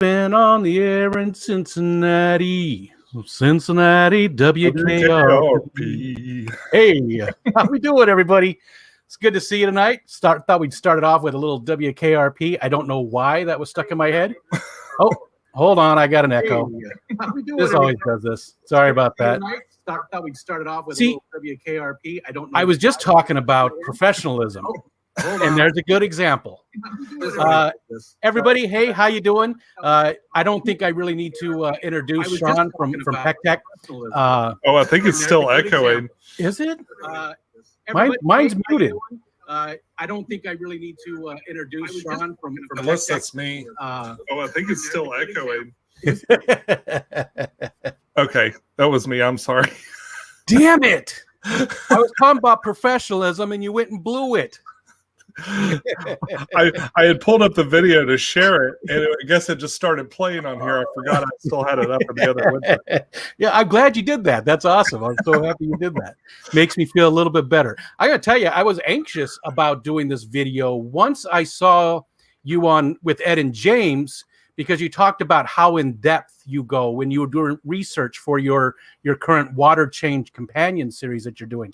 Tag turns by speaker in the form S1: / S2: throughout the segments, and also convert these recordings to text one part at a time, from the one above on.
S1: Been on the air in Cincinnati, WKRP. Hey, how we doing, everybody? It's good to see you tonight. Thought we'd start it off with a little WKRP. I don't know why that was stuck in my head. Oh, hold on, I got an echo. How we doing, this always does this. Sorry about that. Thought we'd start it off with a little WKRP. I don't know. I was just talking about professionalism. And there's a good example. Everybody, hey, how you doing? I don't think I really need to introduce Sean from pectec.
S2: I think it's still echoing.
S1: Is it? Mine's muted. I don't think I really need to introduce Sean from
S2: unless
S1: pectec.
S2: That's me. I think it's still echoing. Okay, that was me. I'm sorry.
S1: Damn it! I was talking about professionalism, and you went and blew it.
S2: I had pulled up the video to share it, and I guess it just started playing on here. I forgot I still had it up in the other window.
S1: Yeah, I'm glad you did that. That's awesome. I'm so happy you did that. Makes me feel a little bit better. I gotta tell you, I was anxious about doing this video once I saw you on with Ed and James, because you talked about how in depth you go when you were doing research for your current water change companion series that you're doing.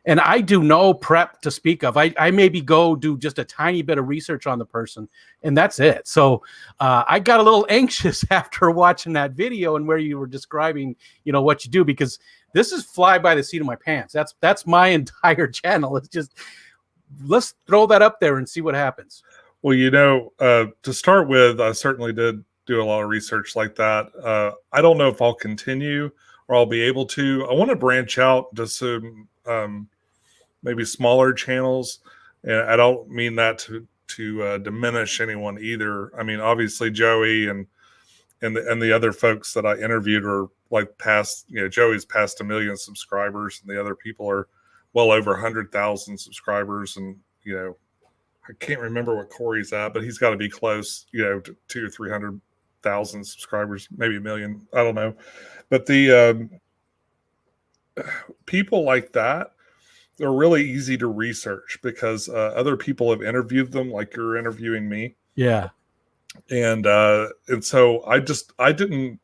S1: And I do no prep to speak of. I maybe go do just a tiny bit of research on the person, and that's it. So I got a little anxious after watching that video and where you were describing, what you do, because this is fly by the seat of my pants. That's my entire channel. It's just, let's throw that up there and see what happens.
S2: Well, to start with, I certainly did do a lot of research like that. I don't know if I'll continue or I'll be able to. I want to branch out to some maybe smaller channels, and I don't mean that to diminish anyone either. I mean, obviously Joey and the other folks that I interviewed are like past. Joey's past 1 million subscribers, and the other people are well over 100,000 subscribers, and I can't remember what Corey's at, but he's got to be close, to 200,000 or 300,000 subscribers, maybe 1 million. I don't know, but the people like that, they're really easy to research because other people have interviewed them, like you're interviewing me.
S1: Yeah.
S2: And so I didn't,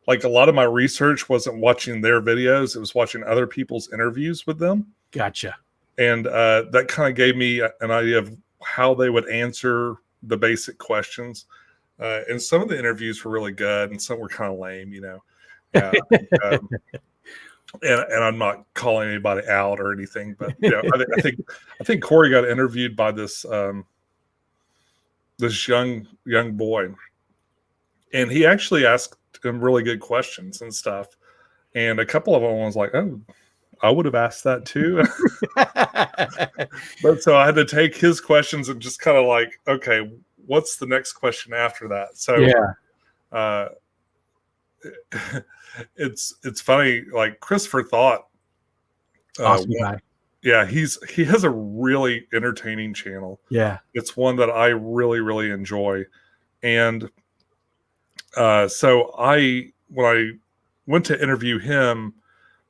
S2: like, a lot of my research wasn't watching their videos. It was watching other people's interviews with them.
S1: Gotcha.
S2: And that kind of gave me an idea of how they would answer the basic questions. And some of the interviews were really good and some were kind of lame, Yeah. And I'm not calling anybody out or anything, but I think Corey got interviewed by this this young boy, and he actually asked him really good questions and stuff. And a couple of them was like, "Oh, I would have asked that too." But so I had to take his questions and just kind of like, okay, what's the next question after that? So yeah. It's funny, like Christopher thought,
S1: awesome guy.
S2: Yeah, he has a really entertaining channel.
S1: Yeah, it's
S2: one that I really, really enjoy. And so when I went to interview him,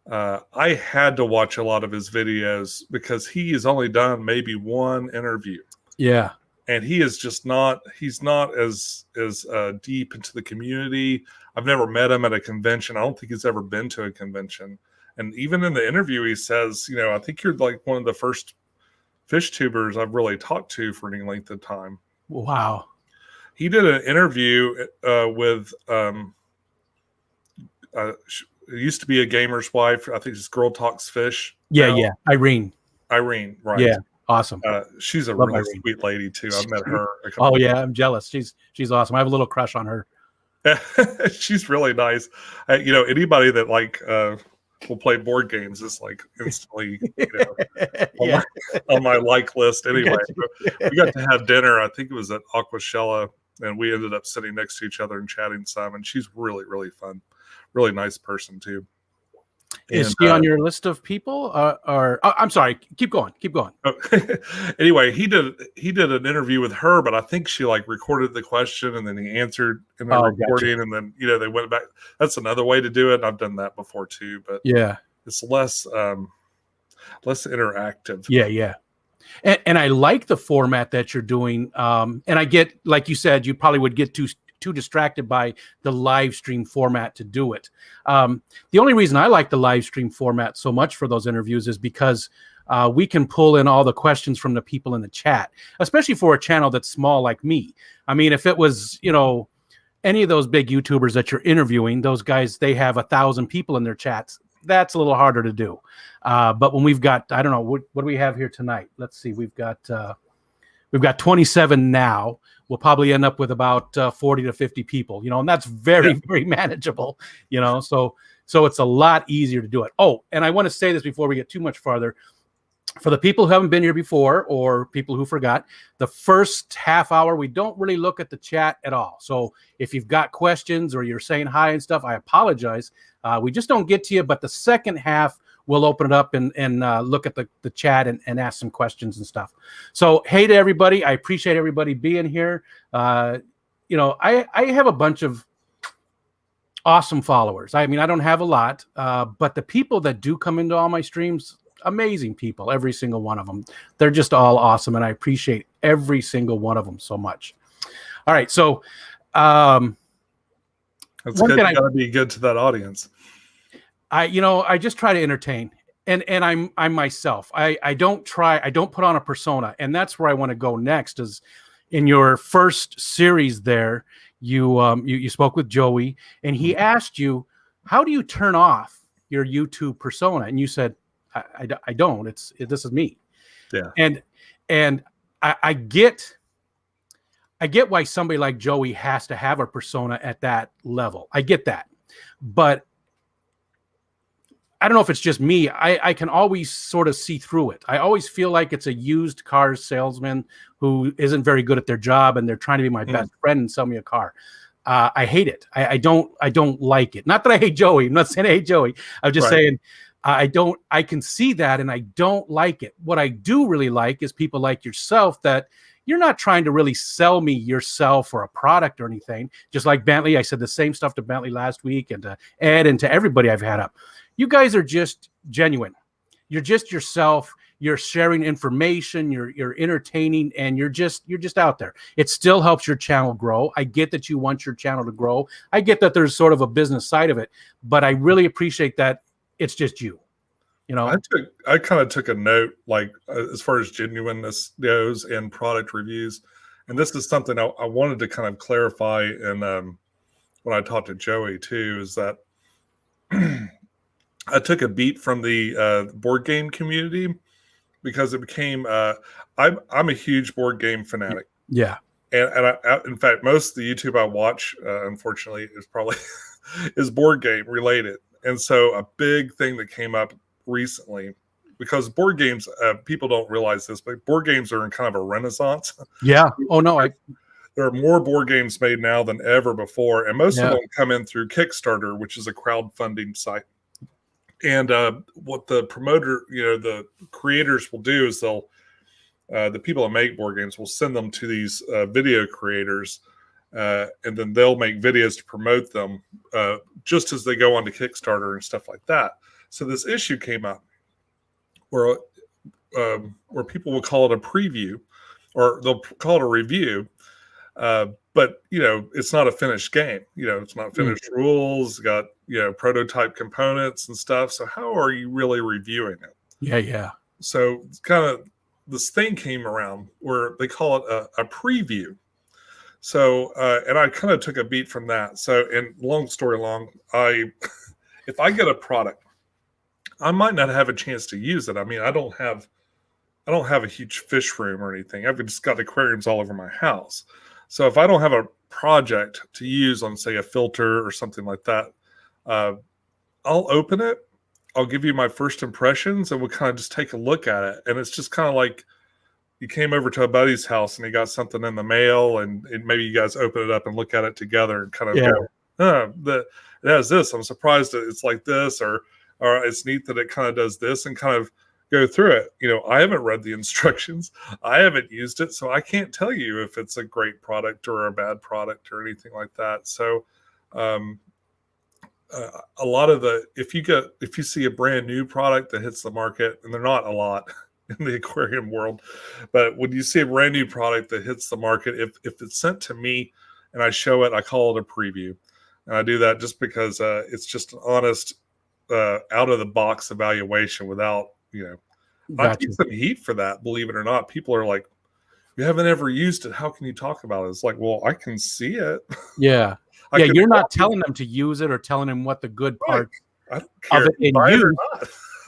S2: I had to watch a lot of his videos because he has only done maybe one interview.
S1: Yeah.
S2: And he is just he's not as deep into the community. I've never met him at a convention. I don't think he's ever been to a convention. And even in the interview, he says, I think you're like one of the first fish tubers I've really talked to for any length of time.
S1: Wow.
S2: He did an interview with, it used to be a gamer's wife. I think it's Girl Talks Fish.
S1: Yeah, yeah. Irene,
S2: right.
S1: Yeah. Awesome.
S2: She's a really sweet lady too. I've met her.
S1: Oh yeah, I'm jealous. She's awesome. I have a little crush on her.
S2: She's really nice. Anybody that will play board games is like instantly on my like list. Anyway, we got to have dinner. I think it was at Aquashella, and we ended up sitting next to each other and chatting some. And she's really, really fun, really nice person too.
S1: Is she on your list of people? I'm sorry. Keep going.
S2: Anyway, he did an interview with her, but I think she recorded the question and then he answered in the recording, gotcha. And then they went back. That's another way to do it. I've done that before too, but
S1: yeah,
S2: it's less interactive.
S1: Yeah. And I like the format that you're doing. And I get, like you said, you probably would get too too distracted by the live stream format to do it. The only reason I like the live stream format so much for those interviews is because we can pull in all the questions from the people in the chat, especially for a channel that's small like me. I mean, if it was, you know, any of those big YouTubers that you're interviewing, those guys, they have 1,000 people in their chats. That's a little harder to do. But when we've got, I don't know, what do we have here tonight? Let's see. We've got 27 now. We'll probably end up with about 40 to 50 people, you know, and that's very, very manageable, you know, so it's a lot easier to do it. Oh, and I want to say this before we get too much farther. For the people who haven't been here before or people who forgot, the first half hour, we don't really look at the chat at all. So if you've got questions or you're saying hi and stuff, I apologize. We just don't get to you. But the second half, we'll open it up and look at the chat and ask some questions and stuff. So, hey to everybody. I appreciate everybody being here. You know, I have a bunch of awesome followers. I mean, I don't have a lot, but the people that do come into all my streams, amazing people, every single one of them. They're just all awesome, and I appreciate every single one of them so much. All right, so
S2: that's good. You gotta be good to that audience.
S1: I just try to entertain, and I'm myself. I don't put on a persona, and that's where I want to go next. Is in your first series there, you spoke with Joey, and he asked you, how do you turn off your YouTube persona? And you said, I don't. This is me.
S2: Yeah.
S1: And I get why somebody like Joey has to have a persona at that level. I get that, but I don't know if it's just me. I can always sort of see through it. I always feel like it's a used car salesman who isn't very good at their job, and they're trying to be my best friend and sell me a car. I hate it. I don't like it. Not that I hate Joey. I'm not saying I hate Joey. I'm just saying. I can see that, and I don't like it. What I do really like is people like yourself, that you're not trying to really sell me yourself or a product or anything. Just like Bentley, I said the same stuff to Bentley last week, and to Ed, and to everybody I've had up. You guys are just genuine. You're just yourself. You're sharing information. You're entertaining, and you're just out there. It still helps your channel grow. I get that you want your channel to grow. I get that there's sort of a business side of it, but I really appreciate that it's just you know.
S2: I kind of took a note, like as far as genuineness goes and product reviews, and this is something I wanted to kind of clarify. And when I talked to Joey too, is that I took a beat from the board game community, because it became I'm a huge board game fanatic.
S1: Yeah.
S2: And I, in fact, most of the YouTube I watch, unfortunately, is probably is board game related. And so a big thing that came up recently, because board games, people don't realize this, but board games are in kind of a renaissance.
S1: Yeah. Oh, no.
S2: There are more board games made now than ever before. And most of them come in through Kickstarter, which is a crowdfunding site. And what the promoter, the creators will do is they'll, the people that make board games will send them to these video creators, and then they'll make videos to promote them just as they go on to Kickstarter and stuff like that. So this issue came up where people will call it a preview, or they'll call it a review, but it's not a finished game. It's not finished rules. It's got prototype components and stuff. So how are you really reviewing it?
S1: Yeah.
S2: So kind of this thing came around where they call it a preview. So, and I kind of took a beat from that. So, and long story long, if I get a product, I might not have a chance to use it. I mean, I don't have a huge fish room or anything. I've just got aquariums all over my house. So if I don't have a project to use on, say, a filter or something like that, I'll open it. I'll give you my first impressions, and we'll kind of just take a look at it. And it's just kind of like you came over to a buddy's house and he got something in the mail, and maybe you guys open it up and look at it together and kind of go, it has this. I'm surprised that it's like this, or it's neat that it kind of does this, and kind of go through it. I haven't read the instructions. I haven't used it, so I can't tell you if it's a great product or a bad product or anything like that. So a lot of if you see a brand new product that hits the market, and they're not a lot in the aquarium world, but when you see a brand new product that hits the market, if it's sent to me and I show it. I call it a preview, and I do that just because it's just an honest, out of the box evaluation without, I
S1: Gotcha.
S2: take some heat for that. Believe it or not, people are like, "You haven't ever used it. How can you talk about it?" It's like, well, I can see it.
S1: Yeah.
S2: I
S1: Yeah,
S2: can
S1: you're not
S2: walk it.
S1: telling them to use it or telling them what the good
S2: Right.
S1: parts
S2: I don't
S1: of
S2: care
S1: it
S2: if you
S1: in
S2: buy it or
S1: use.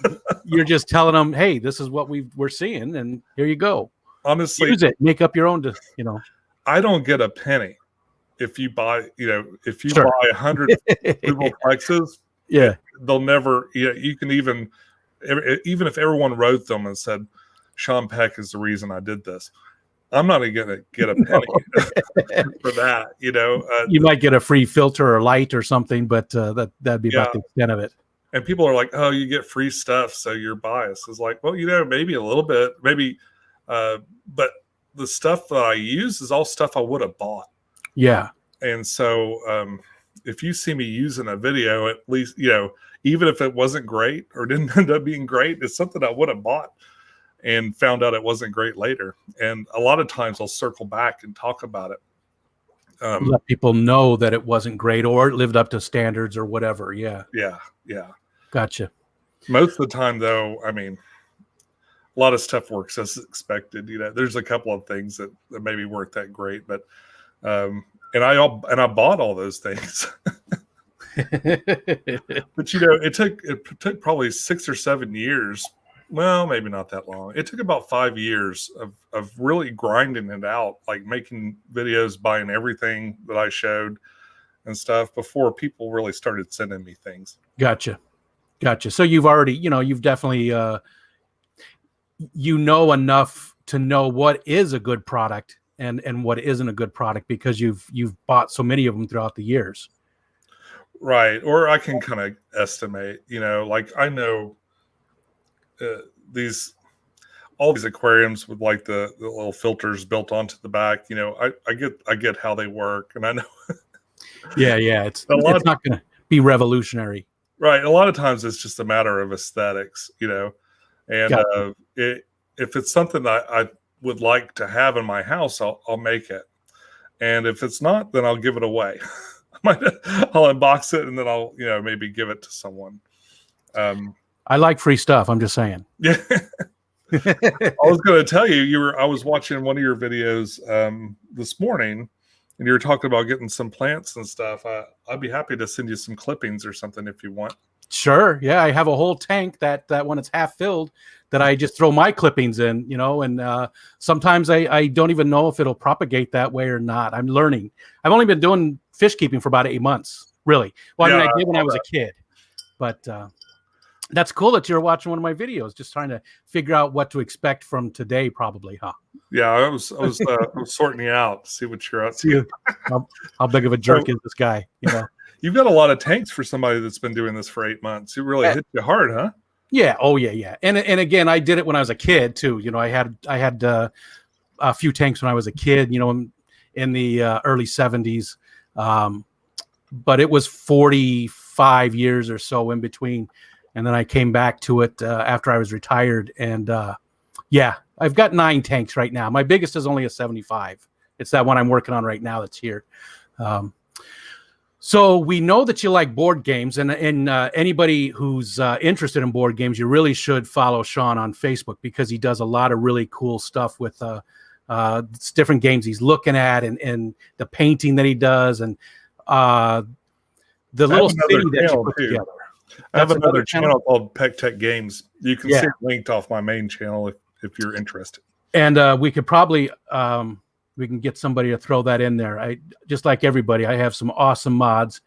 S2: not.
S1: You're just telling them, hey, this is what we're seeing, and here you go.
S2: Honestly,
S1: Use it. Make up your own,
S2: I don't get a penny if you buy, if you
S1: Sure.
S2: buy 100 Google Plexes,
S1: Yeah.
S2: they'll never, you can even if everyone wrote them and said, Sean Peck is the reason I did this, I'm not going to get a penny for that,
S1: You might get a free filter or light or something, but that'd be
S2: yeah.
S1: about the extent of it.
S2: And people are like, oh, you get free stuff, so you're biased. It's like, well, maybe a little bit, maybe, but the stuff that I use is all stuff I would have bought.
S1: Yeah.
S2: And so if you see me using a video, at least, even if it wasn't great or didn't end up being great, it's something I would have bought and found out it wasn't great later. And a lot of times I'll circle back and talk about it.
S1: Let people know that it wasn't great or it lived up to standards or whatever. Yeah.
S2: Yeah.
S1: Gotcha.
S2: Most of the time, though, I mean, a lot of stuff works as expected. There's a couple of things that maybe weren't that great, but and I bought all those things. But it took probably 6 or 7 years. Well, maybe not that long. It took about 5 years of really grinding it out, like making videos, buying everything that I showed and stuff before people really started sending me things.
S1: Gotcha. So you've already, you've definitely, enough to know what is a good product and what isn't a good product because you've bought so many of them throughout the years.
S2: Right. Or I can kind of estimate, like I know all these aquariums with like the little filters built onto the back, I get how they work, and I know.
S1: Yeah. It's not going to be revolutionary.
S2: Right. A lot of times it's just a matter of aesthetics, and
S1: Gotcha.
S2: If it's something that I would like to have in my house, I'll make it. And if it's not, then I'll give it away. I'll unbox it and then I'll, maybe give it to someone.
S1: I like free stuff. I'm just saying.
S2: Yeah. I was going to tell you, I was watching one of your videos this morning, and you were talking about getting some plants and stuff. I'd be happy to send you some clippings or something if you want.
S1: Sure. Yeah, I have a whole tank that when it's half filled, that I just throw my clippings in, and sometimes I don't even know if it'll propagate that way or not. I'm learning. I've only been doing fish keeping for about 8 months, really. Well, I did when I was a kid, but that's cool that you're watching one of my videos, just trying to figure out what to expect from today, probably, huh?
S2: Yeah, I was sorting you out to see what you're up to.
S1: How big of a jerk is this guy?
S2: You've got a lot of tanks for somebody that's been doing this for 8 months. It really hit you hard, huh?
S1: Yeah. Oh, yeah. And again, I did it when I was a kid too. I had a few tanks when I was a kid. In the early 70s, but it was 45 years or so in between. And then I came back to it after I was retired. And I've got 9 tanks right now. My biggest is only a 75. It's that one I'm working on right now that's here. So we know that you like board games, and anybody who's interested in board games, you really should follow Sean on Facebook because he does a lot of really cool stuff with different games he's looking at and the painting that he does and the little city that you put together.
S2: I have another channel called Pectec Games. You can see it linked off my main channel if you're interested. And
S1: we could probably we can get somebody to throw that in there. I just like everybody. I have some awesome mods.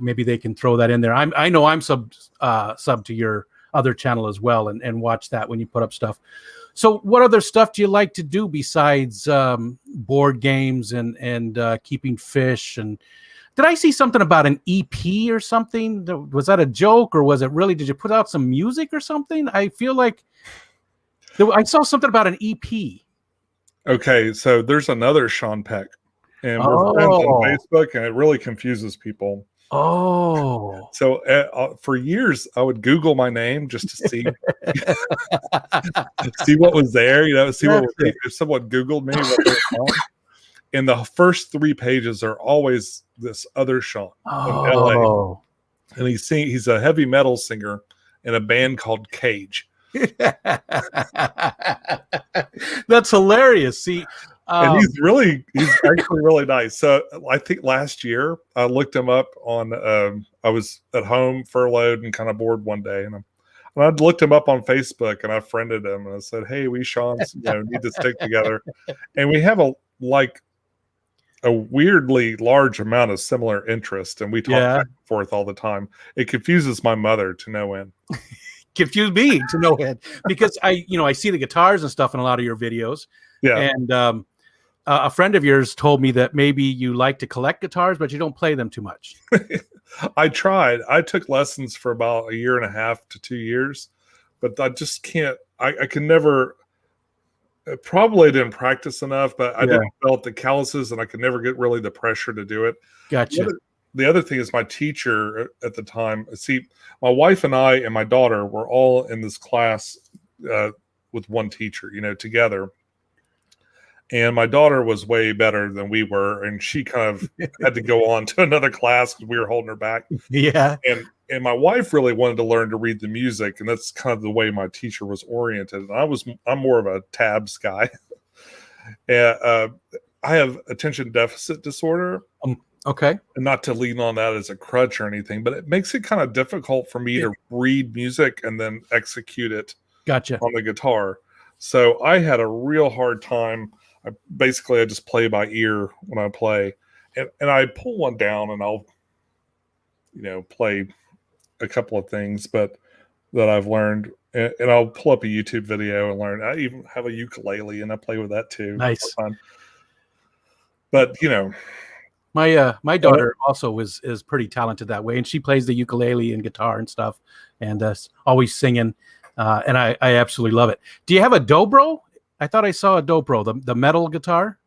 S1: Maybe they can throw that in there. I know I'm sub to your other channel as well, and watch that when you put up stuff. So, what other stuff do you like to do besides board games and keeping fish? And did I see something about an EP or something? Was that a joke, or was it really? Did you put out some music or something? I feel like I saw something about an EP.
S2: Okay, so there's another Sean Peck, and we're friends on Facebook, and it really confuses people.
S1: Oh,
S2: so for years I would Google my name just to see see what was there, see what was, if someone Googled me, what was on. And the first 3 pages are always this other Sean in LA.
S1: Oh.
S2: And he's a heavy metal singer in a band called Cage.
S1: That's hilarious. See,
S2: And he's actually really nice. So I think last year I looked him up on, I was at home furloughed and kind of bored one day. And I looked him up on Facebook and I friended him and I said, hey, we Sean's, need to stick together. And we have a weirdly large amount of similar interest. And we talk back and forth all the time. It confuses my mother to no end.
S1: Confuse me to no end, because I see the guitars and stuff in a lot of your videos.
S2: Yeah.
S1: And a friend of yours told me that maybe you like to collect guitars, but you don't play them too much.
S2: I tried. I took lessons for about 1.5 to 2 years, but I just can't. I can never. Probably didn't practice enough, but I didn't develop the calluses, and I could never get really the pressure to do it.
S1: Gotcha.
S2: The other thing is my teacher at the time. See, my wife and I and my daughter were all in this class with one teacher, together. And my daughter was way better than we were, and she kind of had to go on to another class because we were holding her back.
S1: Yeah.
S2: And my wife really wanted to learn to read the music, and that's kind of the way my teacher was oriented. And I'm more of a tabs guy. I have attention deficit disorder.
S1: Okay.
S2: And not to lean on that as a crutch or anything, but it makes it kind of difficult for me to read music and then execute it on the guitar. So I had a real hard time. I just play by ear when I play, and I pull one down and I'll, play a couple of things, but that I've learned, and I'll pull up a YouTube video and learn. I even have a ukulele and I play with that too.
S1: Nice.
S2: But
S1: my daughter also is pretty talented that way, and she plays the ukulele and guitar and stuff, and always singing. And I absolutely love it. Do you have a dobro? I thought I saw a dobro, the metal guitar.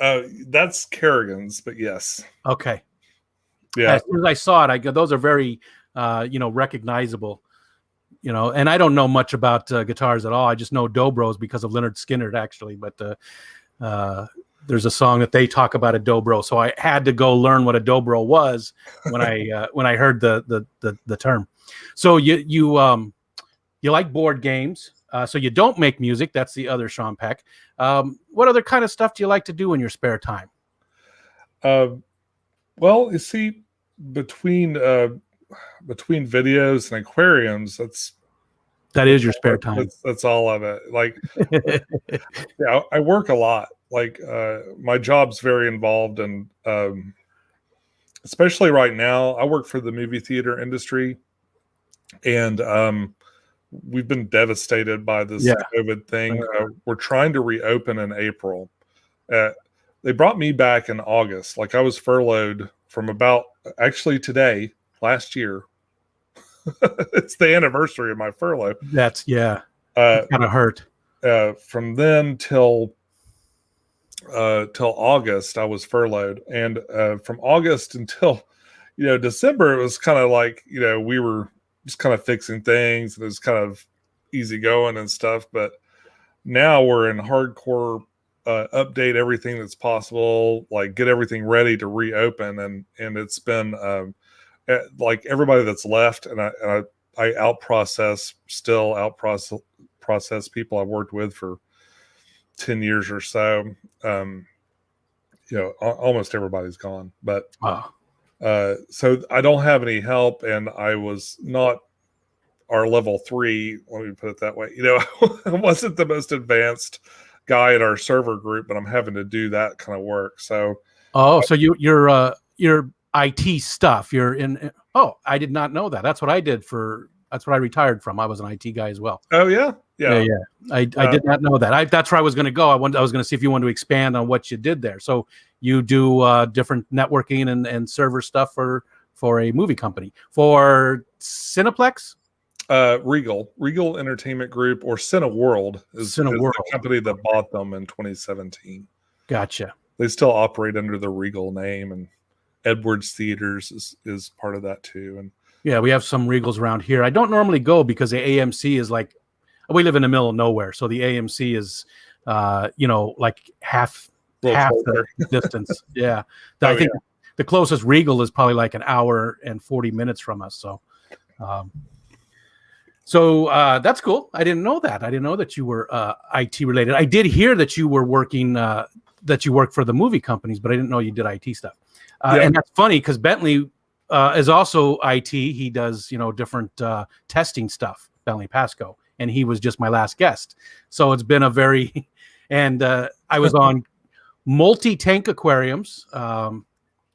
S2: That's Kerrigan's, but yes.
S1: Okay.
S2: Yeah.
S1: As soon as I saw it, those are very, recognizable. And I don't know much about guitars at all. I just know dobros because of Leonard Skinner, actually. But there's a song that they talk about a dobro, so I had to go learn what a dobro was when I heard the term. So you like board games. So you don't make music. That's the other Sean Peck. What other kind of stuff do you like to do in your spare time?
S2: Well, you see, between videos and aquariums,
S1: that is your spare time.
S2: That's all of it. Like, I work a lot. Like, my job's very involved, and especially right now, I work for the movie theater industry, and we've been devastated by this COVID thing. We're trying to reopen in April. They brought me back in August. Like, I was furloughed from actually today, last year. It's the anniversary of my furlough.
S1: That's kind of hurt.
S2: From then till August, I was furloughed, and from August until December, it was kind of like we were just kind of fixing things, and it was kind of easy going and stuff. But now we're in hardcore update everything that's possible, like get everything ready to reopen, and it's been like everybody that's left, and I out process people I've worked with for 10 years or so. Almost everybody's gone, but so I don't have any help, and I was not our level 3. Let me put it that way. I wasn't the most advanced guy in our server group, but I'm having to do that kind of work. So,
S1: so you're IT stuff. You're in. Oh, I did not know that. That's what I did that's what I retired from. I was an IT guy as well.
S2: Oh yeah.
S1: I did not know that. That's where I was going to go. I was going to see if you wanted to expand on what you did there. So you do different networking and server stuff for a movie company, for Cineplex,
S2: Regal Entertainment Group, or Cineworld is the company that bought them in 2017.
S1: Gotcha.
S2: They still operate under the Regal name, and Edwards Theaters is part of that too. And
S1: yeah, we have some Regals around here. I don't normally go because the AMC is like, we live in the middle of nowhere, so the AMC is like half
S2: little
S1: half
S2: closer.
S1: the distance. Yeah.
S2: Oh,
S1: I think the closest Regal is probably like an hour and 40 minutes from us. So that's cool. I didn't know that. I didn't know that you were IT related. I did hear that you were working, that you work for the movie companies, but I didn't know you did IT stuff. And that's funny because Bentley is also IT. He does, different testing stuff, Bentley Pasco, and he was just my last guest. So it's been a very, and I was on multi-tank aquariums,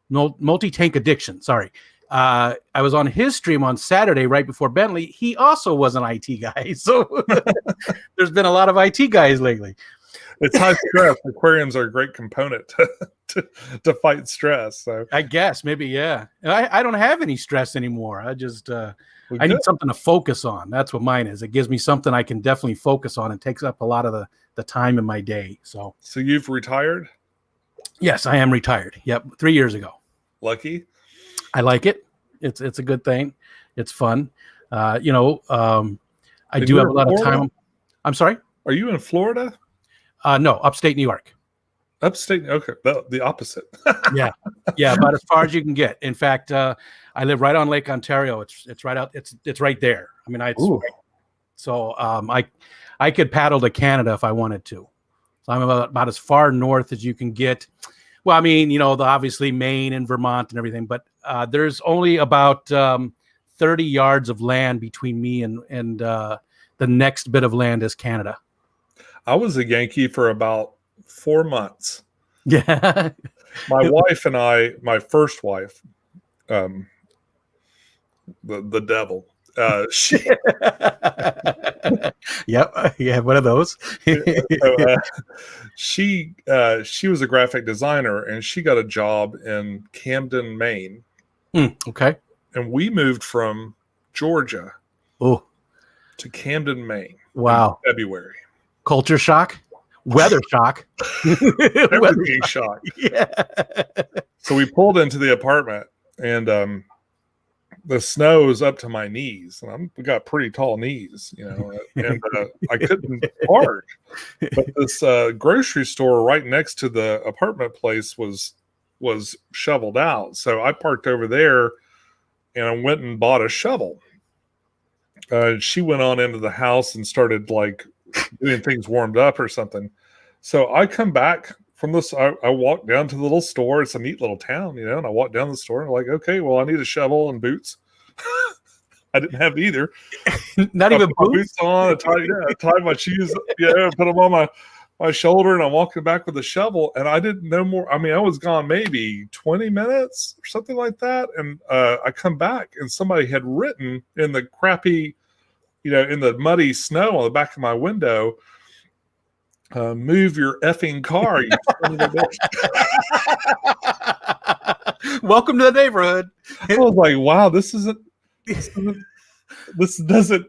S1: multi-tank addiction. Sorry. I was on his stream on Saturday right before Bentley. He also was an IT guy. So there's been a lot of IT guys lately.
S2: It's high stress. Aquariums are a great component to fight stress. So
S1: I guess maybe, yeah. I don't have any stress anymore. I just I
S2: good.
S1: need something to focus on. That's what mine is. It gives me something I can definitely focus on and takes up a lot of the time in my day. So
S2: you've retired?
S1: Yes, I am retired. Yep, 3 years ago.
S2: Lucky.
S1: I like it. It's a good thing. It's fun. I do have a lot of time. I'm sorry?
S2: Are you in Florida?
S1: No, upstate New York.
S2: Upstate? Okay, the opposite.
S1: Yeah, about as far as you can get. In fact, I live right on Lake Ontario. It's right out. It's right there. I mean, so I could paddle to Canada if I wanted to. So I'm about as far north as you can get. Well, I mean, obviously Maine and Vermont and everything, but there's only about 30 yards of land between me and the next bit of land is Canada.
S2: I was a Yankee for about 4 months.
S1: Yeah.
S2: My wife and I, my first wife, the devil, she
S1: Yep, yeah, one of those.
S2: She was a graphic designer, and she got a job in Camden, Maine.
S1: Okay.
S2: And we moved from Georgia to Camden, Maine.
S1: Wow.
S2: In February.
S1: Culture shock, weather shock.
S2: Everything shock.
S1: Yeah.
S2: So we pulled into the apartment, and the snow is up to my knees, and we got pretty tall knees, and I couldn't park. But this grocery store right next to the apartment place was shoveled out. So I parked over there, and I went and bought a shovel. She went on into the house and started doing things warmed up or something. So I come back from this. I walked down to the little store. It's a neat little town, and I walked down the store and I'm like, okay, well, I need a shovel and boots. I didn't have either.
S1: Not even boots
S2: on. I tied my shoes, put them on my shoulder, and I'm walking back with a shovel. And I didn't know more. I mean, I was gone maybe 20 minutes or something like that. And I come back, and somebody had written in the crappy, in the muddy snow on the back of my window, move your effing car. You son of a bitch.
S1: Welcome to the neighborhood.
S2: I was like, wow, this doesn't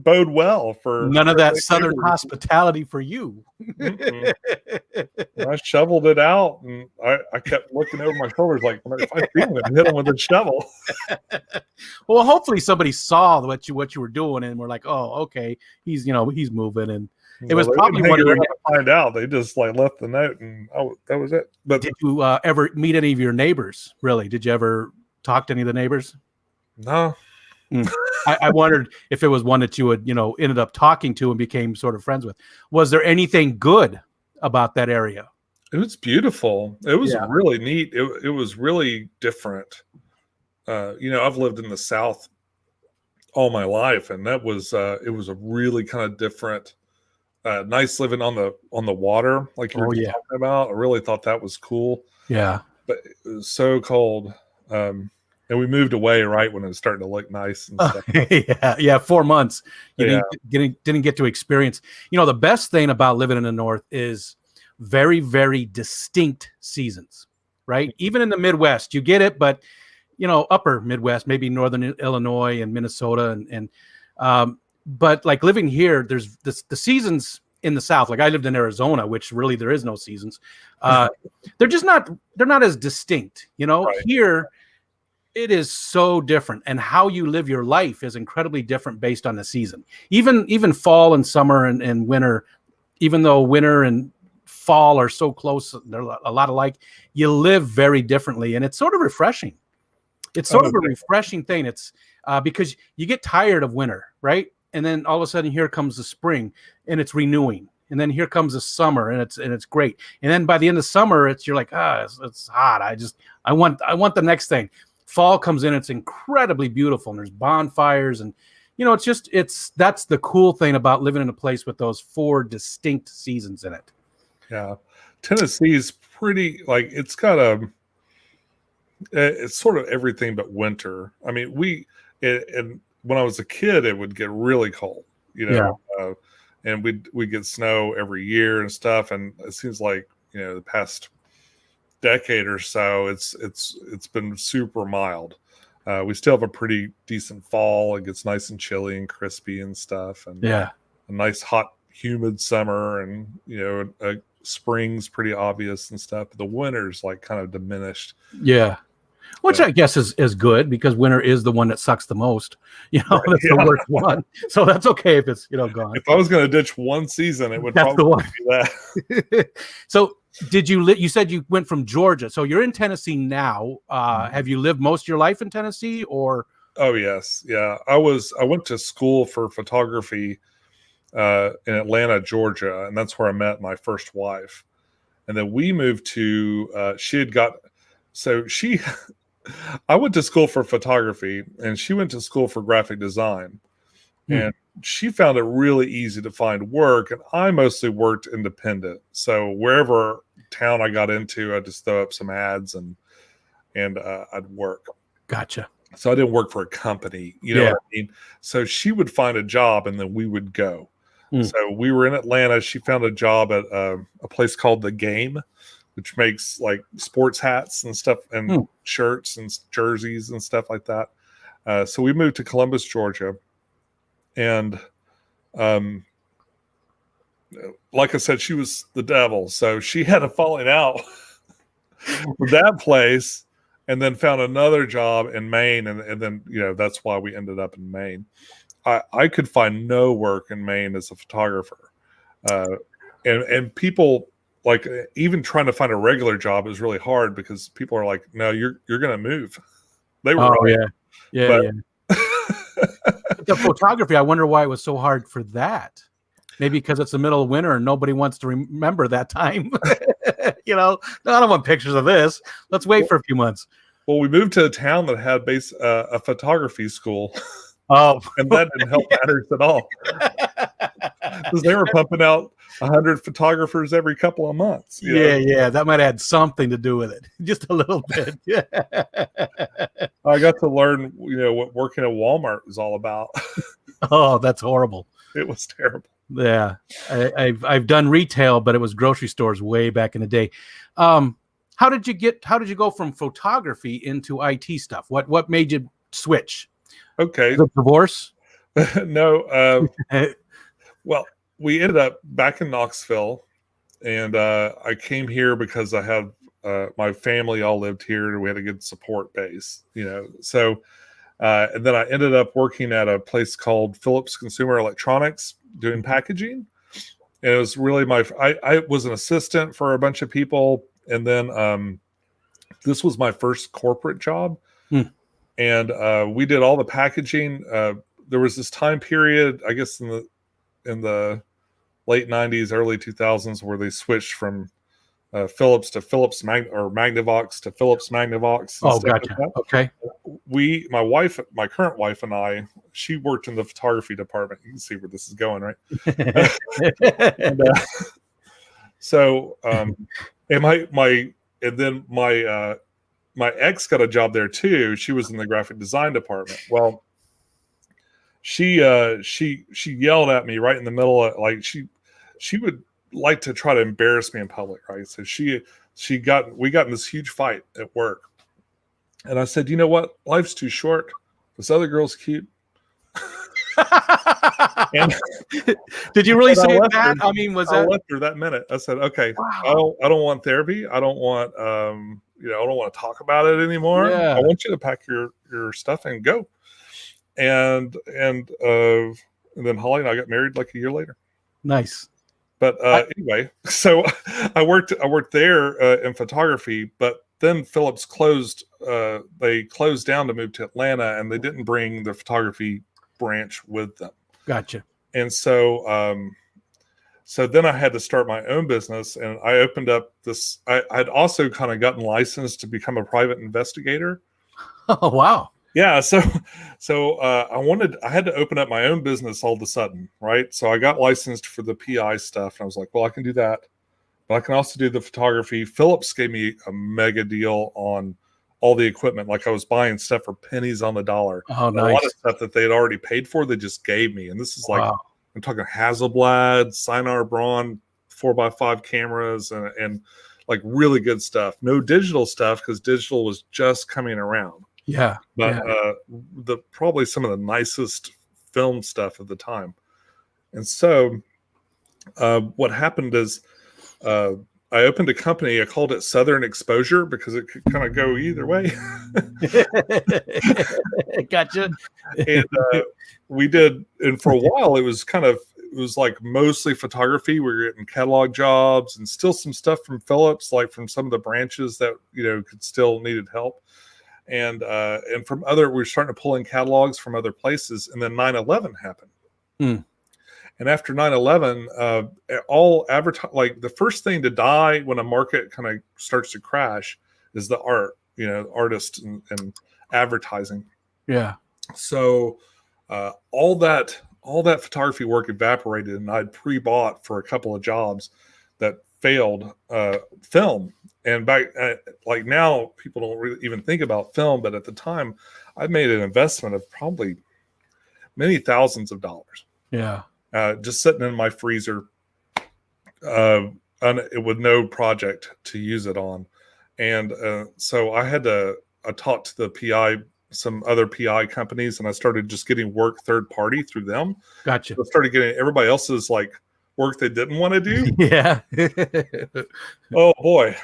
S2: bode well for
S1: none of that southern hospitality for you.
S2: I shoveled it out, and I kept looking over my shoulders like, if I see him, hit him with a shovel.
S1: Well, hopefully somebody saw what you were doing and were like, oh, okay, he's moving. And it was probably one of your.
S2: Find out they just left the note, and that was it. But
S1: did you ever meet any of your neighbors? Really? Did you ever talk to any of the neighbors?
S2: No.
S1: I wondered if it was one that you would, ended up talking to and became sort of friends with. Was there anything good about that area?
S2: It was beautiful. It was really neat. It was really different. I've lived in the South all my life, and it was a really kind of different, nice living on the water, like you were talking about. I really thought that was cool.
S1: Yeah,
S2: but it was so cold. And we moved away right when it was starting to look nice and stuff.
S1: 4 months. You didn't get to experience. The best thing about living in the North is very, very distinct seasons, right? Even in the Midwest, you get it, but upper Midwest, maybe Northern Illinois and Minnesota, but living here, there's the seasons in the South. I lived in Arizona, which really there is no seasons. They're not as distinct. Right. Here, it is so different, and how you live your life is incredibly different based on the season. Even fall and summer and winter, even though winter and fall are so close, they're a lot alike. You live very differently, and it's sort of refreshing. It's sort of a refreshing thing. It's because you get tired of winter, right? And then all of a sudden, here comes the spring, and it's renewing. And then here comes the summer, and it's great. And then by the end of summer, you're like, it's hot. I want the next thing. Fall comes in, it's incredibly beautiful, and there's bonfires, and that's the cool thing about living in a place with those 4 distinct seasons in it.
S2: Yeah, Tennessee's pretty, like, it's sort of everything but winter. I mean, and when I was a kid, it would get really cold, and we get snow every year and stuff. And it seems like, the past decade or so, it's been super mild. We still have a pretty decent fall. It gets nice and chilly and crispy and stuff, and a nice hot humid summer, and spring's pretty obvious and stuff. But the winter's like kind of diminished.
S1: Which I guess is good, because winter is the one that sucks the most. That's the worst one. So that's okay if it's gone.
S2: If I was going to ditch one season, it would
S1: that's
S2: probably
S1: be that. So you said you went from Georgia. So you're in Tennessee now. Have you lived most of your life in Tennessee, or?
S2: Oh yes. Yeah. I went to school for photography in Atlanta, Georgia. And that's where I met my first wife. And then we moved to, I went to school for photography, and she went to school for graphic design. And she found it really easy to find work, and I mostly worked independent. So wherever town I got into, I just throw up some ads and I'd work.
S1: Gotcha.
S2: So I didn't work for a company, know what I mean? So she would find a job, and then we would go. So we were in Atlanta. She found a job at a place called The Game, which makes like sports hats and stuff, and shirts and jerseys and stuff like that. So we moved to Columbus, Georgia. And like I said, she was the devil. So she had a falling out with that place, and then found another job in Maine. And then, that's why we ended up in Maine. I could find no work in Maine as a photographer. And people, like, even trying to find a regular job is really hard, because people are like, no, you're going to move. They were right.
S1: Yeah. The photography, I wonder why it was so hard for that. Maybe because it's the middle of winter and nobody wants to remember that time. No, I don't want pictures of this. Let's wait for a few months.
S2: Well, we moved to a town that had a photography school.
S1: Oh,
S2: and that didn't help matters at all, because they were pumping out 100 photographers every couple of months.
S1: Yeah, that might have had something to do with it, just a little bit. Yeah,
S2: I got to learn, what working at Walmart is all about.
S1: Oh, that's horrible.
S2: It was terrible.
S1: Yeah, I've done retail, but it was grocery stores way back in the day. How did you go from photography into IT stuff? What made you switch?
S2: Okay.
S1: The divorce?
S2: No. Well, we ended up back in Knoxville, and I came here because I have my family all lived here, and we had a good support base, So, and then I ended up working at a place called Phillips Consumer Electronics doing packaging. And it was really I was an assistant for a bunch of people, and then this was my first corporate job. And we did all the packaging. There was this time period, I guess, in the late 90s, early 2000s, where they switched from Philips to Philips Magnavox to Philips Magnavox.
S1: Oh, gotcha. Like okay.
S2: My current wife and I, she worked in the photography department. You can see where this is going, right? And, my ex got a job there too. She was in the graphic design department. Well, she yelled at me right in the middle of, like, she would like to try to embarrass me in public, right? So we got in this huge fight at work. And I said, you know what? Life's too short. This other girl's cute. And
S1: did you really say that? I mean, I
S2: left her that minute. I said, okay, wow. I don't want therapy. I don't want I don't want to talk about it anymore. Yeah. I want you to pack your stuff and go. And then Holly and I got married like a year later.
S1: Nice.
S2: But anyway, so I worked there in photography, but then Phillips closed. They closed down to move to Atlanta, and they didn't bring the photography branch with them.
S1: Gotcha.
S2: And so then I had to start my own business, and I opened up this. I'd also kind of gotten licensed to become a private investigator.
S1: Oh, wow.
S2: Yeah, so I had to open up my own business all of a sudden, right? So I got licensed for the PI stuff, and I was like, well, I can do that, but I can also do the photography. Phillips gave me a mega deal on all the equipment. Like I was buying stuff for pennies on the dollar.
S1: Oh,
S2: A lot
S1: nice.
S2: of stuff that they had already paid for, they just gave me. And this is like,
S1: Wow.
S2: I'm talking Hasselblad, Sinar Braun 4x5 cameras, and like really good stuff. No digital stuff because digital was just coming around.
S1: Yeah.
S2: But the probably some of the nicest film stuff at the time. And so what happened is I opened a company. I called it Southern Exposure because it could kind of go either way.
S1: Gotcha.
S2: And we did, and for a while it was like mostly photography. We were getting catalog jobs and still some stuff from Phillips, like from some of the branches that could still needed help. And from we were starting to pull in catalogs from other places, and then 9/11 happened.
S1: Mm.
S2: And after 9/11, all like the first thing to die when a market kind of starts to crash is the art, artists and advertising.
S1: Yeah.
S2: So all that photography work evaporated, and I'd pre-bought for a couple of jobs that failed film. And back like now, people don't really even think about film, but at the time, I made an investment of probably many thousands of dollars.
S1: Yeah.
S2: Just sitting in my freezer with no project to use it on. And so I talked to the PI, some other PI companies, and I started just getting work third party through them.
S1: Gotcha.
S2: So I started getting everybody else's like work they didn't want to do.
S1: Yeah.
S2: Oh boy.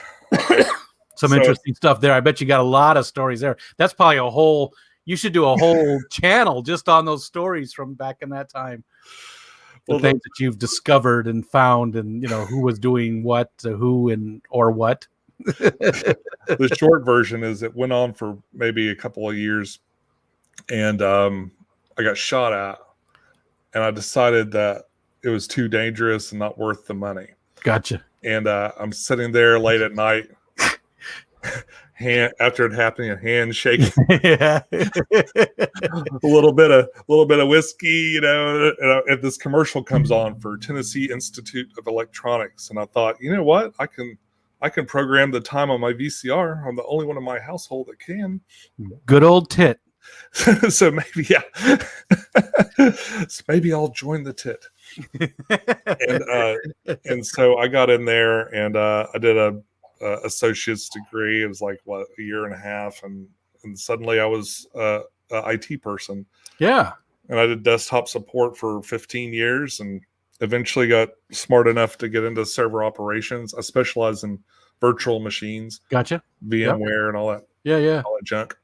S1: Some interesting stuff there. I bet you got a lot of stories there. That's probably you should do a whole channel just on those stories from back in that time. The things that you've discovered and found, and who was doing what to who or what.
S2: The short version is it went on for maybe a couple of years, and I got shot at, and I decided that it was too dangerous and not worth the money.
S1: Gotcha.
S2: And I'm sitting there late at night, after it happened, a hand shaking,
S1: Yeah.
S2: a little bit of whiskey, and this commercial comes on for Tennessee Institute of Electronics, and I thought, you know what, I can program the time on my VCR. I'm the only one in my household that can.
S1: Good old tit.
S2: So maybe, so maybe I'll join the tit. And so I got in there, and I did a associate's degree. It was like a year and a half, and suddenly I was a IT person.
S1: Yeah.
S2: And I did desktop support for 15 years, and eventually got smart enough to get into server operations. I specialize in virtual machines.
S1: Gotcha.
S2: VMware and all that.
S1: Yeah.
S2: All that junk.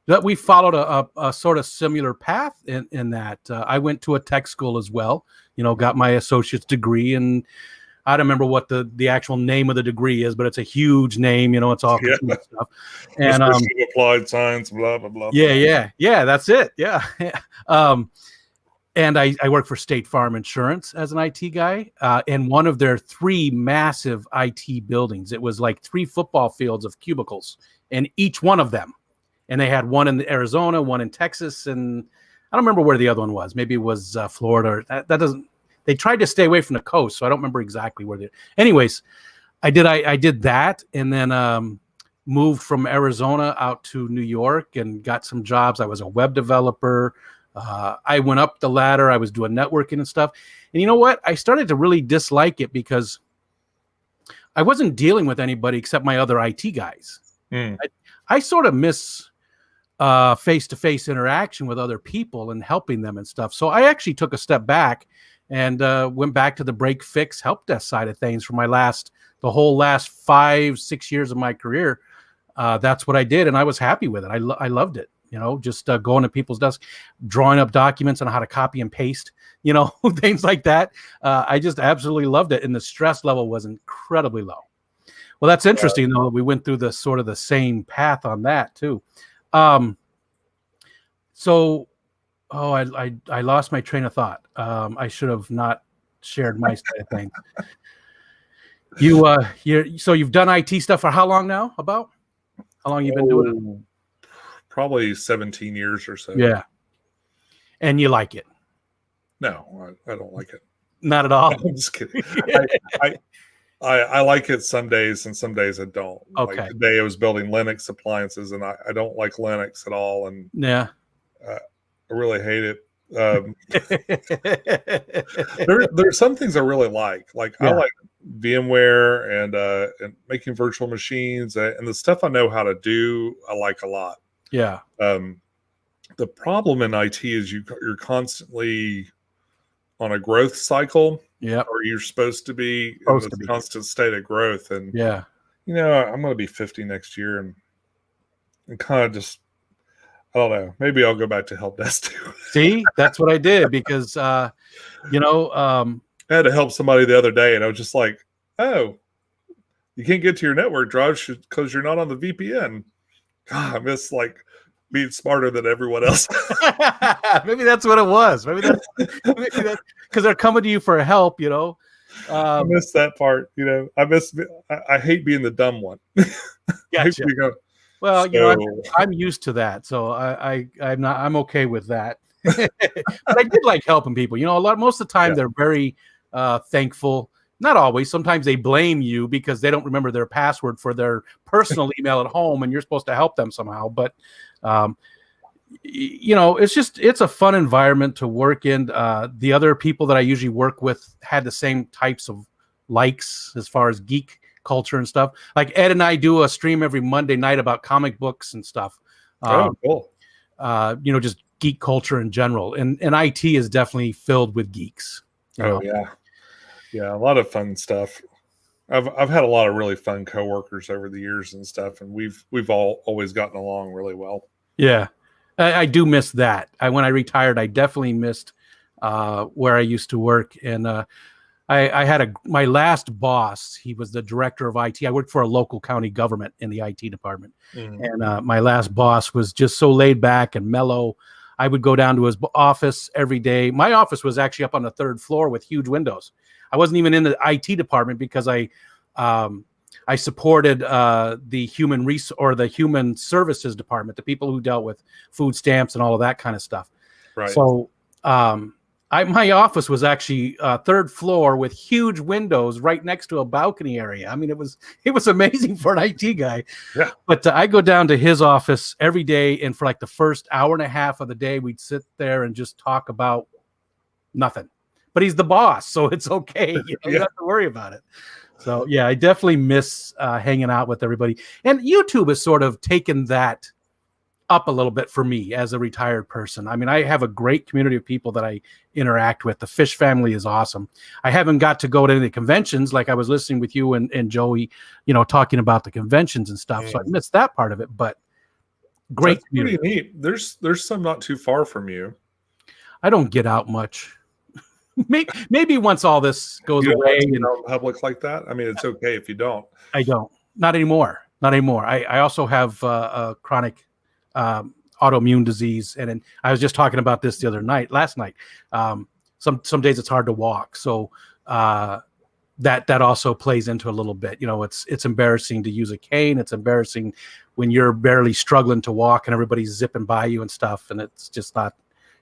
S1: That we followed a sort of similar path in that. I went to a tech school as well, got my associate's degree, and I don't remember what the actual name of the degree is, but it's a huge name, it's all stuff. And
S2: applied science, blah, blah, blah.
S1: Yeah, that's it. Yeah. And I worked for State Farm Insurance as an IT guy in one of their 3 massive IT buildings. It was like 3 football fields of cubicles in each one of them. And they had one in Arizona, one in Texas, and I don't remember where the other one was. Maybe it was Florida. That doesn't. They tried to stay away from the coast, so I don't remember exactly where they. Anyways, I did that, and then moved from Arizona out to New York and got some jobs. I was a web developer. I went up the ladder. I was doing networking and stuff. And you know what? I started to really dislike it because I wasn't dealing with anybody except my other IT guys. I sort of miss face-to-face interaction with other people and helping them and stuff. So I actually took a step back and went back to the break fix help desk side of things for the whole last 5-6 years of my career. That's what I did, and I was happy with it. I loved it. just going to people's desks, drawing up documents on how to copy and paste, things like that. I just absolutely loved it. And the stress level was incredibly low. Well, that's interesting, though. We went through the sort of the same path on that too. I lost my train of thought. I should have not shared my side of things. So you've done IT stuff for how long now? About how long you've been doing it?
S2: Probably 17 years or so.
S1: Yeah. And you like it?
S2: No, I don't like it.
S1: Not at all.
S2: I'm just kidding. I like it some days, and some days I don't.
S1: Okay.
S2: Like today I was building Linux appliances, and I don't like Linux at all. And
S1: yeah,
S2: I really hate it. There's some things I really like. Like I like VMware and making virtual machines, and the stuff I know how to do, I like a lot.
S1: Yeah.
S2: The problem in IT is you're constantly on a growth cycle.
S1: Yeah.
S2: Or you're supposed to be in this constant state of growth. And
S1: yeah,
S2: I'm going to be 50 next year, and kind of just, I don't know. Maybe I'll go back to help desk too.
S1: See, that's what I did because, I
S2: had to help somebody the other day, and I was just like, oh, you can't get to your network drive because you're not on the VPN. God, I miss like being smarter than everyone else.
S1: Maybe that's what it was. Maybe that's because they're coming to you for help.
S2: I miss that part. I hate being the dumb one.
S1: Gotcha. Well, I'm used to that, so I'm okay with that. But I did like helping people. Most of the time they're very thankful. Not always. Sometimes they blame you because they don't remember their password for their personal email at home, and you're supposed to help them somehow. But it's a fun environment to work in. The other people that I usually work with had the same types of likes as far as geek culture and stuff. Like Ed and I do a stream every Monday night about comic books and stuff.
S2: Cool.
S1: Just geek culture in general. And IT is definitely filled with geeks.
S2: Yeah, a lot of fun stuff. I've had a lot of really fun coworkers over the years and stuff, and we've all always gotten along really well.
S1: Yeah, I do miss that. When I retired, I definitely missed where I used to work, and I had my last boss. He was the director of IT. I worked for a local county government in the IT department, and my last boss was just so laid back and mellow. I would go down to his office every day. My office was actually up on the 3rd floor with huge windows. I wasn't even in the IT department because I supported the human services department, the people who dealt with food stamps and all of that kind of stuff.
S2: Right.
S1: So my office was actually 3rd floor with huge windows right next to a balcony area. I mean, it was amazing for an IT guy.
S2: Yeah.
S1: But I go down to his office every day, and for like the first hour and a half of the day, we'd sit there and just talk about nothing. But he's the boss, so it's okay. You don't have to worry about it. So yeah, I definitely miss hanging out with everybody. And YouTube has sort of taken that up a little bit for me as a retired person. I mean, I have a great community of people that I interact with. The Fish family is awesome. I haven't got to go to any conventions, like I was listening with you and Joey, talking about the conventions and stuff. So I missed that part of it, but great community.
S2: Pretty neat. There's some not too far from you.
S1: I don't get out much. Maybe once all this goes away
S2: in public like that. I mean, it's okay if you don't.
S1: I don't. Not anymore. I also have a chronic autoimmune disease, and I was just talking about this last night. Some days it's hard to walk, so that also plays into a little bit. It's embarrassing to use a cane. It's embarrassing when you're barely struggling to walk and everybody's zipping by you and stuff, and it's just not.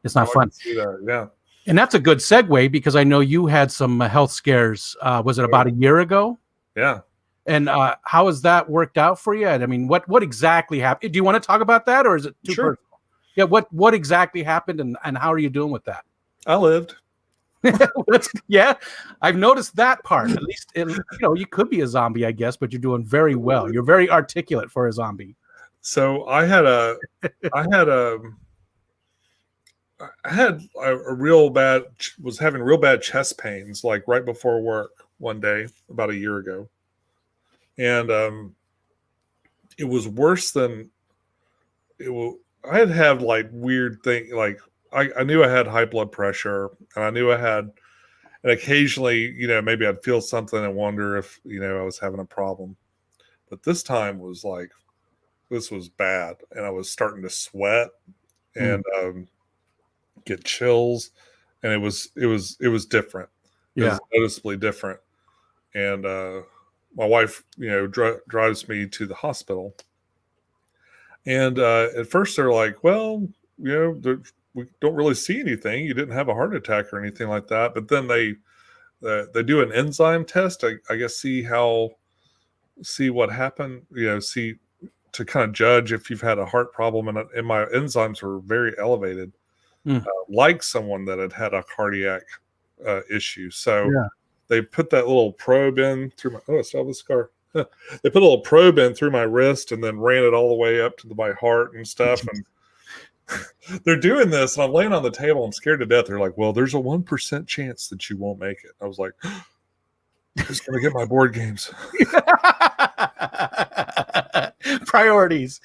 S1: It's not fun.
S2: See that. Yeah.
S1: And that's a good segue because I know you had some health scares. Was it about a year ago?
S2: Yeah.
S1: And how has that worked out for you? I mean, what exactly happened? Do you want to talk about that, or is it too personal? Yeah. What exactly happened, and how are you doing with that?
S2: I lived.
S1: Yeah, I've noticed that part. At least, you could be a zombie, I guess, but you're doing very well. You're very articulate for a zombie.
S2: So I had a was having real bad chest pains, like right before work one day about a year ago. And it was worse than I had had like weird thing, like I knew I had high blood pressure, and I knew I had, and occasionally, maybe I'd feel something and wonder if, I was having a problem. But this time was like, this was bad. And I was starting to sweat
S1: Mm.
S2: and get chills. And it was different. It
S1: Yeah.
S2: was noticeably different. And my wife, drives me to the hospital. And at first they're like, well, we don't really see anything. You didn't have a heart attack or anything like that. But then they do an enzyme test. I guess see what happened. See to kind of judge if you've had a heart problem. And my enzymes were very elevated,
S1: Mm.
S2: like someone that had a cardiac issue. So
S1: Yeah.
S2: they put that little probe in through my. Oh, I still have the scar. They put a little probe in through my wrist and then ran it all the way up to my heart and stuff. And they're doing this, and I'm laying on the table. I'm scared to death. They're like, well, there's a 1% chance that you won't make it. I was like, I'm just going to get my board games.
S1: Priorities.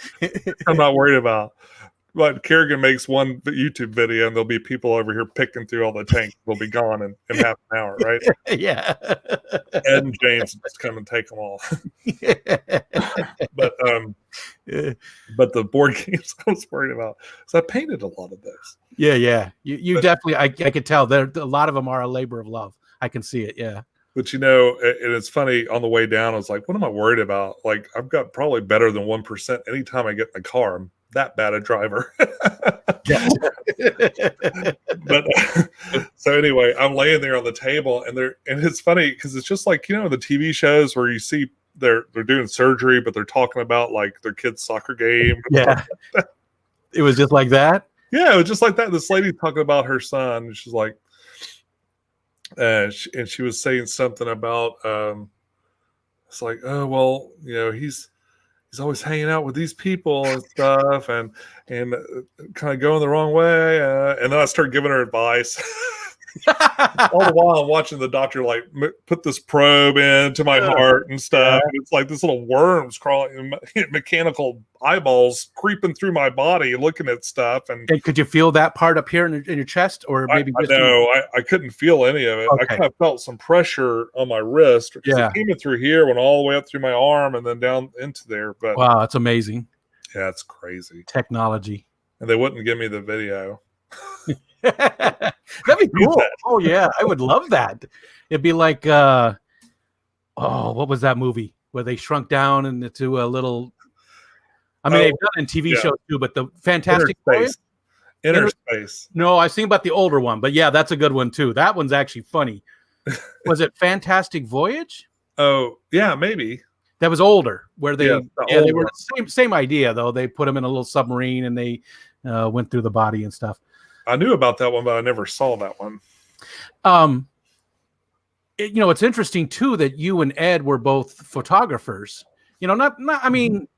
S2: I'm not worried about. But Kerrigan makes one YouTube video, and there'll be people over here picking through all the tanks. They'll be gone in half an hour, right?
S1: Yeah.
S2: Ed and James just come and take them all. But the board games I was worried about. So I painted a lot of those.
S1: Yeah. You definitely. I could tell there. A lot of them are a labor of love. I can see it. Yeah.
S2: But and it's funny, on the way down, I was like, what am I worried about? Like, I've got probably better than 1% anytime I get in the car. I'm that bad a driver. But so anyway, I'm laying there on the table, and it's funny because it's just like, the TV shows where you see they're doing surgery, but they're talking about like their kid's soccer game.
S1: Yeah. It was just like that.
S2: Yeah, it was just like that. This lady talking about her son, and she's like, and she was saying something about it's like, oh well, he's always hanging out with these people and stuff, and kind of going the wrong way, and then I started giving her advice. All the while I'm watching the doctor like put this probe into my heart and stuff. And it's like this little worms crawling, mechanical eyeballs creeping through my body, looking at stuff. And
S1: could you feel that part up here in your chest, or maybe?
S2: I couldn't feel any of it. Okay. I kind of felt some pressure on my wrist because it came in through here, went all the way up through my arm, and then down into there. But
S1: wow, that's amazing.
S2: Yeah, it's crazy
S1: technology.
S2: And they wouldn't give me the video.
S1: That'd be cool. Oh yeah, I would love that. It'd be like what was that movie where they shrunk down into a little, I mean, they've done it in TV shows too, but the Fantastic
S2: Inner Space.
S1: No, I was thinking about the older one, but yeah, that's a good one too. That one's actually funny. Was it Fantastic Voyage?
S2: Oh yeah, maybe.
S1: That was older, where they they were
S2: the
S1: same idea though. They put them in a little submarine and they went through the body and stuff.
S2: I knew about that one, but I never saw that one.
S1: It's interesting too that you and Ed were both photographers. Not. I mean,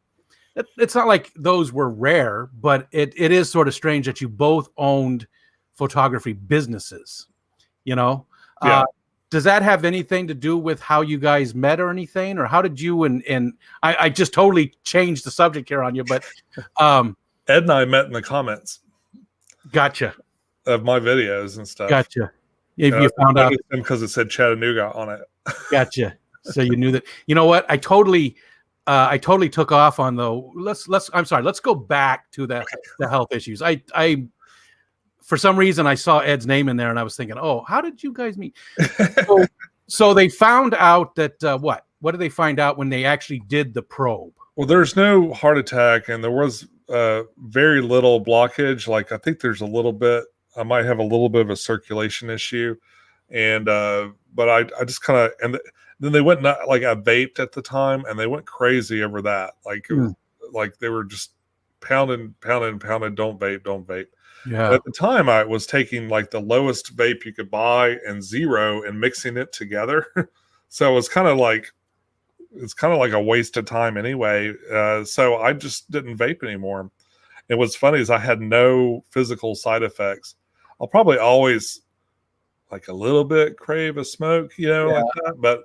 S1: it's not like those were rare, but it is sort of strange that you both owned photography businesses. Yeah. Does that have anything to do with how you guys met or anything, or how did you and I just totally changed the subject here on you, but
S2: Ed and I met in the comments.
S1: Gotcha.
S2: Of my videos and stuff.
S1: Gotcha. You found out
S2: because it said Chattanooga on it.
S1: Gotcha. So you knew that. You know what? I totally took off on the. Let's go back to the health issues. I for some reason I saw Ed's name in there and I was thinking, oh, how did you guys meet? So they found out that what? What did they find out when they actually did the probe?
S2: Well, there's no heart attack, and there was very little blockage. Like I think there's a little bit. I might have a little bit of a circulation issue, and but I just kind of then they went like I vaped at the time, and they went crazy over that. Like it was, like they were just pounding. Don't vape.
S1: Yeah.
S2: But at the time, I was taking like the lowest vape you could buy and zero and mixing it together. So it was kind of like a waste of time anyway. So I just didn't vape anymore. And what's funny is I had no physical side effects. I'll probably always like a little bit crave a smoke, like that. But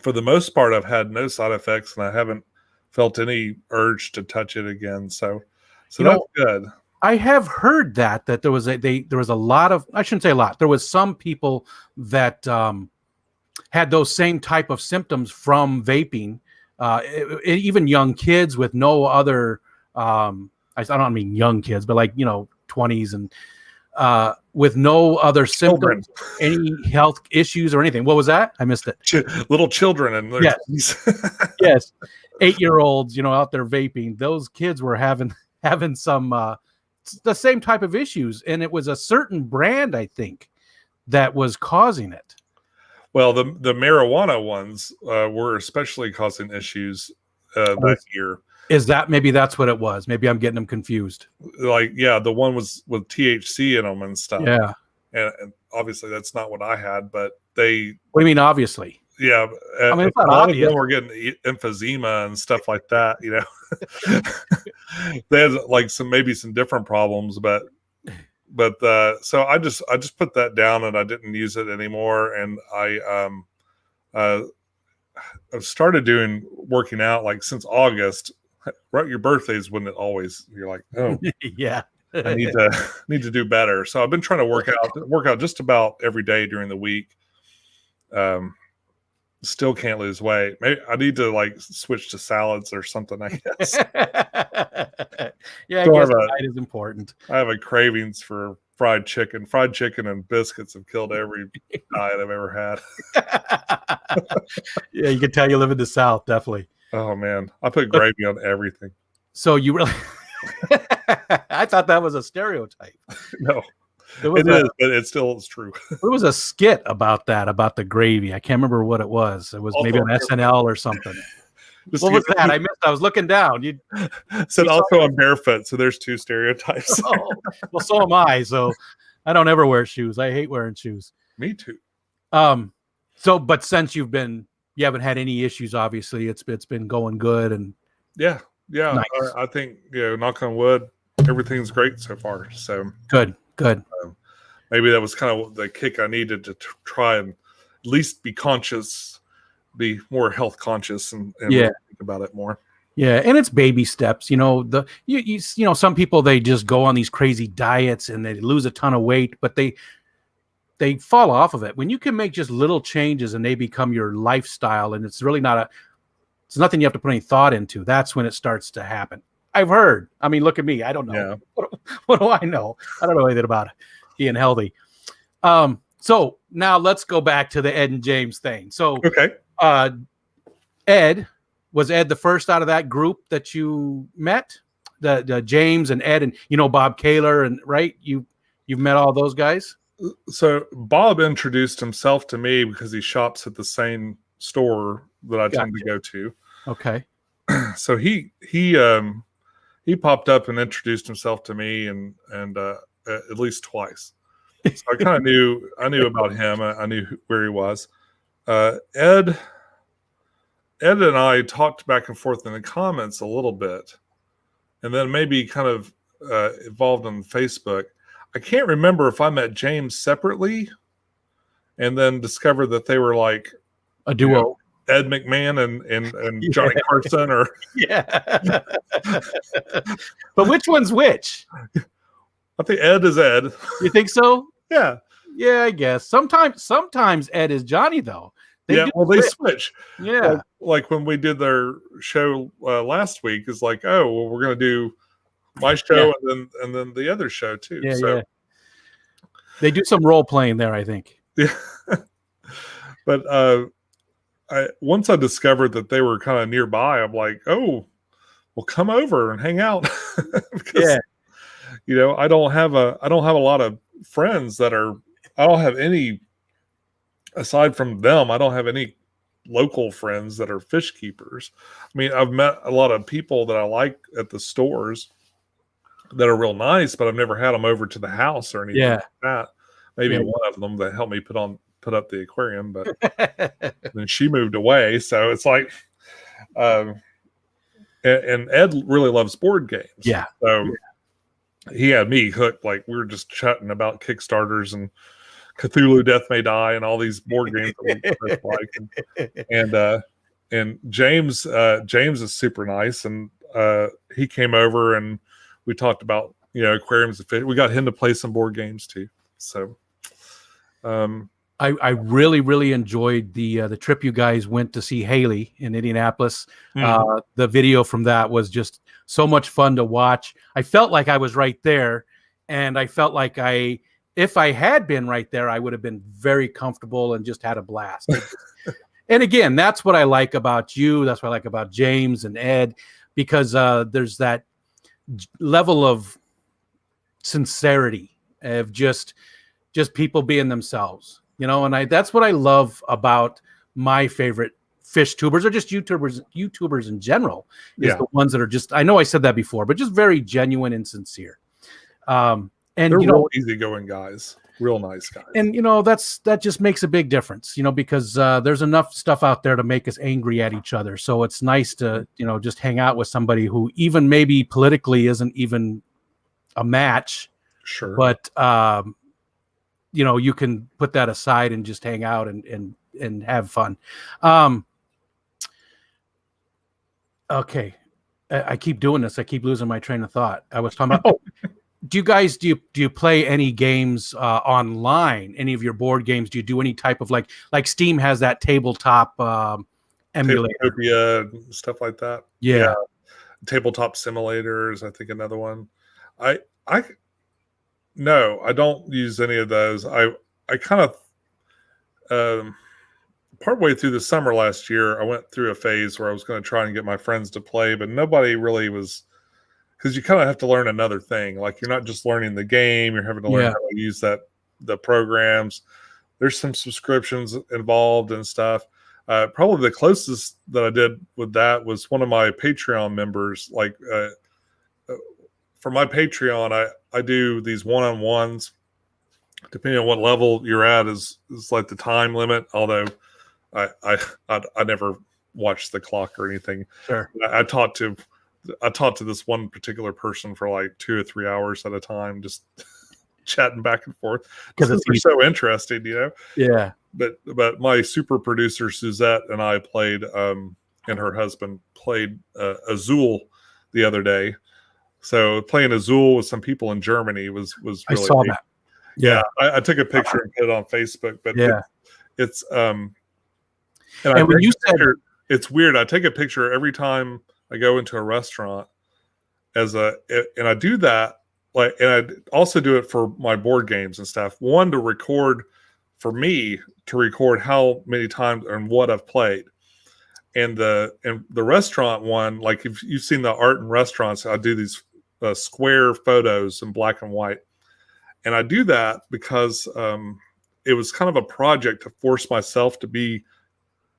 S2: for the most part, I've had no side effects and I haven't felt any urge to touch it again. So So that's good.
S1: I have heard that there was a lot of, I shouldn't say a lot. There was some people that had those same type of symptoms from vaping, even young kids with no other. I don't mean young kids, but like 20s and with no other
S2: Children.
S1: symptoms, any health issues or anything. What was that? I missed it.
S2: Little children and their
S1: Yes, 8-year-olds, out there vaping. Those kids were having some the same type of issues, and it was a certain brand, I think, that was causing it.
S2: Well, the marijuana ones were especially causing issues that year.
S1: Is that maybe that's what it was? Maybe I'm getting them confused.
S2: Like, yeah, the one was with THC in them and stuff.
S1: Yeah,
S2: and obviously that's not what I had, but they.
S1: What do you mean, obviously?
S2: Yeah,
S1: I mean, it's
S2: a
S1: not
S2: lot
S1: obvious.
S2: of them were getting emphysema and stuff like that. They had like some different problems, but so I just put that down and I didn't use it anymore, and I've started working out like since August. Right, your birthday is when it always you're like, oh
S1: yeah,
S2: I need to do better. So I've been trying to work out just about every day during the week. Still can't lose weight. Maybe I need to like switch to salads or something, I guess.
S1: Yeah, I guess diet is important.
S2: I have a cravings for fried chicken. Fried chicken and biscuits have killed every diet I've ever had.
S1: Yeah, you can tell you live in the South, definitely.
S2: Oh man, I put gravy on everything.
S1: So you really? I thought that was a stereotype.
S2: No. It is, but it still is true.
S1: There was a skit about that, about the gravy. I can't remember what it was. It was also maybe on SNL or something. What was that? I missed. I was looking down. You
S2: said also I'm barefoot, so there's two stereotypes.
S1: Oh, well, so am I. So I don't ever wear shoes. I hate wearing shoes.
S2: Me too.
S1: So, but since you haven't had any issues. Obviously, it's been going good, and
S2: yeah.
S1: Nice.
S2: I think knock on wood, everything's great so far. So
S1: good.
S2: Maybe that was kind of the kick I needed to try and at least be conscious, be more health conscious, and think about it more.
S1: Yeah, and it's baby steps. Some people, they just go on these crazy diets and they lose a ton of weight, but they fall off of it. When you can make just little changes and they become your lifestyle, and it's really it's nothing you have to put any thought into. That's when it starts to happen. I've heard. I mean, look at me. I don't know. Yeah. What do I know? I don't know anything about being healthy. So now let's go back to the Ed and James thing. So,
S2: okay.
S1: Was Ed the first out of that group that you met? The James and Ed and Bob Kaler, and right? You've met all those guys?
S2: So Bob introduced himself to me because he shops at the same store that I tend to go to.
S1: Okay.
S2: So he popped up and introduced himself to me and at least twice. So I kind of knew about him. I knew where he was. Ed and I talked back and forth in the comments a little bit, and then maybe kind of evolved on Facebook. I can't remember if I met James separately and then discovered that they were like
S1: a duo.
S2: Ed McMahon and Johnny Carson, or
S1: yeah. But which one's which?
S2: I think Ed is Ed.
S1: You think so?
S2: Yeah.
S1: Yeah, I guess. Sometimes Ed is Johnny, though.
S2: They switch.
S1: Yeah.
S2: Like when we did their show last week, is like, oh, well, we're going to do my show and then the other show too.
S1: Yeah, so. Yeah. They do some role playing there, I think.
S2: Yeah. But once I discovered that they were kind of nearby, I'm like, oh, well, come over and hang out. Because, I don't have a lot of friends I don't have any, aside from them, I don't have any local friends that are fish keepers. I mean, I've met a lot of people that I like at the stores that are real nice, but I've never had them over to the house or anything like that. Maybe one of them that helped me put up the aquarium, but then she moved away. So it's like, and Ed really loves board games.
S1: Yeah.
S2: So he had me hooked. Like, we were just chatting about Kickstarters and Cthulhu Death May Die and all these board games that we like. And James is super nice. And he came over and we talked about, aquariums and fish. We got him to play some board games too. So,
S1: I really, really enjoyed the trip you guys went to see Haley in Indianapolis. The video from that was just so much fun to watch. I felt like I was right there, and I felt like if I had been right there, I would have been very comfortable and just had a blast. And again, that's what I like about you. That's what I like about James and Ed, because there's that level of sincerity of just people being themselves. And that's what I love about my favorite fish tubers, or just YouTubers in general, is the ones that are just, I know I said that before, but just very genuine and sincere. And
S2: they're real easygoing guys, real nice guys.
S1: And that just makes a big difference, because there's enough stuff out there to make us angry at each other. So it's nice to, just hang out with somebody who even maybe politically isn't even a match.
S2: Sure.
S1: But you can put that aside and just hang out and have fun. Okay. I keep doing this. I keep losing my train of thought. I was talking about, do you play any games online? Any of your board games? Do you do any type of like Steam has that tabletop emulator,
S2: Tabletopia, stuff like that?
S1: Yeah.
S2: Tabletop simulators, I think another one. No, I don't use any of those. I kind of partway through the summer last year, I went through a phase where I was going to try and get my friends to play, but nobody really was, because you kind of have to learn another thing. Like, you're not just learning the game, you're having to learn how to use the programs. There's some subscriptions involved and stuff. Probably the closest that I did with that was one of my Patreon members. Like, for my Patreon, I do these one-on-ones. Depending on what level you're at is like the time limit. Although I never watched the clock or anything.
S1: Sure.
S2: I talked to this one particular person for like 2 or 3 hours at a time, just chatting back and forth because they're so interesting,
S1: Yeah.
S2: But my super producer Suzette and I played, and her husband played Azul the other day. So playing Azul with some people in Germany was really
S1: I saw
S2: neat.
S1: that.
S2: Yeah, I took a picture and put it on Facebook. But it's and
S1: when you said
S2: it's weird. I take a picture every time I go into a restaurant and I do that, like, and I also do it for my board games and stuff. One, to record for me, to record how many times and what I've played. And the restaurant one, like if you've seen the art in restaurants, I do these square photos in black and white. And I do that because it was kind of a project to force myself to be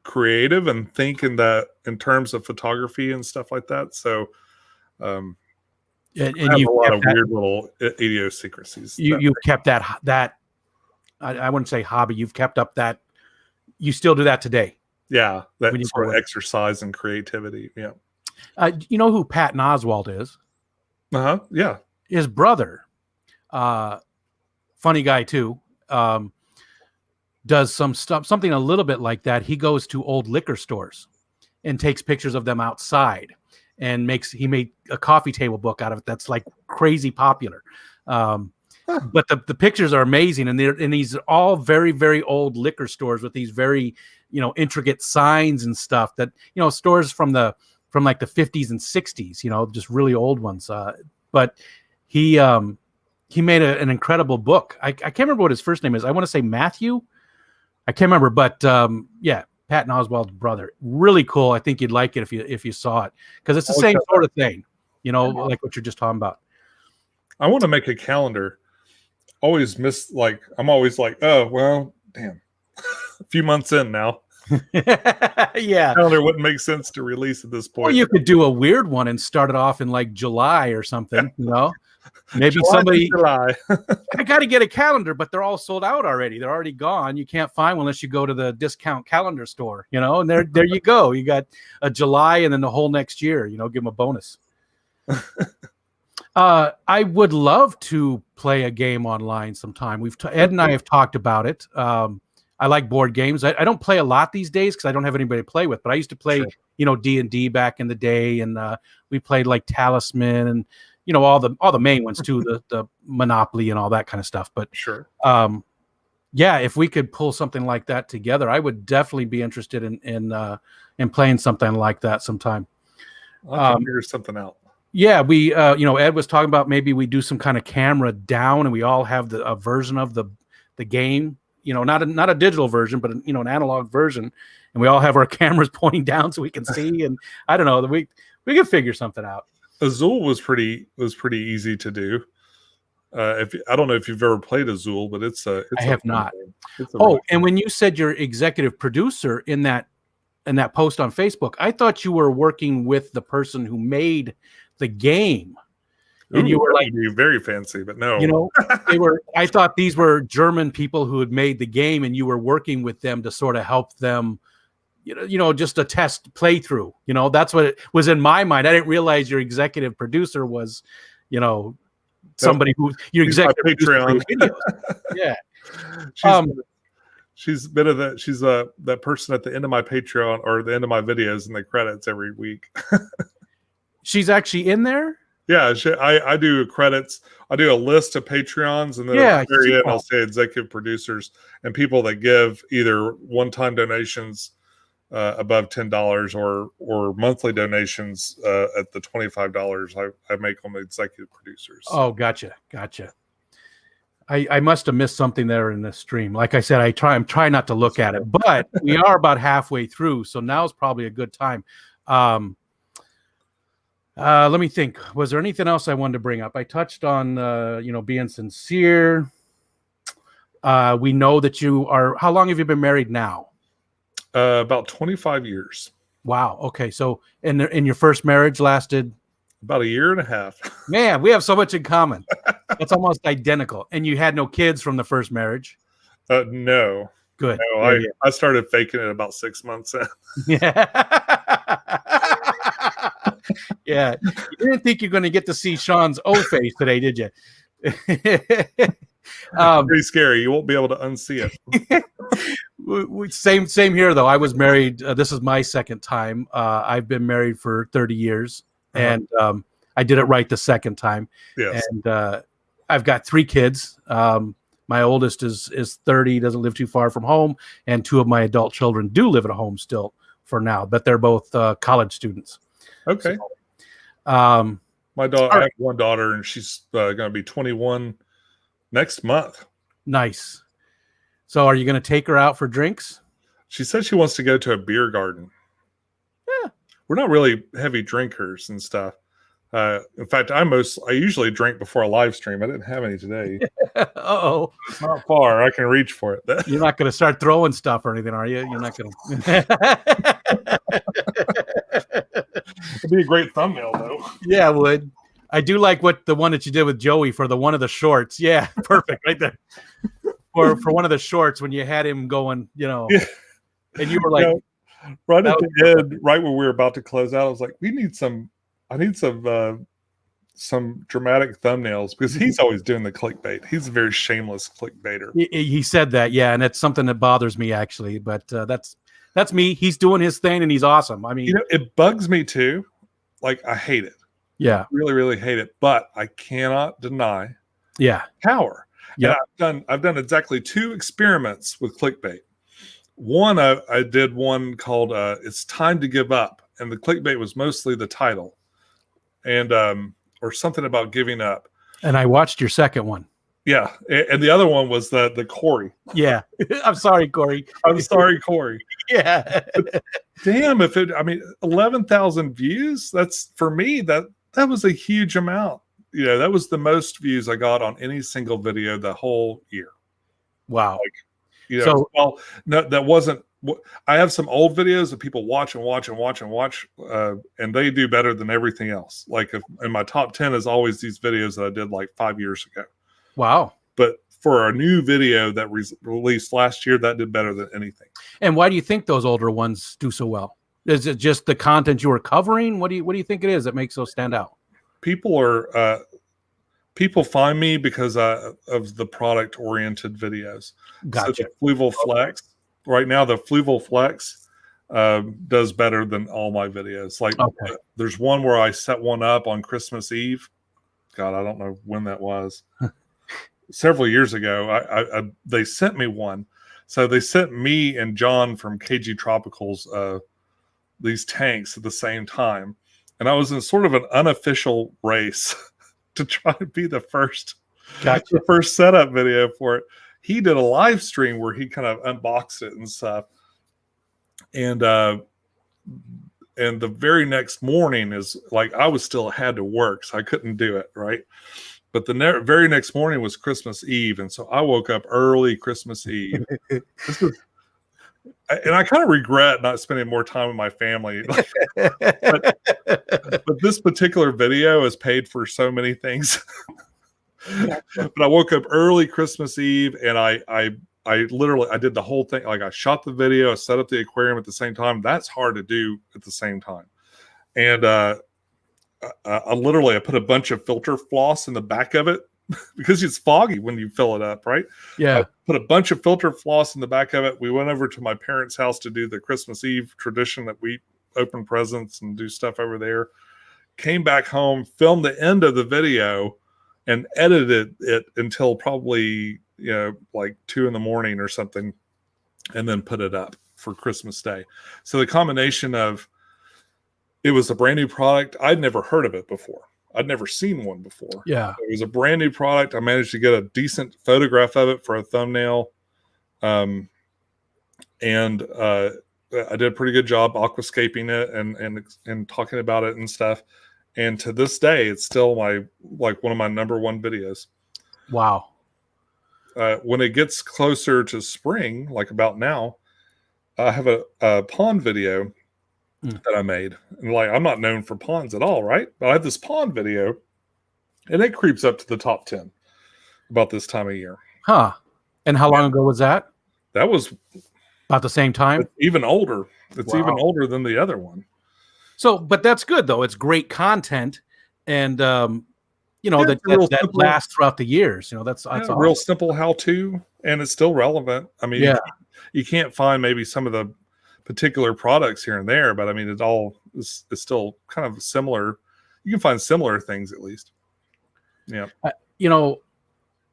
S2: creative and think in terms of photography and stuff like that. So
S1: and
S2: I have a lot of weird little idiosyncrasies.
S1: You've kept that I wouldn't say hobby. You've kept up that. You still do that today.
S2: Yeah, that sort of exercise and creativity. Yeah.
S1: You know who Patton Oswalt is?
S2: Yeah.
S1: His brother, funny guy too, does something a little bit like that. He goes to old liquor stores and takes pictures of them outside, and he made a coffee table book out of it that's like crazy popular. But the pictures are amazing, and these are all very, very old liquor stores with these very, intricate signs and stuff that, stores from like the 50s and 60s, just really old ones. But he made an incredible book. I can't remember what his first name is. I want to say Matthew. I can't remember, but yeah, Patton Oswalt's brother. Really cool. I think you'd like it if you saw it, because it's the same sort of thing, like what you're just talking about.
S2: I want to make a calendar. I'm always like, oh, well, damn. A few months in now.
S1: Yeah.
S2: Calendar wouldn't make sense to release at this point.
S1: Well, you could do a weird one and start it off in like July or something, Maybe somebody, I got to get a calendar, but they're all sold out already. They're already gone. You can't find one unless you go to the discount calendar store, and there you go. You got a July and then the whole next year, give them a bonus. I would love to play a game online sometime. Ed and I have talked about it. I like board games. I don't play a lot these days because I don't have anybody to play with, but I used to play, D&D back in the day. And we played like Talisman and, all the main ones too, the Monopoly and all that kind of stuff. But
S2: Sure.
S1: yeah, if we could pull something like that together, I would definitely be interested in playing something like that sometime.
S2: I'll have to figure something out.
S1: Yeah, we Ed was talking about maybe we do some kind of camera down, and we all have a version of the game. Not a digital version, but an analog version, and we all have our cameras pointing down so we can see. And I don't know, we can figure something out.
S2: Azul was pretty easy to do. I don't know if you've ever played Azul, but I
S1: have not. And when you said you're executive producer in that post on Facebook, I thought you were working with the person who made the game. And you were like,
S2: very fancy, but no.
S1: They were. I thought these were German people who had made the game, and you were working with them to sort of help them. Just a test playthrough. That's what it was in my mind. I didn't realize your executive producer was, somebody who your executive
S2: Patreon
S1: videos. Yeah.
S2: She's been she's that person at the end of my Patreon or the end of my videos in the credits every week.
S1: She's actually in there.
S2: Yeah, I do credits. I do a list of Patreons, and then at the very end, I'll say executive producers and people that give either one-time donations above $10 or monthly donations at the $25. I make them executive producers.
S1: Oh, gotcha. I must have missed something there in this stream. Like I said, I'm trying not to look at it, but we are about halfway through, so now is probably a good time. Let me think. Was there anything else I wanted to bring up? I touched on, being sincere. We know that you are. How long have you been married now?
S2: About 25 years.
S1: Wow. Okay. So, in your first marriage lasted
S2: about a year and a half.
S1: Man, we have so much in common. That's almost identical. And you had no kids from the first marriage?
S2: No.
S1: Good.
S2: No, I started faking it about 6 months in.
S1: Yeah. Yeah. You didn't think you're going to get to see Sean's O face today, did you?
S2: Pretty scary. You won't be able to unsee
S1: it. Same here, though. I was married. This is my second time. I've been married for 30 years. And I did it right the second time.
S2: Yes.
S1: And I've got 3 kids. My oldest is 30, doesn't live too far from home, and 2 of my adult children do live at home still for now, but they're both college students.
S2: Okay.
S1: So,
S2: my daughter, I have one daughter, and she's going to be 21 next month.
S1: Nice. So are you going to take her out for drinks?
S2: She said she wants to go to a beer garden.
S1: Yeah.
S2: We're not really heavy drinkers and stuff. In fact, I usually drink before a live stream. I didn't have any today.
S1: Uh-oh.
S2: It's not far. I can reach for it.
S1: You're not going to start throwing stuff or anything, are you? You're not going to.
S2: It'd be a great thumbnail, though.
S1: Yeah, it would. I do like the one that you did with Joey for one of the shorts. Yeah, perfect, right there. For one of the shorts when you had him going,
S2: Yeah.
S1: And you were like,
S2: right at the end, right when we were about to close out, I was like, I need some dramatic thumbnails, because he's always doing the clickbait. He's a very shameless clickbaiter.
S1: He said that, yeah, and it's something that bothers me actually, but that's me. He's doing his thing and he's awesome. I mean,
S2: it bugs me too. Like, I hate it.
S1: Yeah,
S2: really, really hate it. But I cannot deny, power.
S1: Yeah,
S2: I've done exactly 2 experiments with clickbait. One, I did one called "It's Time to Give Up," and the clickbait was mostly the title, and or something about giving up.
S1: And I watched your second one.
S2: Yeah, and the other one was the Corey.
S1: Yeah, I'm sorry, Corey.
S2: I'm sorry, Corey.
S1: Yeah.
S2: Damn, 11,000 views. That's, for me, that was a huge amount. That was the most views I got on any single video the whole year.
S1: Wow.
S2: Well, no, that wasn't. I have some old videos that people watch and watch and watch and watch, and they do better than everything else. Like, in my top 10 is always these videos that I did like 5 years ago.
S1: Wow.
S2: But for a new video that released last year, that did better than anything. And
S1: why do you think those older ones do so well? Is it just the content you were covering? What do you think it is that makes those stand out?
S2: People find me because of the product-oriented videos.
S1: Gotcha.
S2: So the Fluval Flex. Right now, the Fluval Flex does better than all my videos. Like, there's one where I set one up on Christmas Eve, God, I don't know when that was. Several years ago, they sent me one. So they sent me and John from KG Tropicals these tanks at the same time, and I was in sort of an unofficial race to try to be the first setup video for it. He did a live stream where he kind of unboxed it and stuff, and the very next morning is like I was still had to work, so I couldn't do it, right? But the very next morning was Christmas Eve, and so I woke up early Christmas Eve. And I kind of regret not spending more time with my family. but this particular video has paid for so many things. But I woke up early Christmas Eve, and I literally did the whole thing. Like I shot the video, I set up the aquarium at the same time. That's hard to do at the same time. And I put a bunch of filter floss in the back of it because it's foggy when you fill it up, right?
S1: Yeah.
S2: I put a bunch of filter floss in the back of it. We went over to my parents' house to do the Christmas Eve tradition that we open presents and do stuff over there. Came back home, filmed the end of the video, and edited it until probably, like 2 a.m. or something, and then put it up for Christmas Day. So the combination of it was a brand new product. I'd never heard of it before. I'd never seen one before.
S1: Yeah.
S2: It was a brand new product. I managed to get a decent photograph of it for a thumbnail. And I did a pretty good job aquascaping it and talking about it and stuff. And to this day, it's still one of my number one videos.
S1: Wow.
S2: When it gets closer to spring, like about now, I have a pond video that I made. And I'm not known for ponds at all, right? But I have this pond video, and it creeps up to the top 10 about this time of year.
S1: Huh. And how long ago was that?
S2: That was
S1: about the same time.
S2: It's even older. It's even older than the other one.
S1: So, but that's good though. It's great content, and that lasts throughout the years. That's awesome.
S2: Real simple how-to, and it's still relevant. I mean, you can't find maybe some of the particular products here and there, but I mean, it all is still kind of similar. You can find similar things at least. Yeah.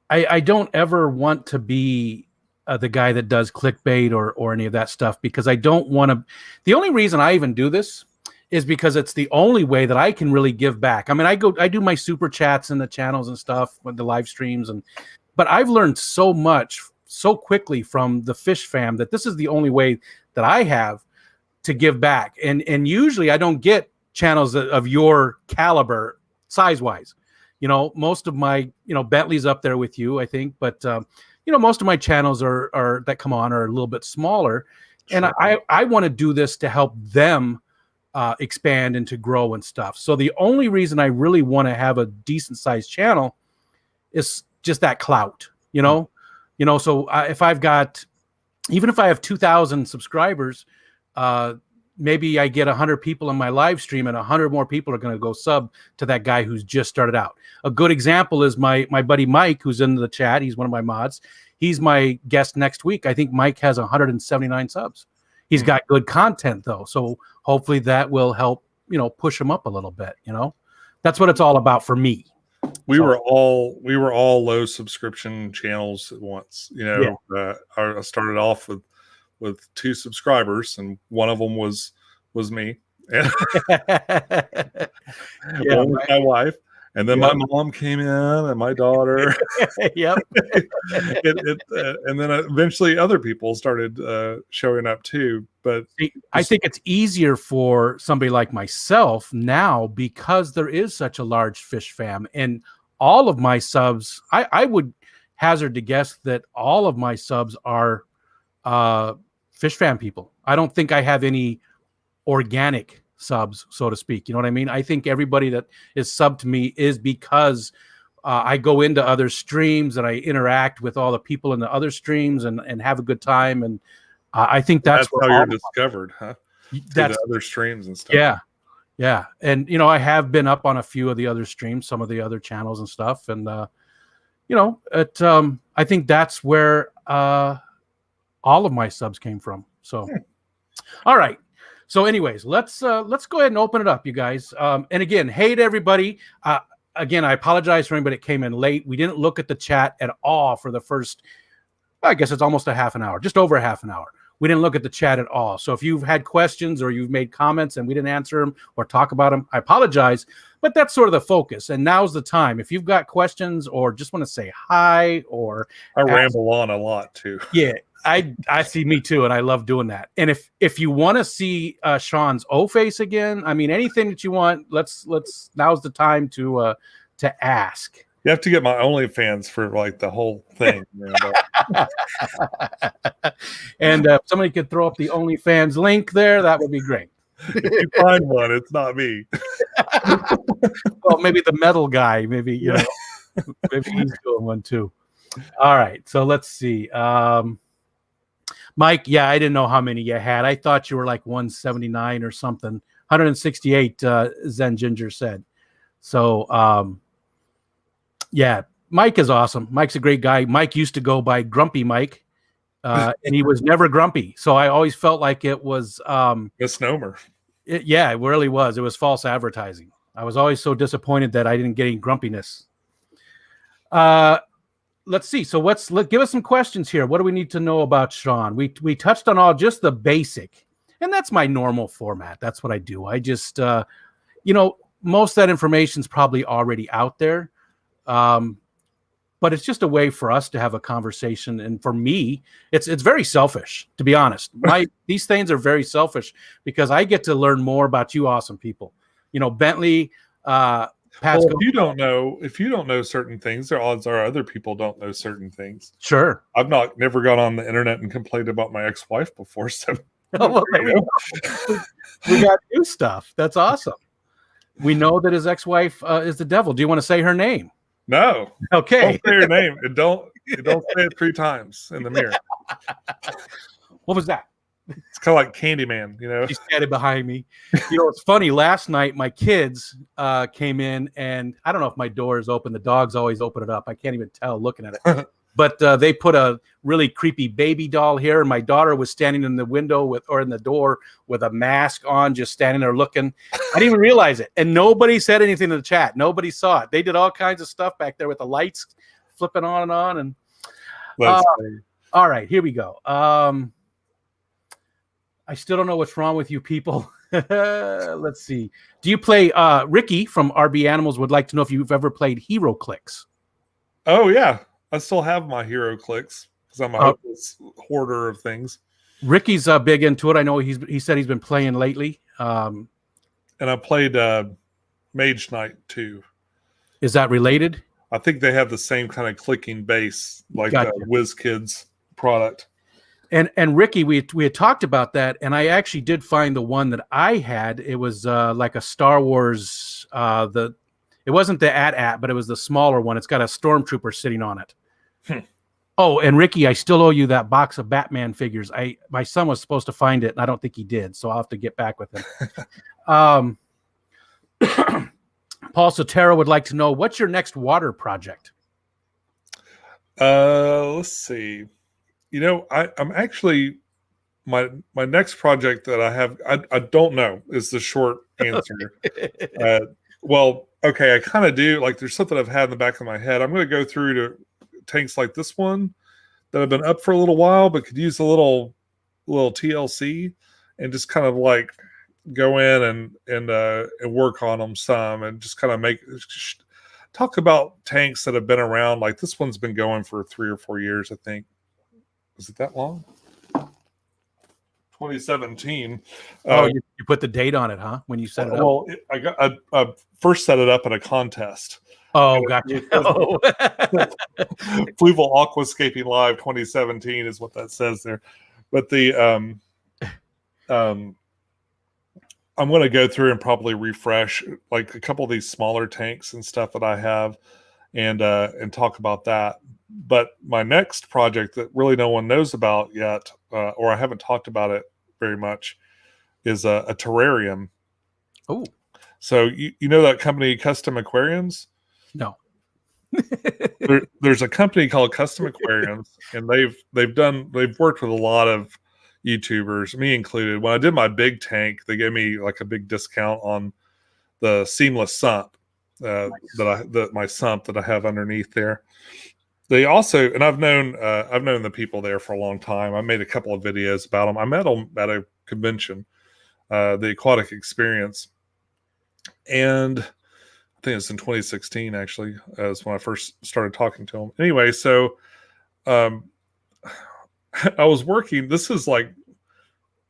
S1: I don't ever want to be the guy that does clickbait or any of that stuff, because I don't want to. The only reason I even do this is because it's the only way that I can really give back. I mean, I do my super chats in the channels and stuff with the live streams, but I've learned so much so quickly from the fish fam that this is the only way that I have to give back. And usually I don't get channels of your caliber size wise. Most of my, Bentley's up there with you, I think, but most of my channels are that come on are a little bit smaller. Sure. And I want to do this to help them expand and to grow and stuff. So the only reason I really want to have a decent sized channel is just that clout, So if I've got, even if I have 2,000 subscribers, maybe I get 100 people in my live stream, and 100 more people are going to go sub to that guy who's just started out. A good example is my buddy Mike, who's in the chat. He's one of my mods. He's my guest next week. I think Mike has 179 subs. He's got good content though, so hopefully that will help push him up a little bit. That's what it's all about for me.
S2: We were all low subscription channels at once. I started off with 2 subscribers, and one of them was me. One was my wife, and then my mom came in, and my daughter.
S1: Yep.
S2: And then eventually other people started showing up too. But
S1: I think it's easier for somebody like myself now because there is such a large fish fam, and all of my subs. I would hazard to guess that all of my subs are fish fam people. I don't think I have any organic subs, so to speak. You know what I mean? I think everybody that is subbed to me is because I go into other streams and I interact with all the people in the other streams and have a good time. And I think that's
S2: how you're discovered, huh? That's the other streams and stuff.
S1: Yeah. Yeah. And, I have been up on a few of the other streams, some of the other channels and stuff. And, I think that's where all of my subs came from. So, all right. So anyways, let's go ahead and open it up, you guys. And again, hey to everybody. again, I apologize for anybody that came in late. We didn't look at the chat at all for the first, I guess it's almost a half an hour, just over a half an hour. We didn't look at the chat at all. So if you've had questions or you've made comments and we didn't answer them or talk about them, I apologize. But that's sort of the focus. And now's the time. If you've got questions or just want to say hi or
S2: I ramble on a lot too.
S1: Yeah, I see, me too, and I love doing that. And if you want to see Sean's O face again, I mean, anything that you want, let's now's the time to ask.
S2: You have to get my OnlyFans for like the whole thing.
S1: And if somebody could throw up the OnlyFans link there, that would be great.
S2: If you find one, it's not me.
S1: Well, maybe the metal guy, maybe, you know, maybe he's doing one too. All right, so let's see. Mike, yeah, I didn't know how many you had. I thought you were like 179 or something. 168, Zen Ginger said. So, yeah, Mike is awesome. Mike's a great guy. Mike used to go by Grumpy Mike, and he was never grumpy. So I always felt like it was
S2: misnomer.
S1: Yeah, it really was. It was false advertising. I was always so disappointed that I didn't get any grumpiness. Let's see. So give us some questions here. What do we need to know about Sean? We touched on just the basic, and that's my normal format. That's what I do. I just, most of that information is probably already out there. But it's just a way for us to have a conversation. And for me, it's very selfish, to be honest. These things are very selfish because I get to learn more about you awesome people. You know, Bentley,
S2: Pasco. Well, if you don't know certain things, the odds are other people don't know certain things.
S1: Sure.
S2: I've never gone on the internet and complained about my ex-wife before. So
S1: we got new stuff. That's awesome. We know that his ex-wife is the devil. Do you want to say her name?
S2: No.
S1: Okay.
S2: Don't say her name. And don't say it 3 times in the mirror.
S1: What was that?
S2: It's kind of like Candyman, you know.
S1: She's standing behind me. You know, it's funny. Last night, my kids came in, and I don't know if my door is open. The dogs always open it up. I can't even tell looking at it. But they put a really creepy baby doll here, and my daughter was standing in the window in the door with a mask on, just standing there looking. I didn't even realize it, and nobody said anything in the chat. Nobody saw it. They did all kinds of stuff back there with the lights flipping on and on. And all right, here we go. I still don't know what's wrong with you people. Let's see. Do you play? Ricky from RB Animals would like to know if you've ever played Hero Clicks.
S2: Oh yeah. I still have my hero clicks because I'm a hopeless hoarder of things.
S1: Ricky's big into it. I know he said he's been playing lately.
S2: And I played Mage Knight too.
S1: Is that related?
S2: I think they have the same kind of clicking base like
S1: Gotcha.
S2: WizKids product.
S1: And Ricky, we had talked about that, and I actually did find the one that I had. It was like a Star Wars. It wasn't the AT-AT, but it was the smaller one. It's got a stormtrooper sitting on it. Oh, and Ricky, I still owe you that box of Batman figures. My son was supposed to find it, and I don't think he did, so I'll have to get back with him. Paul Sotero would like to know, what's your next water project?
S2: Let's see. You know, I'm actually my next project that I have. I don't know is the short answer. Well, okay, I kind of do. Like, there's something I've had in the back of my head. I'm going to go through to tanks like this one that have been up for a little while, but could use a little TLC and just kind of like go in and work on them some and just kind of talk about tanks that have been around. Like this one's been going for 3 or 4 years, I think. Was it that long? 2017.
S1: You put the date on it, huh? When you set it up?
S2: Well, I first set it up in a contest.
S1: Oh, gotcha.
S2: Fluval Aquascaping Live 2017 is what that says there. But I'm going to go through and probably refresh like a couple of these smaller tanks and stuff that I have, and talk about that. But my next project that really no one knows about yet, or I haven't talked about it very much, is a terrarium.
S1: Oh,
S2: so you know that company Custom Aquariums?
S1: No.
S2: There's a company called Custom Aquariums, and they've worked with a lot of YouTubers, me included. When I did my big tank, they gave me like a big discount on the seamless sump. that my sump that I have underneath there. They also, and I've known the people there for a long time. I made a couple of videos about them. I met them at a convention, the Aquatic Experience, and I think it's in 2016. Actually, is when I first started talking to them. Anyway, so I was working. This is like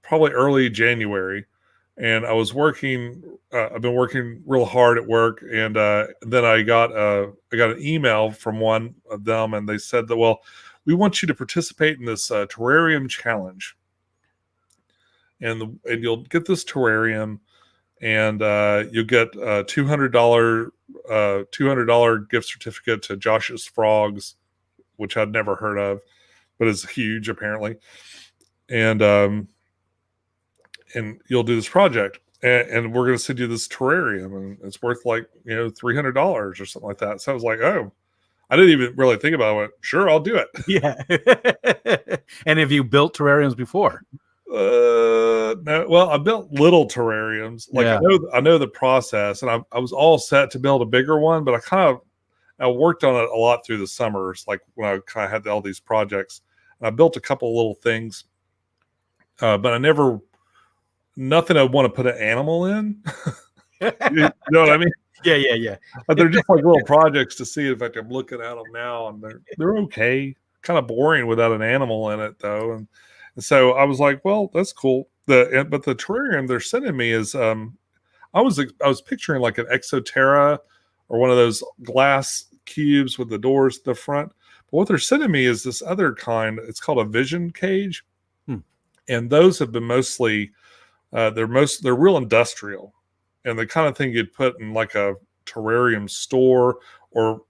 S2: probably early January, and I was working. I've been working real hard at work, and then I got an email from one of them, and they said that, well, we want you to participate in this terrarium challenge, and you'll get this terrarium, and you'll get a $200 gift certificate to Josh's Frogs, which I'd never heard of, but it's huge apparently, and you'll do this project, and we're going to send you this terrarium, and it's worth like $300 or something like that. So I was like, oh, I didn't even really think about it. I went, sure, I'll do it.
S1: Yeah. And have you built terrariums before?
S2: No. Well, I built little terrariums. Like I know the process, and I was all set to build a bigger one, but I worked on it a lot through the summers, like when I kind of had all these projects. And I built a couple of little things, but I never. Nothing I want to put an animal in. You know what I mean?
S1: Yeah.
S2: But they're just like little projects to see. In fact, I'm looking at them now, and they're okay. Kind of boring without an animal in it, though. And so I was like, well, that's cool. But the terrarium they're sending me is I was picturing like an Exoterra or one of those glass cubes with the doors at the front. But what they're sending me is this other kind. It's called a vision cage, and those have been mostly. They're real industrial, and the kind of thing you'd put in like a terrarium store or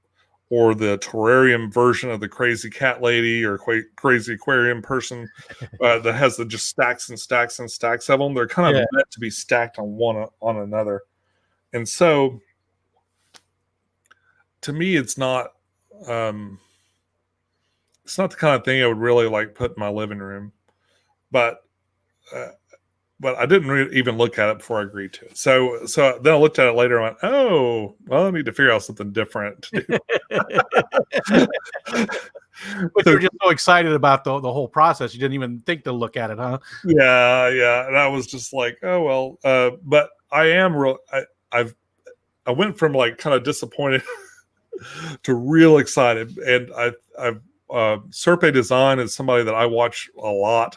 S2: the terrarium version of the crazy cat lady or crazy aquarium person that has just stacks and stacks and stacks of them. They're kind of meant to be stacked on one on another, and so to me, it's not the kind of thing I would really like put in my living room, but I didn't even look at it before I agreed to it. So then I looked at it later and went, oh, well, I need to figure out something different to do.
S1: But you're just so excited about the whole process. You didn't even think to look at it, huh?
S2: Yeah. And I was just like, oh, well, but I am real. I went from like kind of disappointed to real excited. And Serpe Design is somebody that I watch a lot.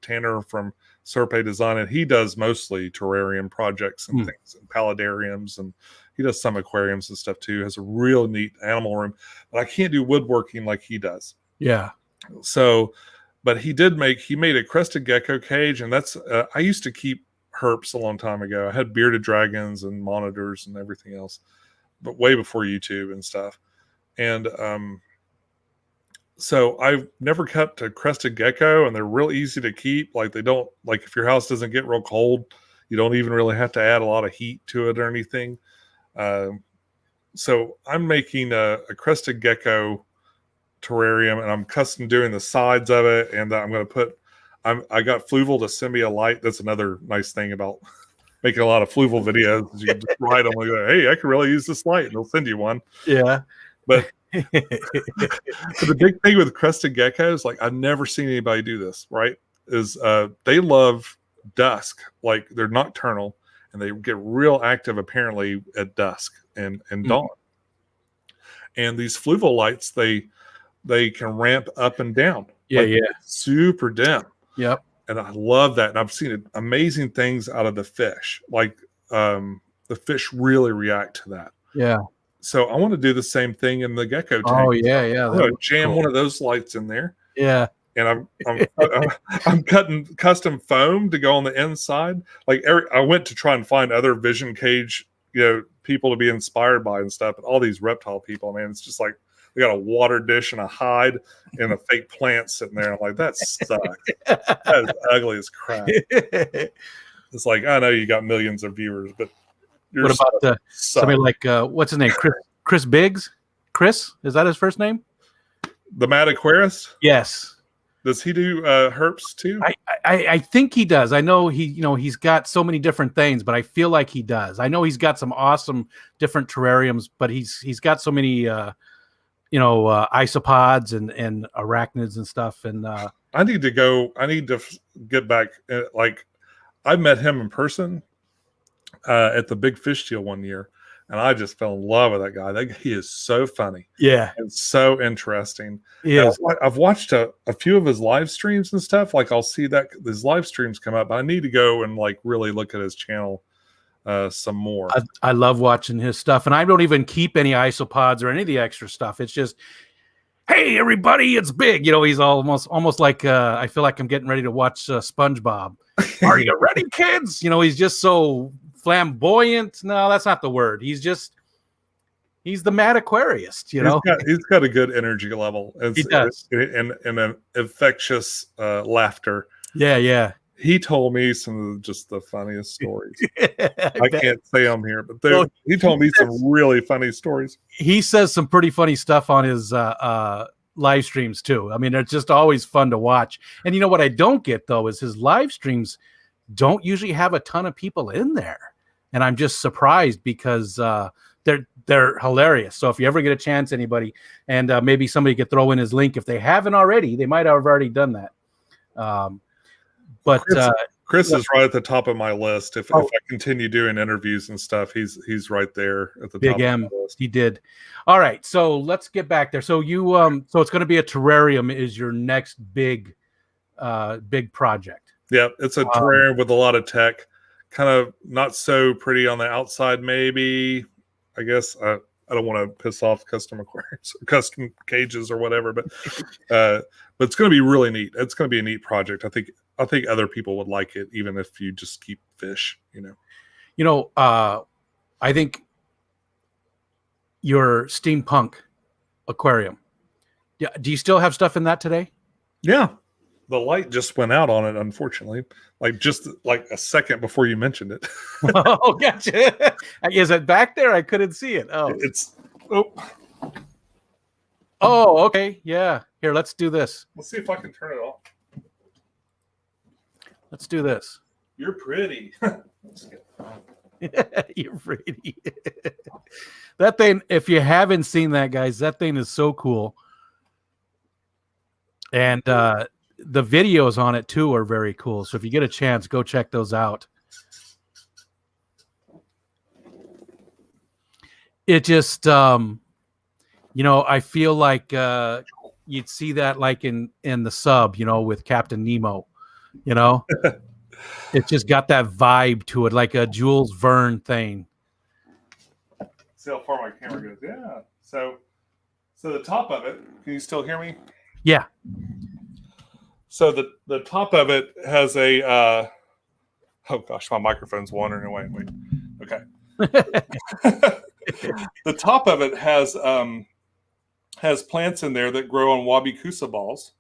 S2: Tanner from Serpe Design, and he does mostly terrarium projects and things, and paludariums, and he does some aquariums and stuff too. Has a real neat animal room, but I can't do woodworking like he does.
S1: Yeah.
S2: So, but he made a crested gecko cage, and that's I used to keep herps a long time ago. I had bearded dragons and monitors and everything else, but way before YouTube and stuff, and so I've never kept a crested gecko, and they're real easy to keep. Like they don't, like if your house doesn't get real cold, you don't even really have to add a lot of heat to it or anything. So I'm making a crested gecko terrarium, and I'm custom doing the sides of it. And I'm going to I got Fluval to send me a light. That's another nice thing about making a lot of Fluval videos. You can just write them like, hey, I could really use this light, and they'll send you one.
S1: Yeah.
S2: But the big thing with crested geckos, like I've never seen anybody do this, right? Is they love dusk, like they're nocturnal, and they get real active apparently at dusk and dawn. And these Fluval lights, they can ramp up and down. Super dim.
S1: Yep.
S2: And I love that. And I've seen amazing things out of the fish. Like the fish really react to that.
S1: Yeah.
S2: So I want to do the same thing in the gecko tank.
S1: Oh yeah.
S2: I'm going to jam one of those lights in there.
S1: Yeah.
S2: And I'm cutting custom foam to go on the inside. Like I went to try and find other vision cage, people to be inspired by and stuff. And all these reptile people, man, it's just like they got a water dish and a hide and a fake plant sitting there. I'm like, that sucks. That is ugly as crap. It's like, I know you got millions of viewers, but
S1: what about somebody like what's his name? Chris Biggs? Chris? Is that his first name?
S2: The Mad Aquarist?
S1: Yes.
S2: Does he do herps too?
S1: I think he does. I know he's got so many different things, but I feel like he does. I know he's got some awesome different terrariums, but he's got so many isopods and arachnids and stuff. And
S2: I need to get back. Like, I met him in person at the Big Fish Deal one year, and I just fell in love with that guy. He is so funny.
S1: Yeah,
S2: and so interesting.
S1: he is.
S2: I've watched a few of his live streams and stuff. Like, I'll see that his live streams come up. I need to go and like really look at his channel some more.
S1: I love watching his stuff, and I don't even keep any isopods or any of the extra stuff. It's just, hey, everybody, it's Big. He's almost like I feel like I'm getting ready to watch SpongeBob. Are you ready, kids? He's just so flamboyant. No, that's not the word. He's the mad aquarist.
S2: He's got a good energy level.
S1: He does,
S2: and an infectious laughter.
S1: Yeah.
S2: He told me some of just the funniest stories. I can't say them here, but he told me some really funny stories.
S1: He says some pretty funny stuff on his live streams too. I mean, they're just always fun to watch. And what I don't get though is his live streams don't usually have a ton of people in there, and I'm just surprised because they're hilarious. So if you ever get a chance, anybody, and maybe somebody could throw in his link if they haven't already, they might have already done that. But
S2: Chris is right at the top of my list. If I continue doing interviews and stuff, he's right there at the
S1: Big
S2: top
S1: M.
S2: of my list.
S1: He did. All right, so let's get back there. So you so it's going to be a terrarium is your next big project.
S2: Yeah, it's a terrarium with a lot of tech. Kind of not so pretty on the outside, maybe. I guess I don't want to piss off custom aquariums or custom cages or whatever, but it's going to be really neat. It's going to be a neat project. I think other people would like it, even if you just keep fish.
S1: I think your steampunk aquarium. Yeah, do you still have stuff in that today?
S2: Yeah, the light just went out on it, unfortunately. Just a second before you mentioned it.
S1: Oh, gotcha. Is it back there? I couldn't see it. Oh, Oh, okay. Yeah. Here, let's do this.
S2: Let's see if I can turn it off.
S1: Let's do this.
S2: You're pretty.
S1: You're pretty. That thing, if you haven't seen that, guys, that thing is so cool. And the videos on it too are very cool. So if you get a chance, go check those out. It just I feel like you'd see that like in the sub, with Captain Nemo, it just got that vibe to it, like a Jules Verne thing.
S2: See how far my camera goes. Yeah. So the top of it, can you still hear me?
S1: Yeah.
S2: So the top of it has a oh gosh, my microphone's wandering away. Wait. Okay. The top of it has plants in there that grow on wabi-kusa balls,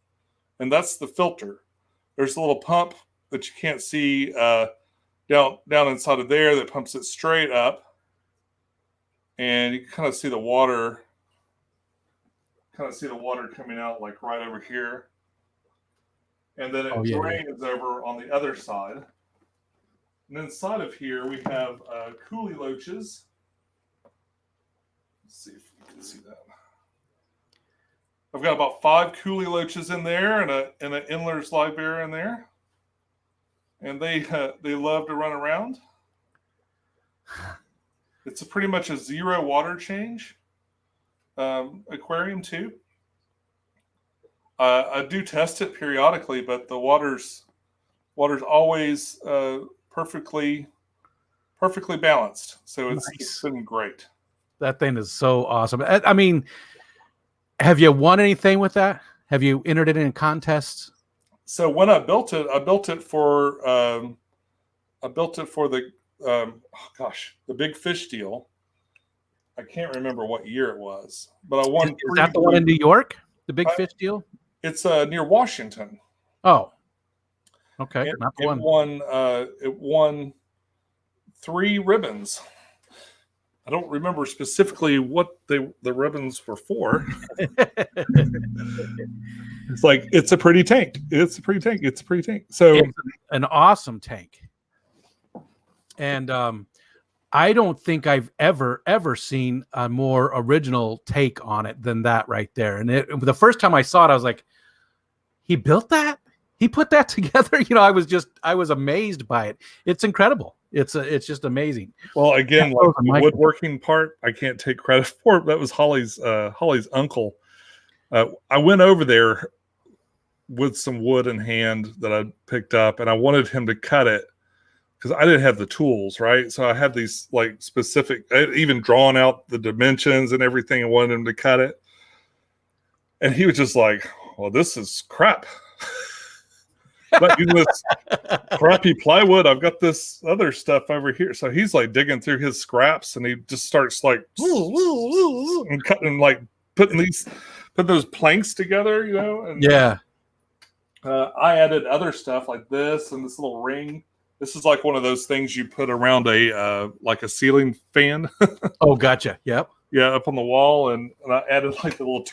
S2: and that's the filter. There's a little pump that you can't see down inside of there that pumps it straight up, and you can kind of see the water. Coming out like right over here, and then it drains over on the other side. And inside of here we have coolie loaches. Let's see if you can see that. I've got about 5 coolie loaches in there and an Endler's live bear in there, and they love to run around. It's pretty much a zero water change aquarium too. I do test it periodically, but the water's always perfectly balanced. So it's been great.
S1: That thing is so awesome. I mean, have you won anything with that? Have you entered it in contests?
S2: So when I built it for the the Big Fish Deal. I can't remember what year it was, but I won.
S1: Is that the one in New York? The Big Fish Deal?
S2: It's near Washington.
S1: Oh, okay. Not the one.
S2: It won 3 ribbons. I don't remember specifically what the ribbons were for. It's like, it's a pretty tank. It's a pretty tank. It's a pretty tank. So
S1: it's an awesome tank. And I don't think I've ever seen a more original take on it than that right there. And the first time I saw it, I was like, he built that? He put that together? I was amazed by it. It's incredible. It's just amazing.
S2: Well, again, like the woodworking part, I can't take credit for it. That was Holly's uncle. I went over there with some wood in hand that I picked up, and I wanted him to cut it because I didn't have the tools, right? So I had these like specific, I had even drawn out the dimensions and everything, and wanted him to cut it. And he was just like, well, this is crap. Not using this crappy plywood. I've got this other stuff over here. So he's like digging through his scraps, and he just starts like and cutting, like putting those planks together, And
S1: yeah,
S2: I added other stuff like this and this little ring. This is like one of those things you put around a like a ceiling fan.
S1: Oh, gotcha. Yep.
S2: Yeah, up on the wall, and I added like the little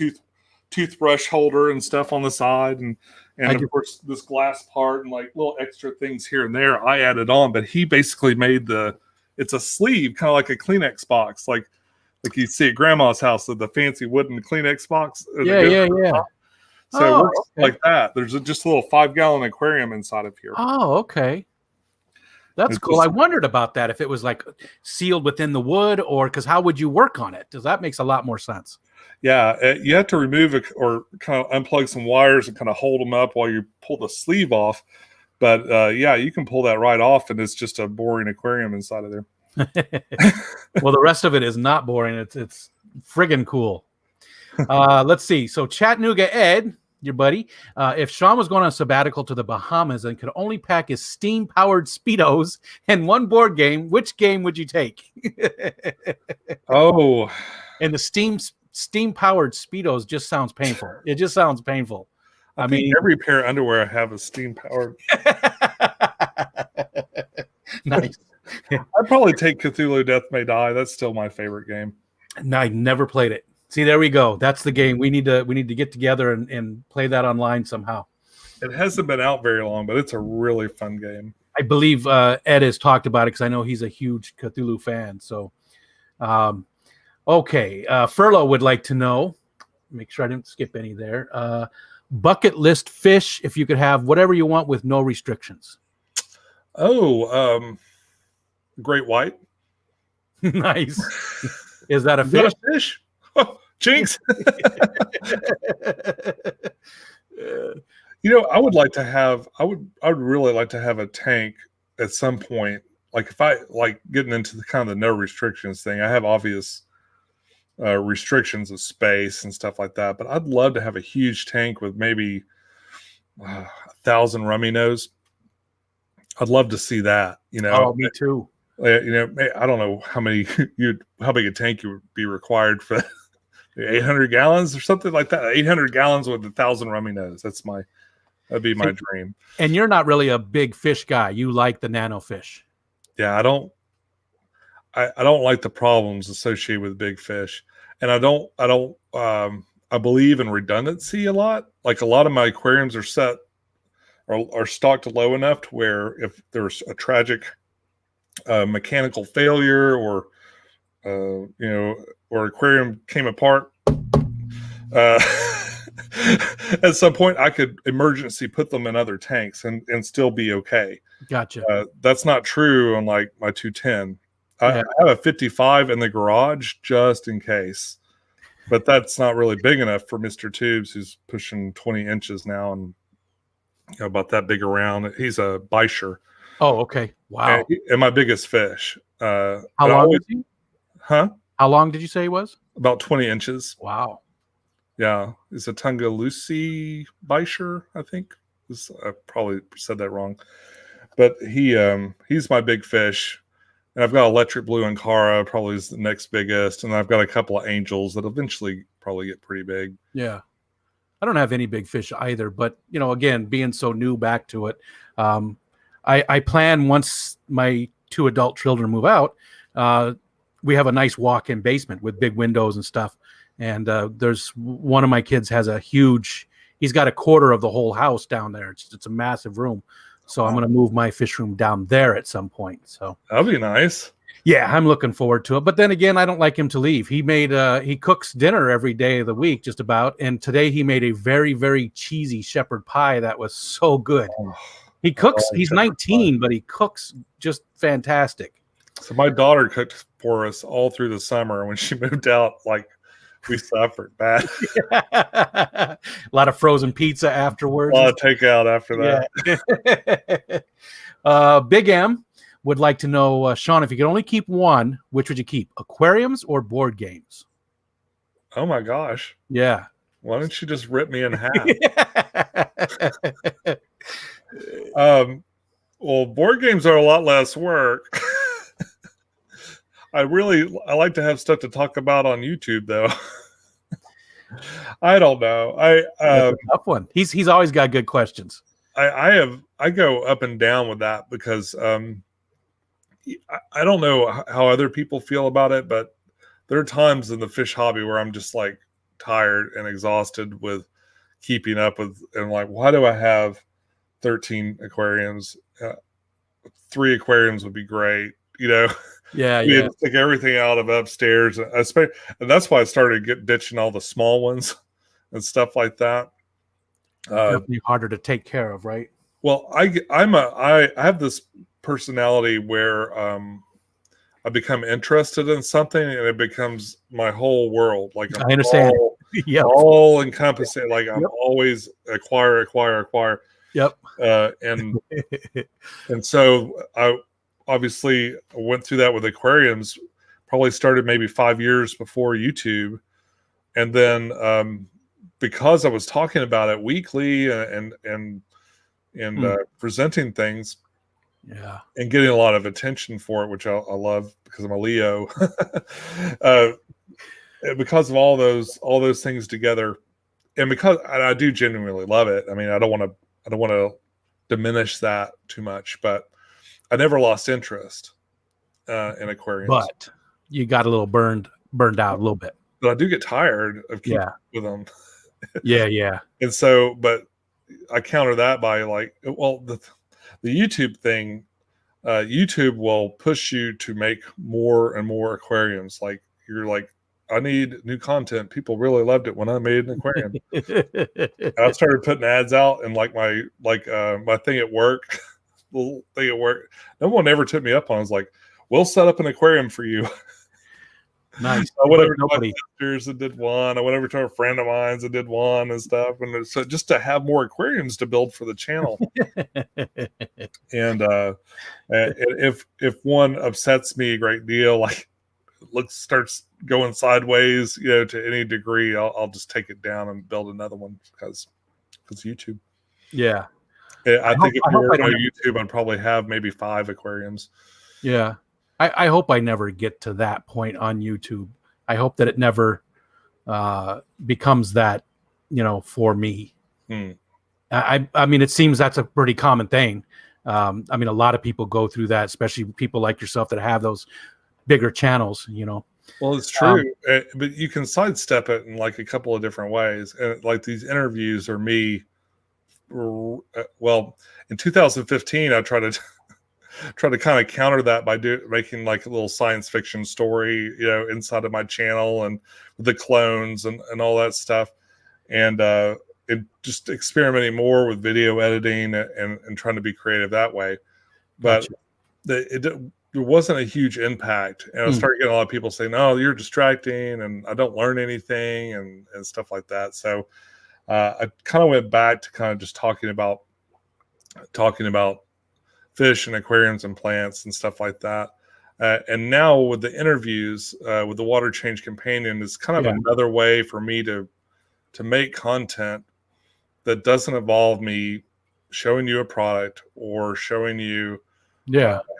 S2: toothbrush holder and stuff on the side, and of course this glass part and like little extra things here and there I added on. But he basically made it's a sleeve, kind of like a Kleenex box, like you see at grandma's house, the fancy wooden Kleenex box.
S1: Yeah.
S2: So it works like that. There's just a little 5-gallon aquarium inside of here.
S1: Oh, okay. That's cool. I wondered about that, if it was like sealed within the wood, or because how would you work on it? Because that makes a lot more sense.
S2: Yeah, you have to remove it or kind of unplug some wires and kind of hold them up while you pull the sleeve off. But yeah, you can pull that right off, and it's just a boring aquarium inside of there.
S1: Well, the rest of it is not boring. It's friggin' cool. Let's see. So Chattanooga Ed, your buddy, if Sean was going on a sabbatical to the Bahamas and could only pack his steam-powered Speedos and one board game, which game would you take?
S2: Oh.
S1: And the steam-powered Speedos just sounds painful. It just sounds painful.
S2: I mean, every pair of underwear I have is steam-powered.
S1: Nice.
S2: I'd probably take Cthulhu Death May Die. That's still my favorite game.
S1: No, I never played it. See, there we go. That's the game. We need to get together and play that online somehow.
S2: It hasn't been out very long, but it's a really fun game.
S1: I believe Ed has talked about it because I know he's a huge Cthulhu fan. So, okay. Furlough would like to know, make sure I didn't skip any there. Bucket list fish, if you could have whatever you want with no restrictions.
S2: Oh, great white.
S1: Nice. Is that a fish?
S2: A fish? Oh, jinx. I would like to have. I would really like to have a tank at some point. Like if I like getting into the kind of the no restrictions thing. I have obvious restrictions of space and stuff like that, but I'd love to have a huge tank with maybe 1,000 rummy nose. I'd love to see that.
S1: Oh, me too.
S2: I don't know how big a tank you would be required for 800 gallons or something like that. 800 gallons with 1,000 rummy nose. That'd be my dream. And
S1: you're not really a big fish guy. You like the nano fish.
S2: Yeah, I don't like the problems associated with big fish. And I believe in redundancy a lot. Like a lot of my aquariums are stocked low enough to where if there's a tragic mechanical failure or aquarium came apart at some point, I could emergency put them in other tanks and still be okay.
S1: Gotcha.
S2: That's not true on like my 210. I have a 55 in the garage just in case, but that's not really big enough for Mr. Tubes, who's pushing 20 inches now and about that big around. He's a Bisher.
S1: Oh, okay. Wow.
S2: And my biggest fish.
S1: How long was he?
S2: Huh?
S1: How long did you say he was?
S2: About 20 inches.
S1: Wow.
S2: Yeah. It's a Tungaloosa Bisher, I think. I probably said that wrong. But he's my big fish. And I've got electric blue Ankara, probably is the next biggest. And I've got a couple of angels that eventually probably get pretty big.
S1: Yeah. I don't have any big fish either. But, again, being so new back to it, I plan once my 2 adult children move out, we have a nice walk-in basement with big windows and stuff. And there's one of my kids has a huge. He's got a quarter of the whole house down there. It's a massive room. So I'm going to move my fish room down there at some point. So
S2: that'd be nice.
S1: Yeah, I'm looking forward to it. But then again, I don't like him to leave. He cooks dinner every day of the week, just about. And today he made a very, very cheesy shepherd pie that was so good. He cooks. He's 19, but he cooks just fantastic.
S2: So my daughter cooked for us all through the summer. When she moved out, like, we suffered bad.
S1: A lot of frozen pizza afterwards.
S2: A lot of takeout after that.
S1: Yeah. Big M would like to know, Sean, if you could only keep one, which would you keep? Aquariums or board games?
S2: Oh my gosh.
S1: Yeah.
S2: Why don't you just rip me in half? Well, board games are a lot less work. I like to have stuff to talk about on YouTube, though. I don't know.
S1: That's a tough one. He's always got good questions.
S2: I go up and down with that because I don't know how other people feel about it, but there are times in the fish hobby where I'm just like tired and exhausted with keeping up with, and like, why do I have 13 aquariums? 3 aquariums would be great, you know.
S1: Yeah,
S2: we had to take everything out of upstairs, and that's why I started ditching all the small ones and stuff like that.
S1: Definitely harder to take care of, right?
S2: Well, I have this personality where I become interested in something and it becomes my whole world. Like,
S1: I understand.
S2: All encompassing. Like, I'm always acquire.
S1: Yep.
S2: And so I obviously went through that with aquariums. Probably started maybe 5 years before YouTube, and then because I was talking about it weekly and presenting things, and getting a lot of attention for it, which I love because I'm a Leo. Because of all those things together, and because I do genuinely love it. I mean, I don't want to diminish that too much, but I never lost interest in aquariums.
S1: But you got a little burned out a little bit.
S2: But I do get tired of keeping with them.
S1: Yeah.
S2: And so, but I counter that by like, well, the YouTube thing, YouTube will push you to make more and more aquariums. Like, you're like, I need new content. People really loved it when I made an aquarium. I started putting ads out, and like my thing at work, little thing at work, no one ever took me up on it. I was like, we'll set up an aquarium for you.
S1: Nice.
S2: I went over to my sisters and did one. I went over to a friend of mine's and did one and stuff. And so just to have more aquariums to build for the channel. And if one upsets me a great deal, like starts going sideways, you know, to any degree, I'll just take it down and build another one because YouTube.
S1: Yeah.
S2: I think if you were on YouTube, I'd probably have maybe 5 aquariums.
S1: Yeah. I hope I never get to that point on YouTube. I hope that it never becomes that, you know, for me. I mean, it seems that's a pretty common thing. I mean, a lot of people go through that, especially people like yourself that have those bigger channels, you know.
S2: Well, it's true, but you can sidestep it in like a couple of different ways. And like these interviews are me. Well, in 2015, I tried to kind of counter that by making like a little science fiction story, you know, inside of my channel and the clones and all that stuff. And just experimenting more with video editing and trying to be creative that way. But there wasn't a huge impact. And I started getting a lot of people saying, "Oh, you're distracting and I don't learn anything," and stuff like that. So I kind of went back to kind of just talking about fish and aquariums and plants and stuff like that. And now with the interviews, with the Water Change Companion, is kind of another way for me to make content that doesn't involve me showing you a product or showing you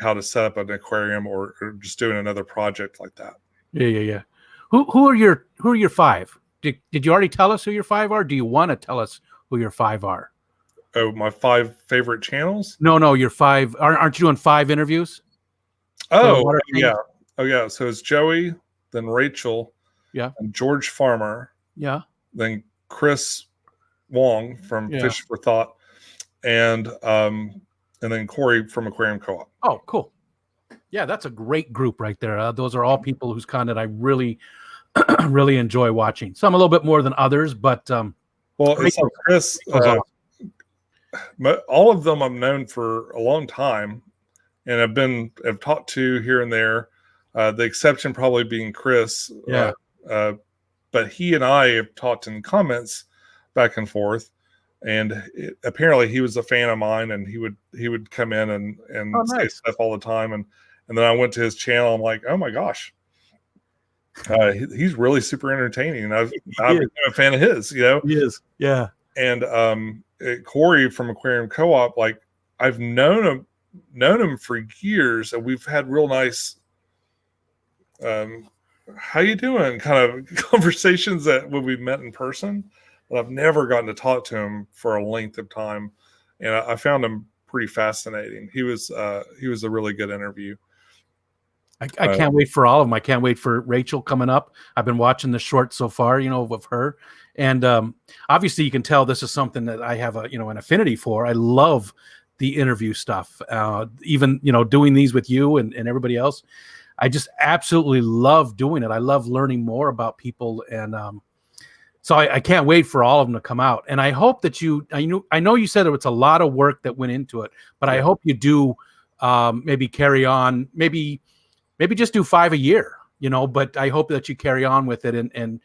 S2: how to set up an aquarium or just doing another project like that.
S1: Yeah. Who are your 5? Did you already tell us who your 5 are? Do you want to tell us who your 5 are?
S2: Oh, my 5 favorite channels?
S1: No, your 5. Aren't you doing 5 interviews?
S2: Oh, yeah. Oh yeah, so it's Joey, then Rachel,
S1: Yeah.
S2: and George Farmer,
S1: Yeah.
S2: then Chris Wong from
S1: Yeah.
S2: Fish for Thought, and then Corey from Aquarium Co-op.
S1: Oh, cool. Yeah, that's a great group right there. Those are all people whose content I really, really enjoy watching. Some a little bit more than others, but
S2: Well, it's like Chris.
S1: awesome.
S2: All of them I've known for a long time, and have talked to here and there. The exception probably being Chris.
S1: Yeah.
S2: But he and I have talked in comments back and forth, and apparently he was a fan of mine, and he would come in and say
S1: nice.
S2: stuff all the time, and then I went to his channel. I'm like, oh my gosh, he's really super entertaining, and I've become a fan of his. You know,
S1: He is. Yeah.
S2: and Corey from Aquarium Co-op, like I've known him for years, and we've had real nice how you doing kind of conversations that when we met in person, but I've never gotten to talk to him for a length of time, and I found him pretty fascinating. He was a really good interview.
S1: I can't wait for all of them. I can't wait for Rachel coming up. I've been watching the short so far, with her. And obviously you can tell this is something that I have an affinity for. I love the interview stuff. Even, doing these with you and everybody else. I just absolutely love doing it. I love learning more about people. And so I can't wait for all of them to come out. And I hope that I know you said it's a lot of work that went into it, but I hope you do maybe carry on, maybe just do 5 a year, but I hope that you carry on with it and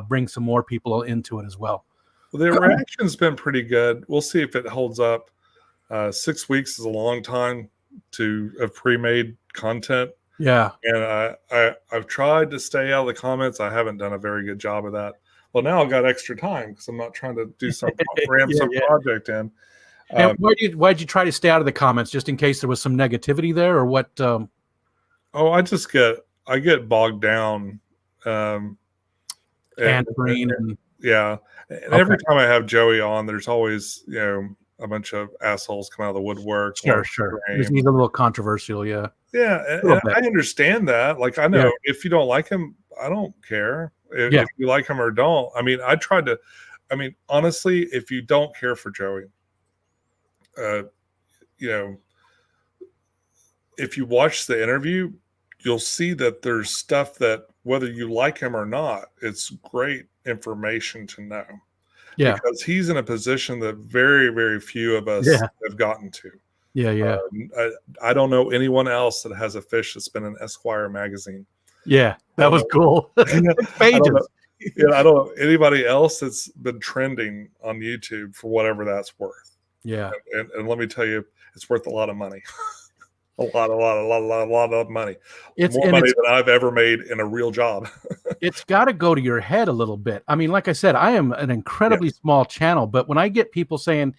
S1: bring some more people into it as well.
S2: Well, the reaction's been pretty good. We'll see if it holds up. 6 weeks is a long time to have pre-made content.
S1: Yeah.
S2: And I've tried to stay out of the comments. I haven't done a very good job of that. Well, now I've got extra time because I'm not trying to do some project in.
S1: And why'd you try to stay out of the comments, just in case there was some negativity there, or what?
S2: I get bogged down. And every time I have Joey on, there's always a bunch of assholes come out of the woodwork.
S1: Sure. He's a little controversial, yeah.
S2: Yeah, and I understand that. Like, I know if you don't like him, I don't care if you like him or don't. I mean, honestly, if you don't care for Joey, if you watch the interview, you'll see that there's stuff that, whether you like him or not, it's great information to know. Yeah. Because he's in a position that very, very few of us have gotten to.
S1: Yeah.
S2: I don't know anyone else that has a fish that's been in Esquire magazine.
S1: Yeah, that was cool.
S2: Pages. I don't know anybody else that's been trending on YouTube for whatever that's worth.
S1: Yeah.
S2: And let me tell you, it's worth a lot of money. A lot of money. More money than I've ever made in a real job.
S1: It's got to go to your head a little bit. I mean, like I said, I am an incredibly small channel, but when I get people saying,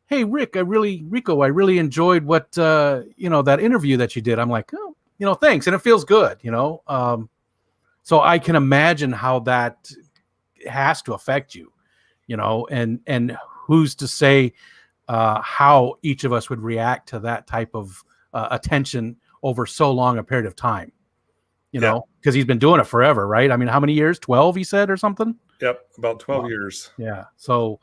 S1: "Hey, Rick, I really enjoyed what that interview that you did," I'm like, "Oh, thanks," and it feels good, So I can imagine how that has to affect you, and who's to say how each of us would react to that type of attention over so long a period of time, because he's been doing it forever, right? I mean, how many years? 12, he said, or something?
S2: Yep, about 12 years.
S1: Yeah. So,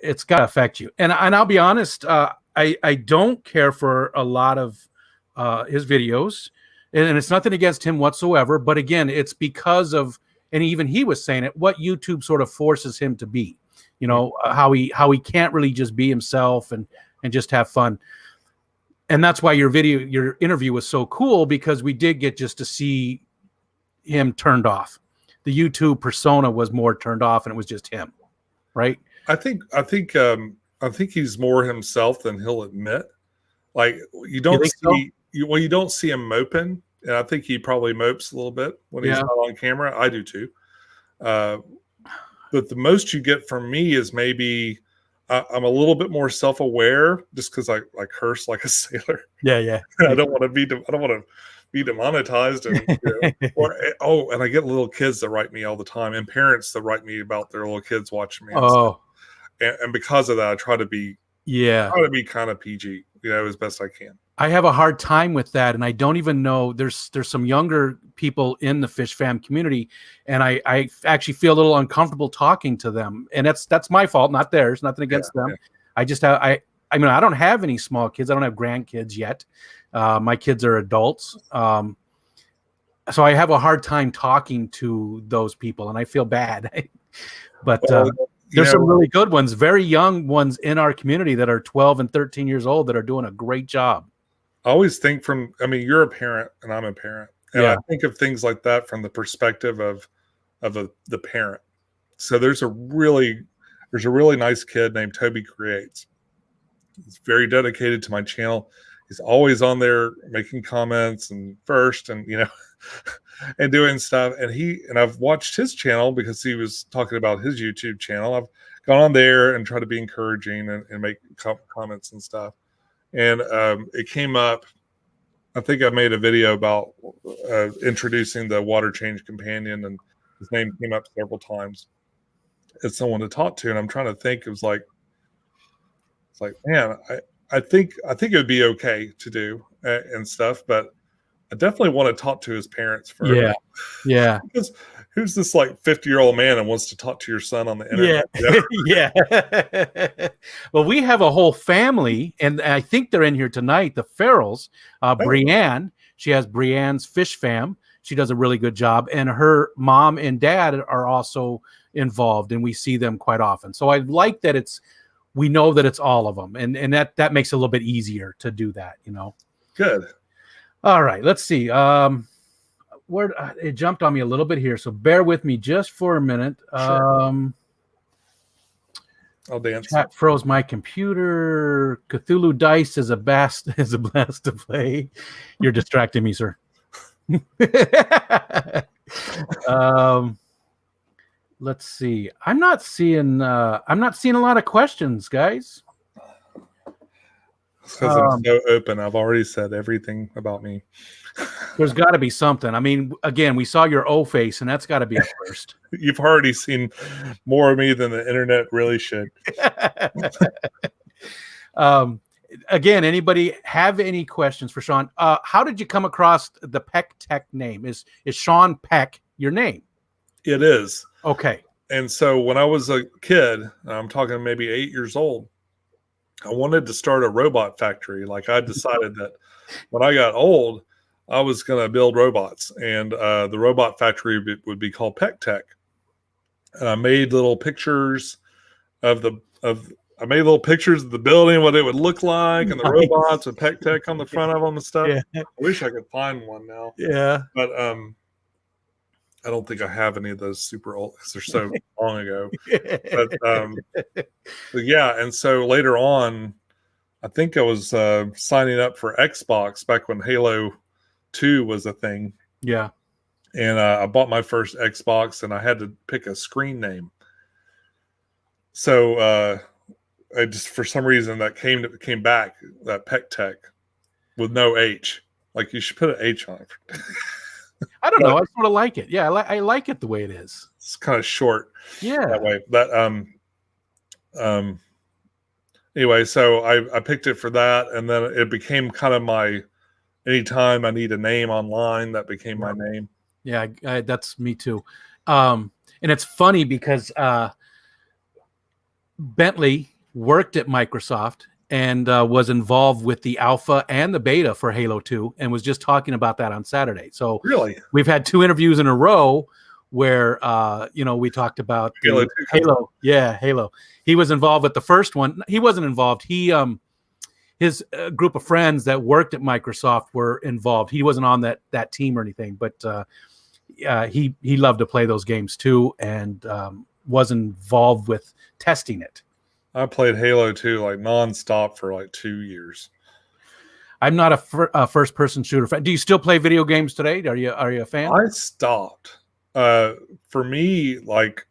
S1: it's got to affect you. And I'll be honest, I don't care for a lot of his videos, and it's nothing against him whatsoever. But again, it's because of, and even he was saying it, what YouTube sort of forces him to be, how he can't really just be himself and just have fun. And that's why your interview was so cool, because we did get just to see him turned off. The YouTube persona was more turned off, and it was just him, right?
S2: I think he's more himself than he'll admit. Like, you don't see him moping, and I think he probably mopes a little bit when he's not on camera. I do too. But the most you get from me is maybe I'm a little bit more self-aware, just because I curse like a sailor.
S1: Yeah.
S2: I don't want to be demonetized, and and I get little kids that write me all the time, and parents that write me about their little kids watching me. And because of that, I try to be kind of PG, as best I can.
S1: I have a hard time with that, and I don't even know. There's some younger people in the fish fam community, and I actually feel a little uncomfortable talking to them, and that's my fault, not theirs. Nothing
S2: Yeah,
S1: against them.
S2: yeah.
S1: I just I mean I don't have any small kids. I don't have grandkids yet. My kids are adults, so I have a hard time talking to those people, and I feel bad. But
S2: Well,
S1: there's some really good ones, very young ones in our community that are 12 and 13 years old that are doing a great job.
S2: I always think I mean, you're a parent and I'm a parent. And
S1: Yeah.
S2: I think of things like that from the perspective of the parent. So there's a really nice kid named Toby Creates. He's very dedicated to my channel. He's always on there making comments and first and and doing stuff. And I've watched his channel because he was talking about his YouTube channel. I've gone on there and tried to be encouraging and make comments and stuff. And it came up. I think I made a video about introducing the water change companion, and his name came up several times as someone to talk to. And I'm trying to think. It's like, man, I think it would be okay to do and stuff, but I definitely want to talk to his parents first.
S1: Yeah.
S2: Because who's this like 50-year-old man and wants to talk to your son on the internet?
S1: Yeah. Well, we have a whole family, and I think they're in here tonight. The Farrells, Brienne. She has Brienne's Fish Fam. She does a really good job, and her mom and dad are also involved, and we see them quite often. So I like that we know that it's all of them, and that makes it a little bit easier to do that.
S2: Good.
S1: All right, let's see. Where it jumped on me a little bit here, so bear with me just for a minute.
S2: Sure. I'll dance.
S1: Chat froze my computer. Cthulhu Dice is a blast to play. You're distracting me, sir. Let's see. I'm not seeing a lot of questions, guys.
S2: Because I'm so open. I've already said everything about me.
S1: There's got to be something. I mean, again, we saw your O face, and that's got to be a first.
S2: You've already seen more of me than the internet really should.
S1: Again, anybody have any questions for Sean? How did you come across the pectec name? Is Sean Peck your name?
S2: It is.
S1: Okay.
S2: And so when I was a kid, I'm talking maybe 8 years old, I wanted to start a robot factory. Like I decided that when I got old, I was going to build robots, and the robot factory would be called pectec. And I made little pictures of the building, what it would look like, and the robots with pectec on the front of them and stuff. Yeah. I wish I could find one now.
S1: Yeah.
S2: But I don't think I have any of those super old because they're so long ago. But yeah, and so later on, I think I was signing up for Xbox back when Halo 2 was a thing.
S1: Yeah.
S2: And I bought my first Xbox, and I had to pick a screen name. So I just, for some reason, that came back, that pectec with no H. Like you should put an H on it.
S1: I don't know. I sort of like it. Yeah, I like it the way it is.
S2: It's kind of short.
S1: Yeah.
S2: That way. Anyway, so I picked it for that, and then it became kind of anytime I need a name online, that became my name.
S1: Yeah, that's me too. And it's funny because Bentley worked at Microsoft and was involved with the alpha and the beta for Halo 2 and was just talking about that on Saturday. So
S2: really,
S1: we've had 2 interviews in a row where we talked about Halo. Yeah, Halo. He was involved with the first one. He wasn't involved. His group of friends that worked at Microsoft were involved. He wasn't on that team or anything, but he loved to play those games too, and was involved with testing it.
S2: I played Halo 2 like nonstop for like 2 years.
S1: I'm not a first-person shooter fan. Do you still play video games today? Are you a fan?
S2: I stopped. For me, like,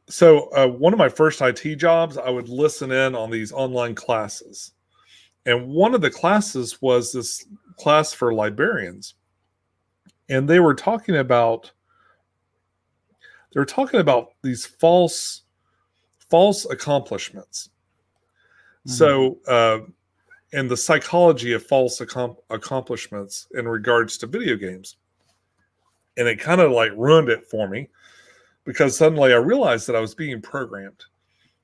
S2: so one of my first IT jobs, I would listen in on these online classes, and one of the classes was this class for librarians, and they were talking about these false accomplishments. So, and the psychology of false accomplishments in regards to video games. And it kind of like ruined it for me because suddenly I realized that I was being programmed.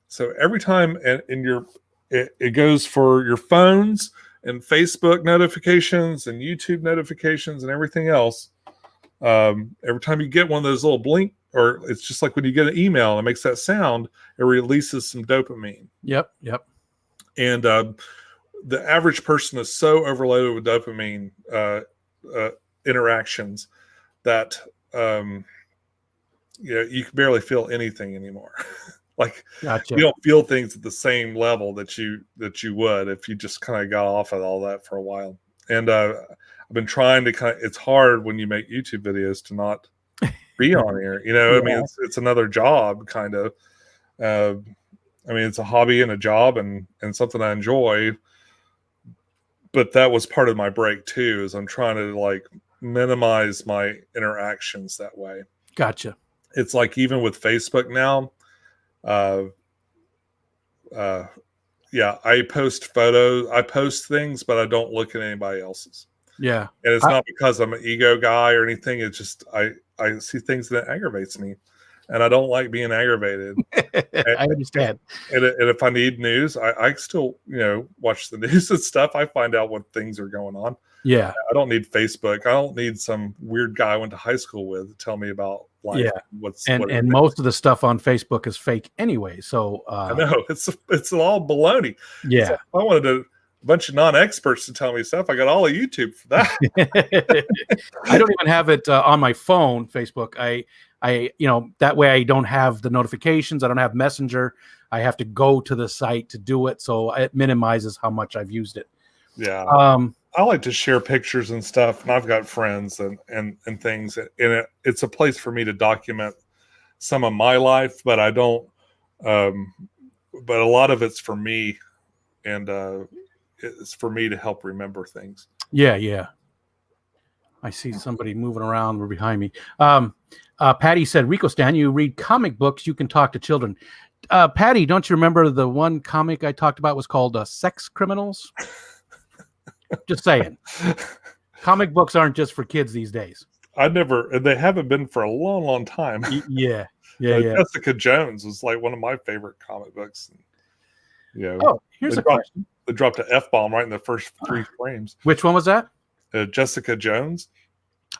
S2: So every time it goes for your phones and Facebook notifications and YouTube notifications and everything else. Every time you get one of those little blink, or it's just like when you get an email and it makes that sound, it releases some dopamine.
S1: Yep.
S2: And the average person is so overloaded with dopamine interactions that you can barely feel anything anymore. Like
S1: Gotcha.
S2: You don't feel things at the same level that you would if you just kind of got off of all that for a while. And I've been trying to it's hard when you make YouTube videos to not be on here. I mean, it's another job kind of. I mean, it's a hobby and a job and something I enjoy. But that was part of my break too, is I'm trying to like minimize my interactions that way.
S1: Gotcha.
S2: It's like even with Facebook now, I post photos, I post things, but I don't look at anybody else's.
S1: Yeah.
S2: And it's not because I'm an ego guy or anything. It's just, I see things that aggravates me and I don't like being aggravated.
S1: I understand.
S2: And if I need news, I still, watch the news and stuff. I find out what things are going on.
S1: Yeah.
S2: I don't need Facebook. I don't need some weird guy I went to high school with to tell me about life.
S1: Yeah. And most of the stuff on Facebook is fake anyway. So
S2: I know it's all baloney.
S1: Yeah.
S2: So if I wanted a bunch of non-experts to tell me stuff, I got all of YouTube for that.
S1: I don't even have it on my phone, Facebook. I that way I don't have the notifications. I don't have Messenger. I have to go to the site to do it. So it minimizes how much I've used it.
S2: Yeah. I like to share pictures and stuff, and I've got friends and things, and it's a place for me to document some of my life, but I don't. But a lot of it's for me, and it's for me to help remember things.
S1: Yeah. I see somebody moving around behind me. Patty said, "Rico Stan, you read comic books. You can talk to children." Patty, don't you remember the one comic I talked about was called Sex Criminals? Just saying. Comic books aren't just for kids these days.
S2: They haven't been for a long, long time.
S1: Yeah.
S2: Jessica Jones was like one of my favorite comic books.
S1: Oh, here's a question.
S2: They dropped an F-bomb right in the first 3 frames.
S1: Which one was that?
S2: Jessica Jones.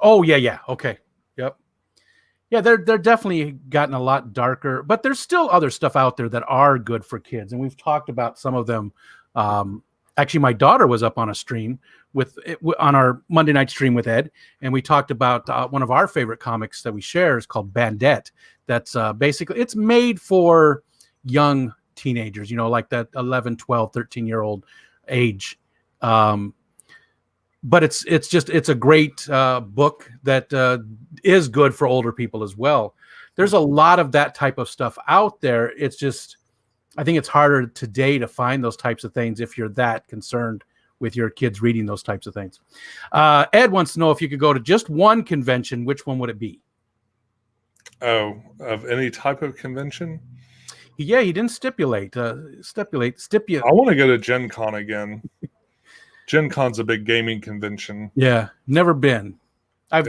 S1: Oh, yeah. Okay. Yep. Yeah, they're definitely gotten a lot darker, but there's still other stuff out there that are good for kids, and we've talked about some of them. Actually, my daughter was up on a stream on our Monday night stream with Ed, and we talked about one of our favorite comics that we share is called Bandette. That's basically, it's made for young teenagers, like that 11, 12, 13-year-old age. But it's a great book that is good for older people as well. There's a lot of that type of stuff out there. It's just, I think it's harder today to find those types of things if you're that concerned with your kids reading those types of things. Ed wants to know if you could go to just one convention, which one would it be?
S2: Oh, of any type of convention?
S1: Yeah, he didn't stipulate.
S2: I want to go to Gen Con again. Gen Con's a big gaming convention.
S1: Yeah, never been. I've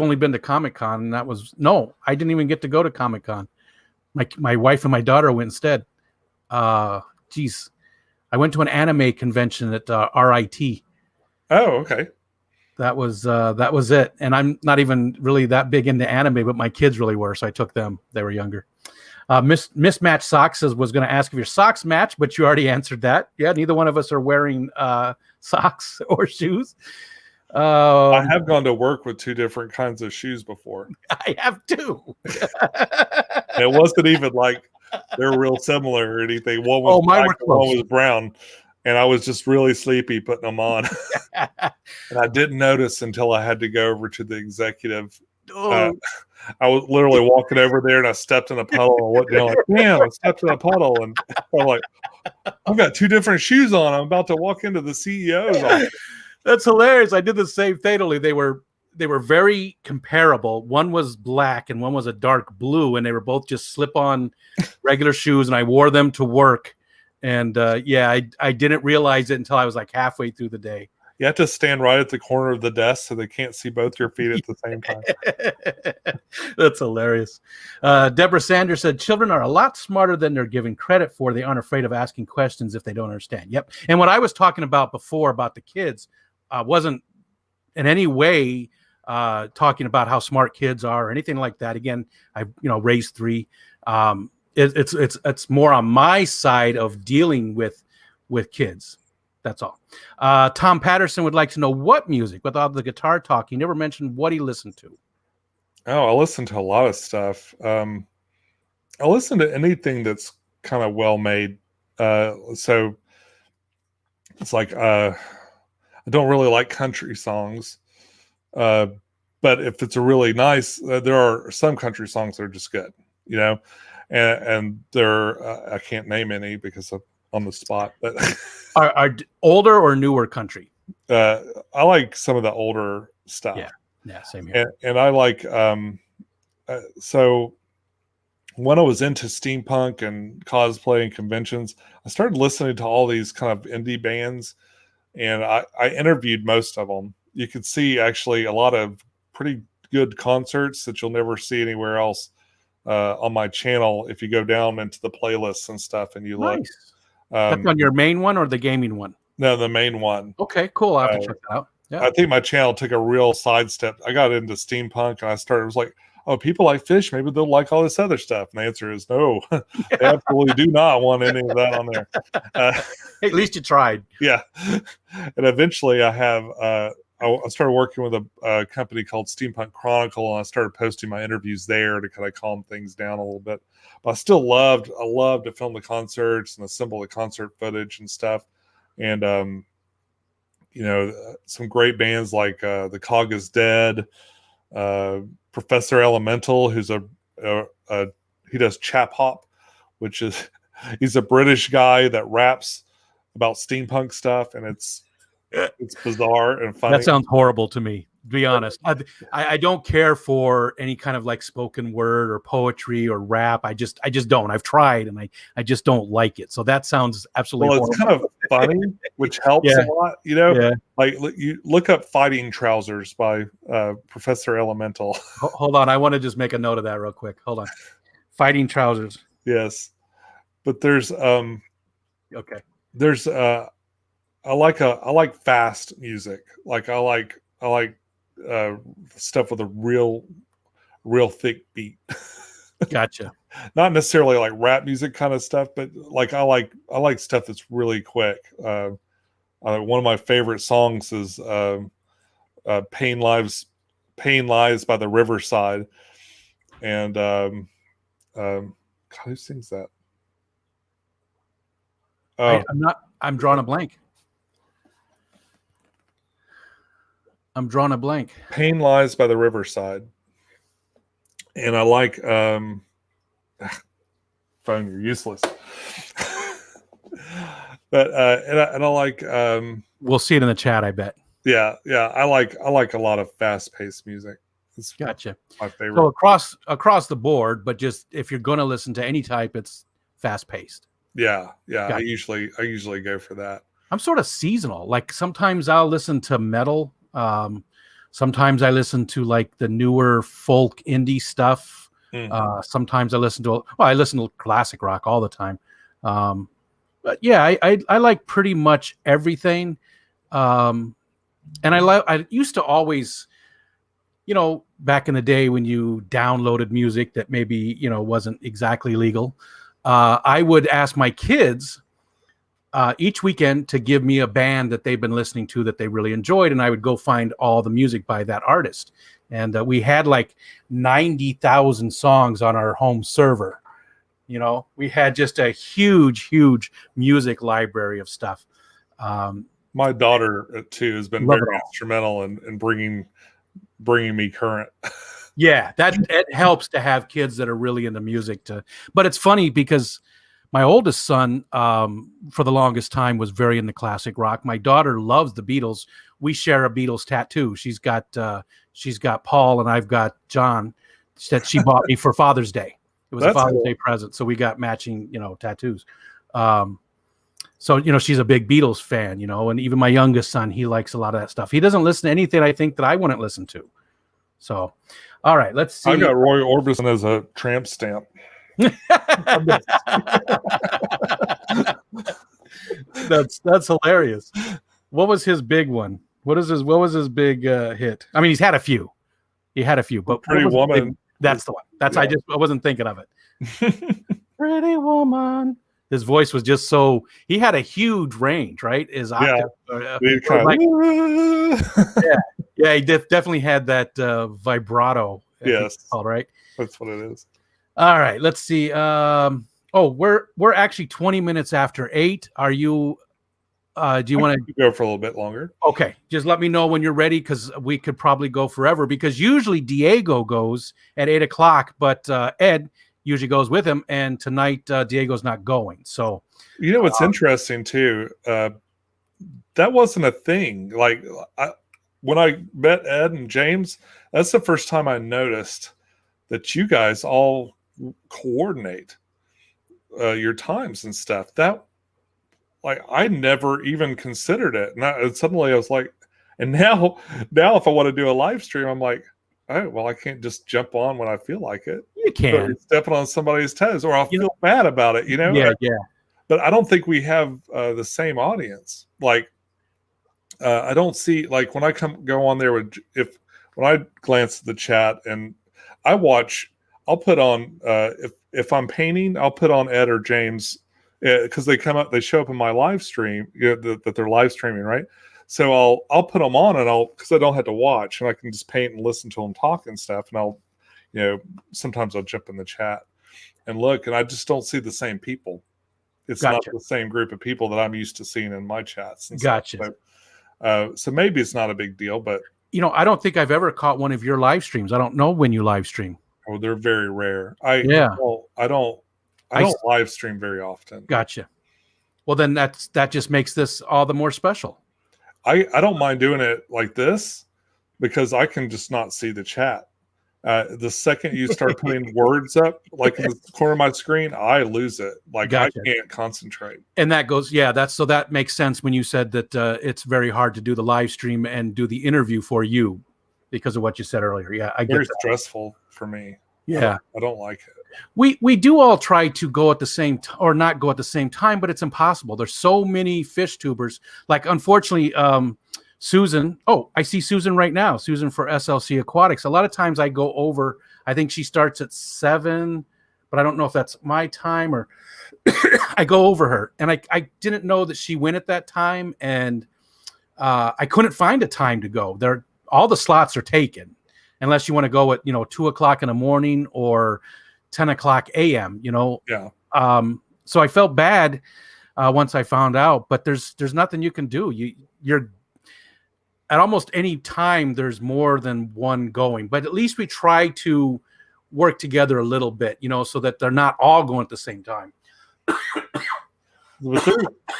S1: only been to Comic Con, and I didn't even get to go to Comic Con. My wife and my daughter went instead. I went to an anime convention at RIT.
S2: Oh, okay.
S1: That was it. And I'm not even really that big into anime, but my kids really were, so I took them. They were younger. Mismatched Socks was going to ask if your socks match, but you already answered that. Yeah, neither one of us are wearing socks or shoes.
S2: I have gone to work with 2 different kinds of shoes before.
S1: I have too.
S2: It wasn't even like they're real similar or anything. One was black, one was brown, and I was just really sleepy putting them on. And I didn't notice until I had to go over to the executive. I was literally walking over there and I stepped in a puddle and looked down like, damn, I stepped in a puddle. And I'm like, I've got 2 different shoes on. I'm about to walk into the CEO's office.
S1: That's hilarious. I did the same thing. Only they were very comparable. One was black and one was a dark blue, and they were both just slip-on regular shoes, and I wore them to work. And yeah, I didn't realize it until I was like halfway through the day.
S2: You have to stand right at the corner of the desk so they can't see both your feet at the same time.
S1: That's hilarious. Deborah Sanders said, children are a lot smarter than they're given credit for. They aren't afraid of asking questions if they don't understand. Yep. And what I was talking about before about the kids wasn't in any way talking about how smart kids are or anything like that. Again, I raised 3. It's more on my side of dealing with kids. That's all. Tom Patterson would like to know what music, with all the guitar talk, he never mentioned what he listened to.
S2: Oh, I listen to a lot of stuff. I listen to anything that's kind of well made. So it's like I don't really like country songs, but if it's a really nice, there are some country songs that are just good, and they're I can't name any because I'm on the spot, but
S1: are older or newer country?
S2: I like some of the older stuff.
S1: Yeah, same here.
S2: And I like so when I was into steampunk and cosplay and conventions, I started listening to all these kind of indie bands, and I interviewed most of them. You could see actually a lot of pretty good concerts that you'll never see anywhere else on my channel if you go down into the playlists and stuff and you look.
S1: Nice. That's on your main one or the gaming one?
S2: No, the main one.
S1: Okay, cool. I'll have to check that out. Yeah.
S2: I think my channel took a real sidestep. I got into steampunk and I was like, oh, people like fish. Maybe they'll like all this other stuff. And the answer is no. They absolutely do not want any of that on there.
S1: At least you tried.
S2: Yeah. And eventually I started working with a company called Steampunk Chronicle, and I started posting my interviews there to kind of calm things down a little bit. But I still loved to film the concerts and assemble the concert footage and stuff. And, some great bands like The Cog is Dead, Professor Elemental, who's he does chap hop, which is, he's a British guy that raps about steampunk stuff, and it's bizarre and funny.
S1: That sounds horrible to me, to be honest. I don't care for any kind of like spoken word or poetry or rap. I just don't. I've tried and I just don't like it. So that sounds absolutely horrible.
S2: It's kind of funny, which helps a lot,
S1: Yeah.
S2: Like you look up Fighting Trousers by Professor Elemental.
S1: Hold on. I want to just make a note of that real quick. Hold on. Fighting Trousers.
S2: Yes. But there's
S1: okay.
S2: There's I like fast music. Like I like stuff with a real thick beat.
S1: Gotcha.
S2: Not necessarily like rap music kind of stuff, but like I like stuff that's really quick. One of my favorite songs is Pain Lies by the Riverside. And God, who sings that?
S1: I'm drawing a blank.
S2: Pain Lies by the Riverside. And I like phone, you're useless. But and I like
S1: we'll see it in the chat, I bet.
S2: Yeah. I like a lot of fast-paced music. It's
S1: Gotcha.
S2: my favorite.
S1: So across the board, but just if you're going to listen to any type, it's fast-paced.
S2: Yeah.
S1: Gotcha.
S2: I usually go for that.
S1: I'm sort of seasonal. Like sometimes I'll listen to metal. Sometimes I listen to like the newer folk indie stuff. Sometimes I listen to classic rock all the time. But yeah, I like pretty much everything. And I used to always, back in the day when you downloaded music that maybe, wasn't exactly legal, I would ask my kids each weekend to give me a band that they've been listening to that they really enjoyed, and I would go find all the music by that artist. And we had like 90,000 songs on our home server. We had just a huge music library of stuff.
S2: My daughter too has been very instrumental in bringing me current.
S1: Yeah, it helps to have kids that are really into music. But it's funny because my oldest son, for the longest time, was very into classic rock. My daughter loves the Beatles. We share a Beatles tattoo. She's got Paul and I've got John that she bought me for Father's Day. It was a Father's Day present, so we got matching, tattoos. So, she's a big Beatles fan, and even my youngest son, he likes a lot of that stuff. He doesn't listen to anything I think that I wouldn't listen to. So, all right, let's see.
S2: I've got Roy Orbison as a tramp stamp.
S1: That's hilarious. What was his big one? What was his big hit? I mean, he's had a few. But
S2: Pretty Woman.
S1: That's the one. I wasn't thinking of it. Pretty Woman. His voice was just so. He had a huge range, right? His octave. He definitely had that vibrato.
S2: Yes,
S1: called, right.
S2: That's what it is.
S1: All right, let's see. We're actually 20 minutes after 8. Are you? Do you want to
S2: go for a little bit longer?
S1: Okay, just let me know when you're ready, because we could probably go forever. Because usually Diego goes at 8 o'clock, but Ed usually goes with him, and tonight Diego's not going. So
S2: what's interesting too. That wasn't a thing. Like when I met Ed and James, that's the first time I noticed that you guys all coordinate your times and stuff. That, like, I never even considered it. And suddenly I was like, and now if I want to do a live stream, I'm like, oh, well, I can't just jump on when I feel like it.
S1: You can.
S2: Stepping on somebody's toes, or I'll feel bad about it,
S1: Yeah.
S2: But I don't think we have the same audience. Like, I don't see, like, when I go on there when I glance at the chat and I'll put on, if I'm painting, I'll put on Ed or James, because they show up in my live stream, that they're live streaming, right? So I'll put them on, and because I don't have to watch, and I can just paint and listen to them talk and stuff. And sometimes I'll jump in the chat and look, and I just don't see the same people. It's not the same group of people that I'm used to seeing in my chats. And
S1: gotcha.
S2: Stuff. So maybe it's not a big deal, but
S1: I don't think I've ever caught one of your live streams. I don't know when you live stream.
S2: Oh, they're very rare. I don't live stream very often.
S1: Gotcha. Well, then that just makes this all the more special.
S2: I don't mind doing it like this, because I can just not see the chat. The second you start putting words up, like in the corner of my screen, I lose it. Like, gotcha. I can't concentrate.
S1: And that goes, that makes sense when you said that it's very hard to do the live stream and do the interview for you because of what you said earlier. Yeah, I get
S2: very
S1: that.
S2: Stressful for me.
S1: Yeah,
S2: I don't like it.
S1: We do all try to go at the same or not go at the same time, but it's impossible. There's so many fish tubers. Like, unfortunately, Susan. Oh, I see Susan right now. Susan for SLC Aquatics. A lot of times I go over. I think she starts at 7, but I don't know if that's my time or I go over her. And I didn't know that she went at that time, and I couldn't find a time to go. All the slots are taken, unless you want to go at 2 o'clock in the morning or 10 o'clock a.m.
S2: Yeah.
S1: So I felt bad once I found out, but there's nothing you can do. You're at almost any time there's more than one going, but at least we try to work together a little bit, so that they're not all going at the same time.
S2: But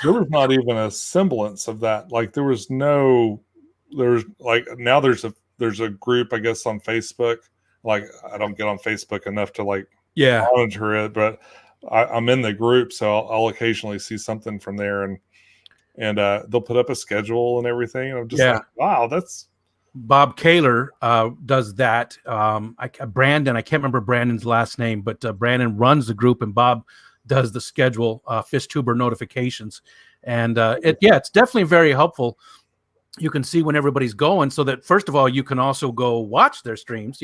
S2: there was not even a semblance of that. Like, there's a group, I guess, on Facebook. Like, I don't get on Facebook enough to monitor it, but I'm in the group, so I'll occasionally see something from there, and they'll put up a schedule and everything. And I'm just like, wow, that's
S1: Bob Kaler does that. Brandon, I can't remember Brandon's last name, but Brandon runs the group, and Bob does the schedule, fishtuber notifications, and it's definitely very helpful. You can see when everybody's going, so that first of all, you can also go watch their streams,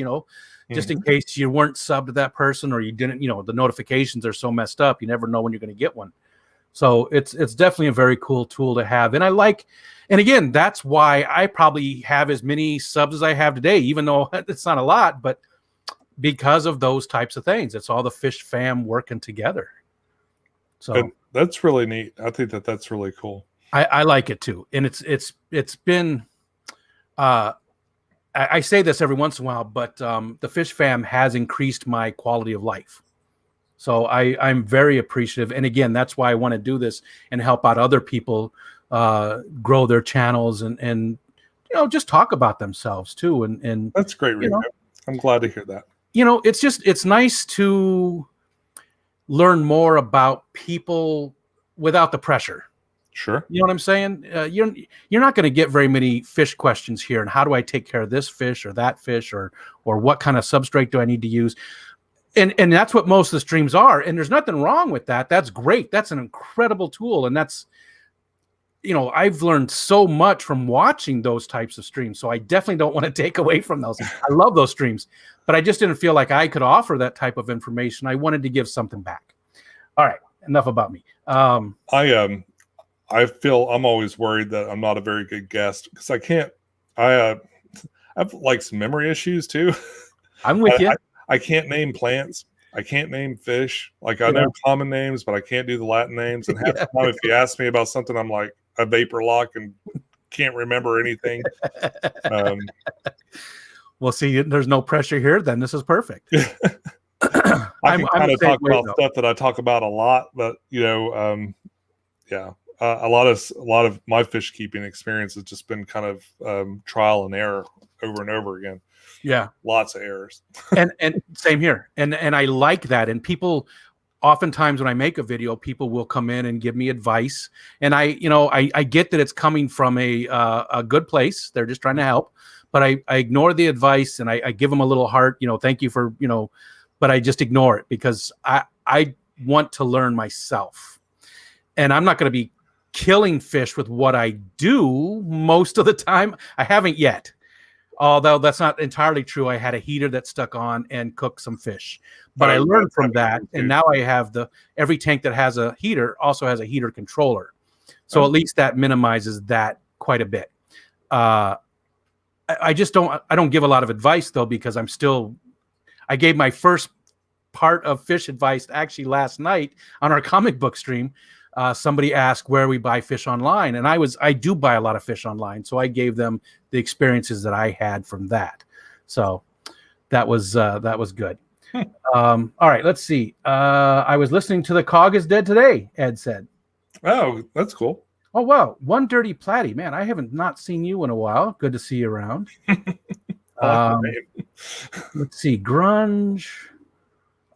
S1: just in case you weren't subbed to that person or you didn't, the notifications are so messed up. You never know when you're going to get one. So it's definitely a very cool tool to have. And and again, that's why I probably have as many subs as I have today, even though it's not a lot, but because of those types of things. It's all the fish fam working together. So
S2: that's really neat. I think that's really cool.
S1: I like it too. And it's been, I say this every once in a while, but the fish fam has increased my quality of life. So I'm very appreciative. And again, that's why I want to do this and help out other people grow their channels and just talk about themselves too. And
S2: that's great, Rico. I'm glad to hear that.
S1: It's nice to learn more about people without the pressure.
S2: Sure.
S1: You know what I'm saying? You're not going to get very many fish questions here. And how do I take care of this fish or that fish, or what kind of substrate do I need to use? And that's what most of the streams are. And there's nothing wrong with that. That's great. That's an incredible tool. And that's, I've learned so much from watching those types of streams. So I definitely don't want to take away from those. I love those streams, but I just didn't feel like I could offer that type of information. I wanted to give something back. All right, enough about me.
S2: I feel I'm always worried that I'm not a very good guest because I can't. I have like some memory issues too.
S1: I'm with you.
S2: I can't name plants. I can't name fish. Like I know common names, but I can't do the Latin names. And half the time, if you ask me about something, I'm like a vapor lock and can't remember anything.
S1: Well, see, there's no pressure here. Then this is perfect.
S2: I can kind of talk about stuff that I talk about a lot, but yeah. A lot of my fish keeping experience has just been kind of trial and error over and over again.
S1: Yeah,
S2: lots of errors.
S1: and same here. And I like that. And people, oftentimes when I make a video, people will come in and give me advice. And I get that it's coming from a good place. They're just trying to help. But I ignore the advice and I give them a little heart. Thank you for but I just ignore it because I want to learn myself. And I'm not going to be killing fish with what I do most of the time. I haven't yet, although that's not entirely true. I had a heater that stuck on and cooked some fish, but I learned from that. And now I have every tank that has a heater also has a heater controller. So at least that minimizes that quite a bit. I don't give a lot of advice though, because I gave my first part of fish advice actually last night on our comic book stream. Somebody asked where we buy fish online, and I do buy a lot of fish online, so I gave them the experiences that I had from that. So that was good. All right, let's see. I was listening to The Cog is Dead today, Ed said.
S2: Oh, that's cool.
S1: Oh wow, One Dirty Platty, man, I haven't not seen you in a while. Good to see you around. Let's see, Grunge.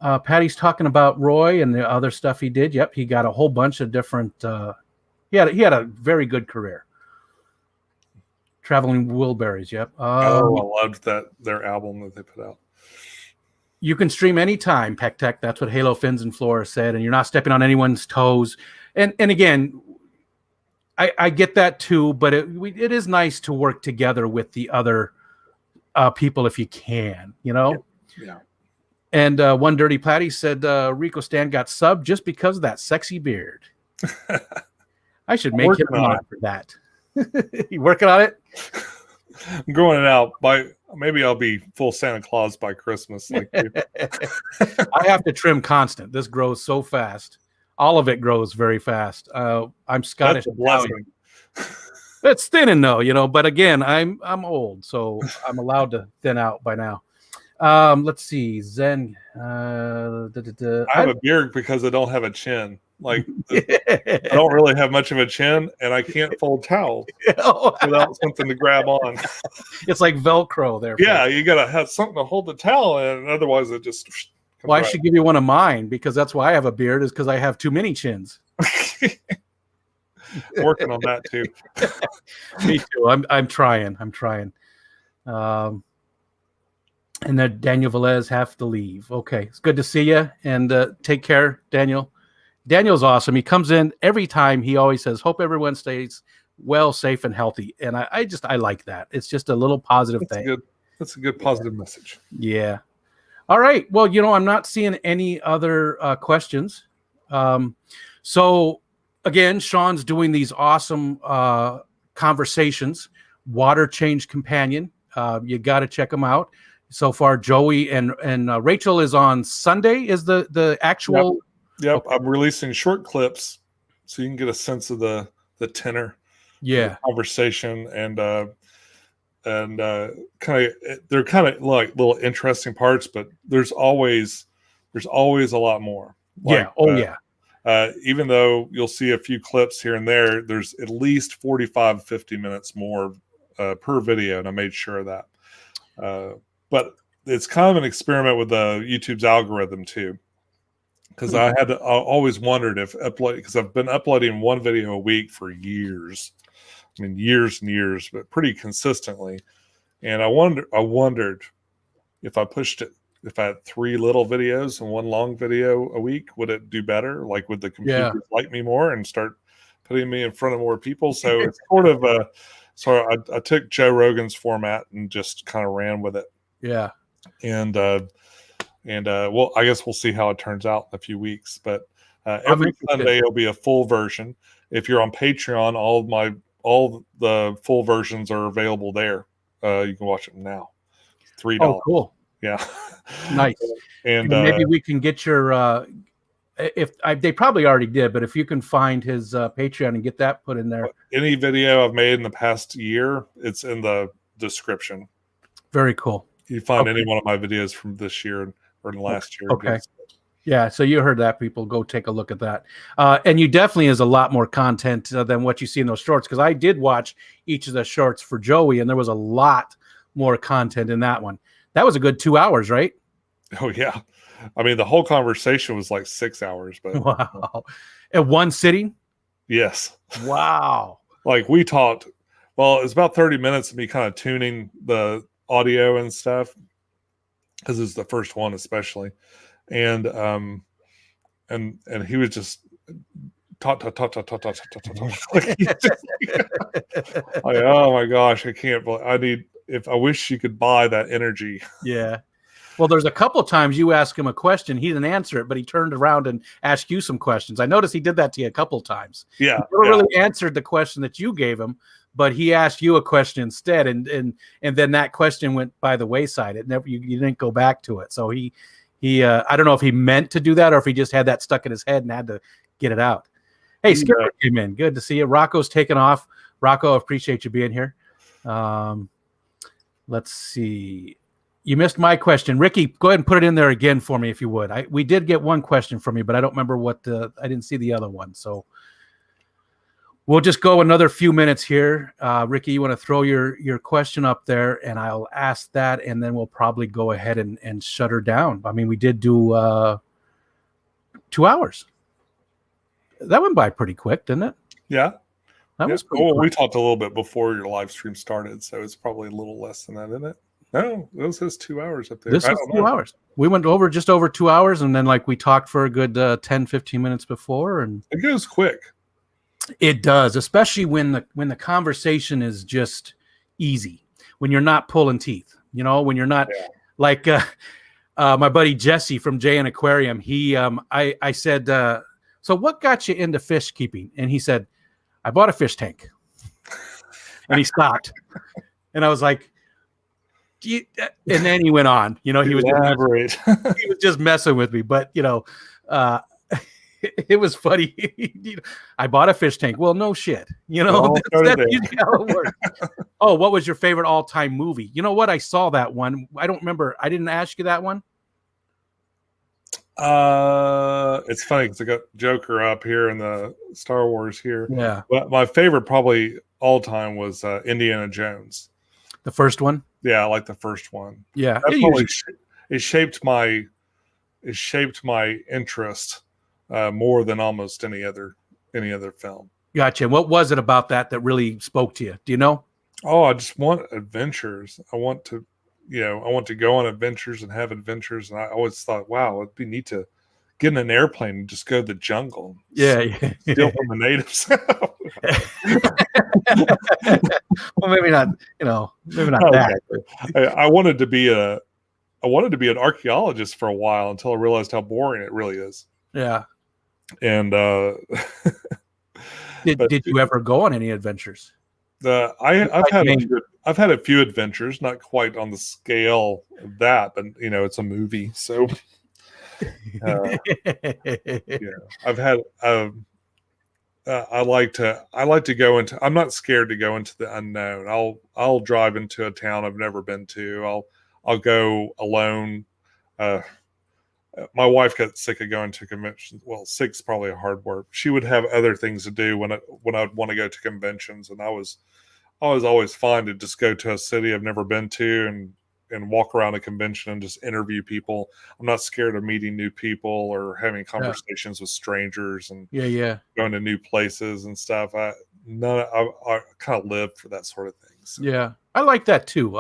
S1: Patty's talking about Roy and the other stuff he did. Yep, he got a whole bunch of different. He had a very good career. Traveling Wilburys. Yep.
S2: I loved their album that they put out.
S1: You can stream anytime, pectec. That's what Halo Fins and Flora said, and you're not stepping on anyone's toes. And again, I get that too, but it is nice to work together with the other people if you can.
S2: Yeah.
S1: And One Dirty Platty said Rico Stan got subbed just because of that sexy beard. I should make him on for that. You working on it?
S2: I'm growing it out. Maybe I'll be full Santa Claus by Christmas. Like you.
S1: I have to trim constant. This grows so fast. All of it grows very fast. I'm Scottish.
S2: That's a blessing.
S1: It's thinning though, but again, I'm old, so I'm allowed to thin out by now. Let's see, Zen. I
S2: have a beard because I don't have a chin. Like I don't really have much of a chin, and I can't fold towels without something to grab on.
S1: It's like Velcro there.
S2: Yeah, you gotta have something to hold the towel in, otherwise it just.
S1: Well, I should give you one of mine because that's why I have a beard. Is because I have too many chins.
S2: Working on that too.
S1: Me too. I'm trying. And then Daniel Velez have to leave. Okay, it's good to see you, and take care, Daniel. Daniel's awesome. He comes in every time. He always says, "Hope everyone stays well, safe, and healthy." And I like that. It's just a little positive thing.
S2: That's a good positive message.
S1: Yeah. All right. Well, I'm not seeing any other questions. So again, Sean's doing these awesome conversations. Water Change Companion. You got to check them out. So far, Joey and Rachel is on Sunday. Is the actual?
S2: Yep. Okay. I'm releasing short clips so you can get a sense of the tenor.
S1: Yeah.
S2: Of the conversation and they're kind of like little interesting parts, but there's always a lot more. Like, even though you'll see a few clips here and there, there's at least 45, 50 minutes more per video, and I made sure of that. But it's kind of an experiment with YouTube's algorithm too, because I always wondered if upload, because I've been uploading one video a week for years. I mean, years and years, but pretty consistently. And I wondered if I pushed it, if I had 3 little videos and 1 long video a week, would it do better? Like, would the
S1: Yeah.
S2: computer like me more and start putting me in front of more people? So it's sort of so I took Joe Rogan's format and just kind of ran with it.
S1: Yeah.
S2: And well, I guess we'll see how it turns out in a few weeks. But every Sunday it'll be a full version. If you're on Patreon, all the full versions are available there. You can watch them now. $3.
S1: Oh, cool.
S2: Yeah.
S1: Nice.
S2: And
S1: maybe we can get your they probably already did, but if you can find his Patreon and get that put in there.
S2: Any video I've made in the past year, it's in the description.
S1: Very cool.
S2: You find any one of my videos from this year or last year.
S1: Okay. Yeah, so you heard that, people. Go take a look at that. And you definitely is a lot more content than what you see in those shorts, because I did watch each of the shorts for Joey, and there was a lot more content in that one. That was a good 2 hours, right?
S2: Oh, yeah. I mean, the whole conversation was like 6 hours. But
S1: wow. At one sitting?
S2: Yes.
S1: Wow.
S2: Like we talked, well, it's about 30 minutes of me kind of tuning the audio and stuff, because it's the first one especially. And he was just talk. Like, oh my gosh, I can't believe I wish you could buy that energy.
S1: Yeah. Well, there's a couple times you asked him a question, he didn't answer it, but he turned around and asked you some questions. I noticed he did that to you a couple times.
S2: Yeah.
S1: He never really answered the question that you gave him, but he asked you a question instead, and then that question went by the wayside. It never you didn't go back to it. So he I don't know if he meant to do that or if he just had that stuck in his head and had to get it out. Hey, Skipper came in. Good to see you. Rocco's taken off. Rocco, appreciate you being here. Let's see. You missed my question. Ricky, go ahead and put it in there again for me if you would. We did get one question from you, but I don't remember I didn't see the other one. So we'll just go another few minutes here. Ricky, you want to throw your question up there, and I'll ask that, and then we'll probably go ahead and shut her down. I mean, we did do 2 hours. That went by pretty quick, didn't it?
S2: Yeah.
S1: That was pretty quick.
S2: We talked a little bit before your live stream started, so it's probably a little less than that, isn't it? No, it says 2 hours up there.
S1: This is 2 hours. We went just over 2 hours, and then we talked for a good 10, 15 minutes before. And
S2: it goes quick.
S1: It does, especially when the conversation is just easy, when you're not pulling teeth, when you're not like my buddy Jesse from J&N Aquarium. I said, so what got you into fish keeping? And he said, I bought a fish tank. And he stopped. And I was like, and then he went on, he was just messing with me, but it was funny. I bought a fish tank. Well, no shit. That's usually how it works. Oh, what was your favorite all-time movie? You know what? I saw that one. I don't remember. I didn't ask you that one.
S2: It's funny because I got Joker up here in the Star Wars here.
S1: Yeah.
S2: But my favorite probably all time was Indiana Jones.
S1: The first one?
S2: Yeah, I like the first one.
S1: Yeah.
S2: It shaped my interest more than almost any other film.
S1: Gotcha. What was it about that really spoke to you? Do you know?
S2: Oh, I just want adventures. I want to go on adventures and have adventures. And I always thought, wow, it'd be neat to get in an airplane and just go to the jungle.
S1: Yeah.
S2: Steal from the natives.
S1: Well, maybe not, maybe not that.
S2: Exactly. I wanted to be an archaeologist for a while until I realized how boring it really is.
S1: Yeah.
S2: And
S1: did you ever go on any adventures?
S2: I've had a few adventures, not quite on the scale of that, but it's a movie, so I've had. I like to go into. I'm not scared to go into the unknown. I'll drive into a town I've never been to. I'll go alone. My wife got sick of going to conventions. Well, sick's probably a hard word. She would have other things to do when I'd want to go to conventions, and I was always fine to just go to a city I've never been to and and walk around a convention and just interview people. I'm not scared of meeting new people or having conversations with strangers and
S1: Yeah.
S2: going to new places and stuff. I kind of live for that sort of thing. So.
S1: Yeah. I like that too.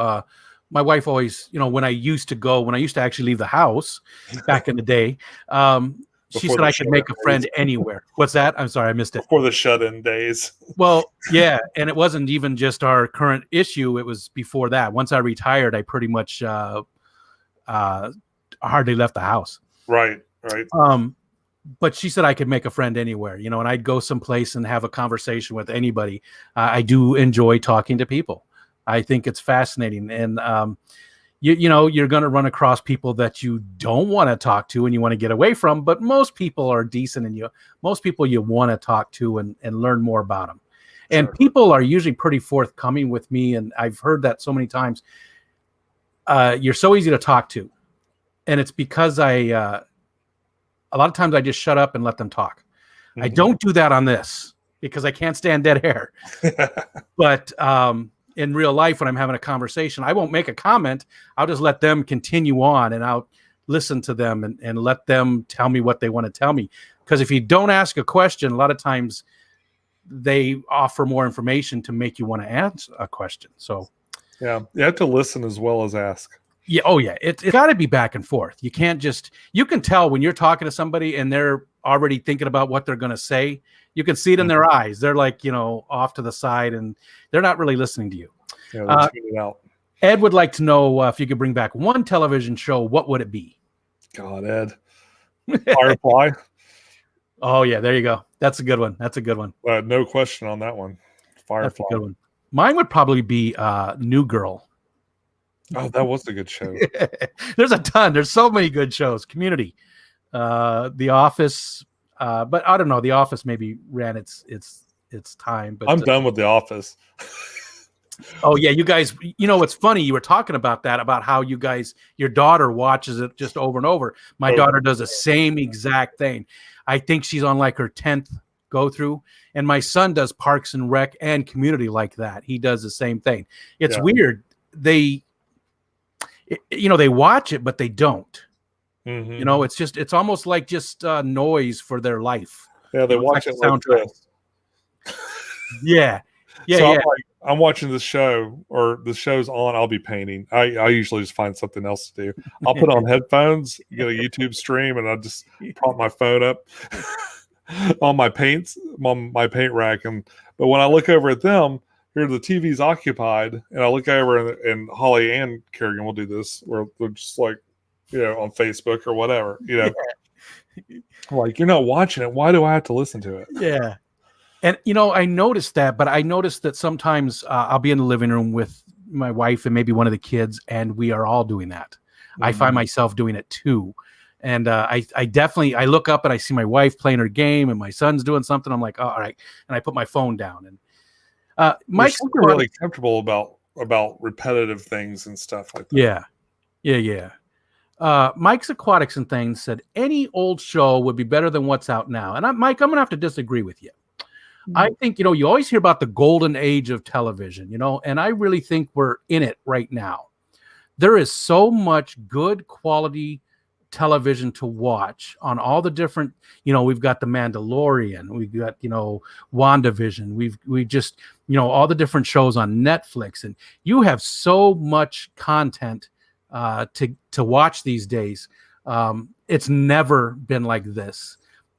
S1: My wife always, when I used to actually leave the house back in the day, she said I could make a friend anywhere. What's that? I'm sorry, I missed it.
S2: Before the shut-in days.
S1: Well, yeah, and it wasn't even just our current issue. It was before that. Once I retired, I pretty much hardly left the house.
S2: Right.
S1: But she said I could make a friend anywhere, and I'd go someplace and have a conversation with anybody. I do enjoy talking to people. I think it's fascinating. And, you're going to run across people that you don't want to talk to and you want to get away from, but most people are decent and most people you want to talk to and learn more about them. Sure. And people are usually pretty forthcoming with me. And I've heard that so many times. You're so easy to talk to. And it's because a lot of times I just shut up and let them talk. Mm-hmm. I don't do that on this because I can't stand dead air. But in real life, when I'm having a conversation, I won't make a comment. I'll just let them continue on and I'll listen to them and let them tell me what they want to tell me. Because if you don't ask a question, a lot of times they offer more information to make you want to answer a question. So
S2: yeah, you have to listen as well as ask.
S1: Yeah. Oh yeah. It's got to be back and forth. You can't you can tell when you're talking to somebody and they're already thinking about what they're going to say. You can see it in their eyes. They're like, off to the side and they're not really listening to you.
S2: Yeah, they're tuning out.
S1: Ed would like to know if you could bring back one television show, what would it be?
S2: God, Ed. Firefly.
S1: Oh yeah. There you go. That's a good one.
S2: No question on that one. Firefly.
S1: That's a good one. Mine would probably be New Girl.
S2: Oh, that was a good show.
S1: There's a ton. There's so many good shows. Community, The Office, but I don't know. The Office maybe ran its time. But
S2: I'm done with The Office.
S1: Oh yeah, you guys. It's funny. You were talking about that, about how your daughter watches it just over and over. My daughter does the same exact thing. I think she's on like her 10th go through, and my son does Parks and Rec and Community like that. He does the same thing. It's weird. They watch it, but they don't. Mm-hmm. It's almost like just noise for their life.
S2: Yeah, they watch it like this.
S1: Yeah.
S2: So I'm watching this show, or the show's on. I'll be painting. I usually just find something else to do. I'll put on headphones, get a YouTube stream, and I'll just prop my phone up on my paint rack. But when I look over at them, here the TV's occupied, and I look over and Holly and Kerrigan will do this, where they're just like, on Facebook or whatever, I'm like, you're not watching it. Why do I have to listen to it?
S1: Yeah. And, I noticed that, but I noticed that sometimes I'll be in the living room with my wife and maybe one of the kids, and we are all doing that. Mm-hmm. I find myself doing it too. And I definitely, I look up and I see my wife playing her game and my son's doing something. I'm like, oh, all right. And I put my phone down. And
S2: Mike's really comfortable about repetitive things and stuff like that.
S1: Yeah. Mike's Aquatics and Things said any old show would be better than what's out now. And Mike, I'm going to have to disagree with you. I think, you always hear about the golden age of television, and I really think we're in it right now. There is so much good quality television to watch on all the different, we've got The Mandalorian, we've got, WandaVision, we just, all the different shows on Netflix, and you have so much content to watch these days. It's never been like this.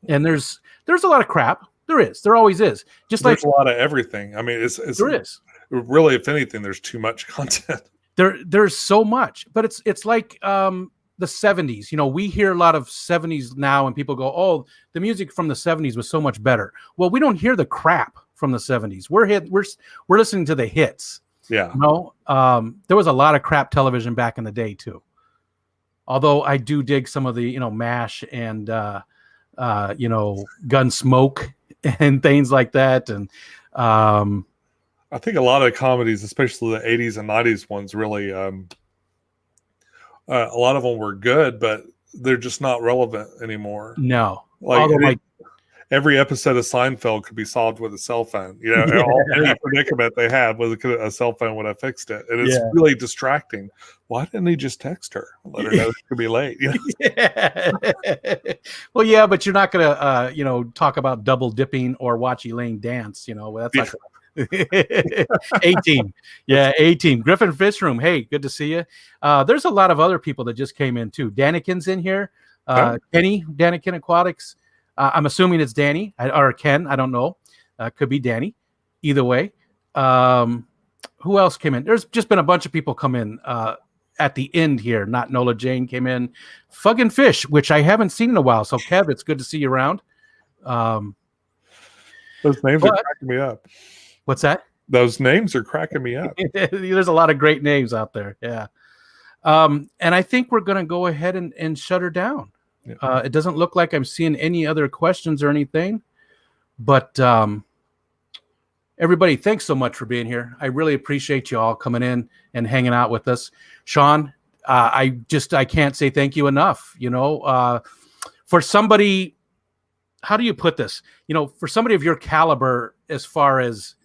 S1: And there's a lot of crap. There always is.
S2: There's a lot of everything. I mean, there is really, if anything, there's too much content.
S1: There's so much, but it's like the 70s. We hear a lot of 70s now, and people go, "Oh, the music from the 70s was so much better." Well, we don't hear the crap from the 70s. We're listening to the hits.
S2: Yeah.
S1: There was a lot of crap television back in the day too. Although I do dig some of the MASH and Gunsmoke and things like that. And
S2: I think a lot of comedies, especially the 80s and 90s ones, really a lot of them were good, but they're just not relevant anymore.
S1: No.
S2: every episode of Seinfeld could be solved with a cell phone. You know, any predicament they had with a cell phone would have fixed it. And it's really distracting. Why didn't he just text her? Let her know she could be late. You know?
S1: Yeah. Well, yeah, but you're not gonna talk about double dipping or watch Elaine dance. That's like A-team. Yeah, A-team. Griffin Fish Room. Hey, good to see you. There's a lot of other people that just came in too. Danikin's in here. Kenny, Danikin Aquatics. I'm assuming it's Danny or Ken. I don't know. Could be Danny. Either way. Who else came in? There's just been a bunch of people come in at the end here. Not Nola Jane came in. Fuggin' Fish, which I haven't seen in a while. So, Kev, it's good to see you around.
S2: Those names are cracking me up.
S1: What's that?
S2: Those names are cracking me up.
S1: There's a lot of great names out there. Yeah. And I think we're going to go ahead and shut her down. Yeah. It doesn't look like I'm seeing any other questions or anything, but everybody, thanks so much for being here. I really appreciate you all coming in and hanging out with us. Sean, I can't say thank you enough. For somebody, how do you put this? For somebody of your caliber, as far as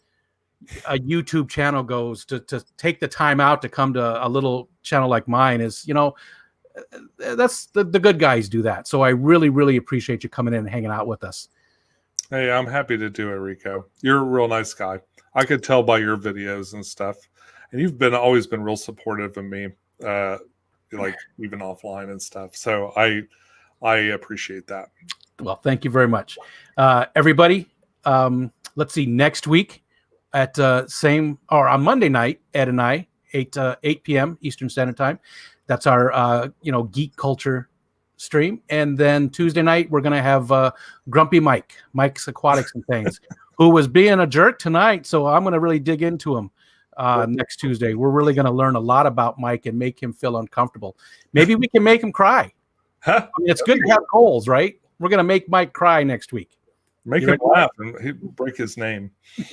S1: a YouTube channel goes, to take the time out to come to a little channel like mine is, that's the good guys do that. So I really, really appreciate you coming in and hanging out with us.
S2: Hey, I'm happy to do it, Rico. You're a real nice guy. I could tell by your videos and stuff. And you've always been real supportive of me, like even offline and stuff. So I appreciate that.
S1: Well, thank you very much. Everybody, let's see, next week at on Monday night, Ed and I, 8 p.m. Eastern Standard Time. That's our geek culture stream. And then Tuesday night we're gonna have Grumpy Mike's Aquatics and Things, who was being a jerk tonight. So I'm gonna really dig into him next Tuesday. We're really gonna learn a lot about Mike and make him feel uncomfortable. Maybe we can make him cry. I mean, it's good to have goals, right? We're gonna make Mike cry next week.
S2: Make him laugh and he'd break his name.
S1: All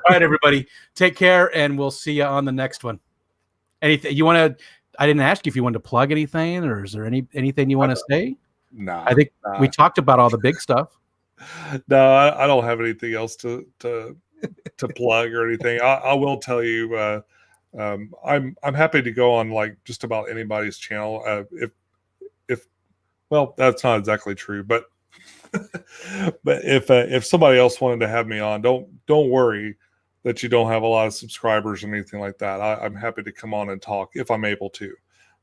S1: right, everybody, take care, and we'll see you on the next one. Anything you want to? I didn't ask you if you wanted to plug anything, or is there anything you want to say?
S2: No,
S1: I think we talked about all the big stuff.
S2: No, I don't have anything else to plug or anything. I will tell you, I'm happy to go on like just about anybody's channel. If well, that's not exactly true, but but if somebody else wanted to have me on, don't worry that you don't have a lot of subscribers or anything like that. I'm happy to come on and talk if I'm able to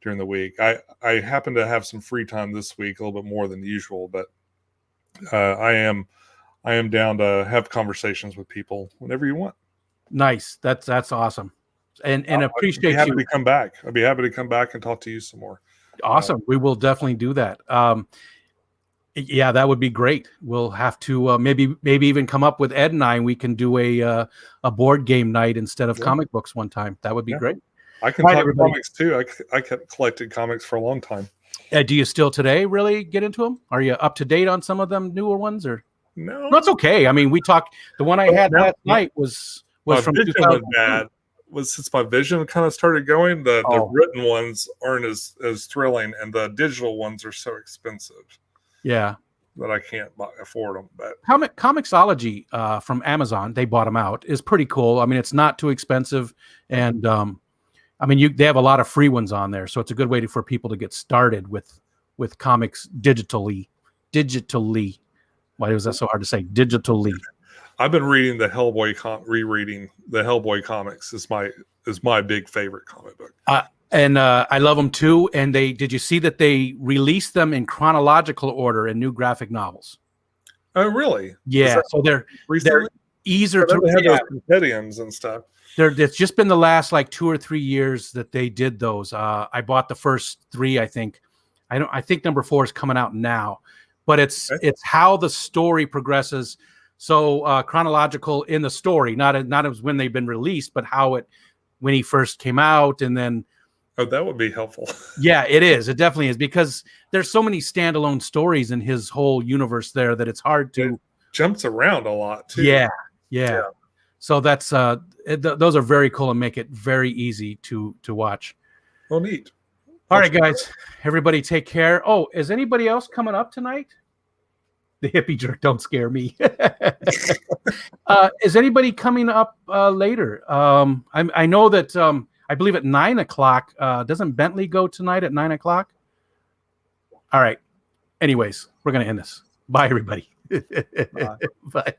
S2: during the week. I happen to have some free time this week, a little bit more than usual, but I am down to have conversations with people whenever you want. Nice. That's awesome. And appreciate you. I'd be happy to come back and talk to you some more. Awesome. We will definitely do that. Yeah, that would be great. We'll have to maybe even come up with Ed and I, and we can do a board game night instead of comic books one time. That would be great. I can talk comics too. I kept collecting comics for a long time. Do you still today really get into them? Are you up to date on some of them newer ones, or no? That's okay. I mean, we talked. The one I had last night was from 2000. Was since my vision kind of started going, the written ones aren't as thrilling, and the digital ones are so expensive. Yeah, that I can't afford them. But Comixology from Amazon, they bought them out, is pretty cool. I mean, it's not too expensive, and I mean, they have a lot of free ones on there, so it's a good way for people to get started with comics digitally. Why was that so hard to say? Digitally. I've been reading the Hellboy rereading the Hellboy comics. Is my big favorite comic book. And I love them too. And did you see that they released them in chronological order in new graphic novels? Oh, really? Yeah. So they're easier to read. Those compendiums and stuff. It's just been the last like 2 or 3 years that they did those. I bought the first 3. I think number 4 is coming out now, but it's how the story progresses. So chronological in the story, not as when they've been released, but when he first came out, and then. Oh, that would be helpful. Yeah, it is. It definitely is, because there's so many standalone stories in his whole universe there that it's hard to. It jumps around a lot too. Yeah. So that's those are very cool and make it very easy to watch. Well, neat. All right, guys. Everybody, take care. Oh, is anybody else coming up tonight?
S1: The hippie jerk, don't scare me. Is anybody coming up later? I know that I believe at 9:00. Doesn't Bentley go tonight at 9:00? All right. Anyways, we're gonna end this. Bye, everybody.
S2: Bye.
S1: Bye.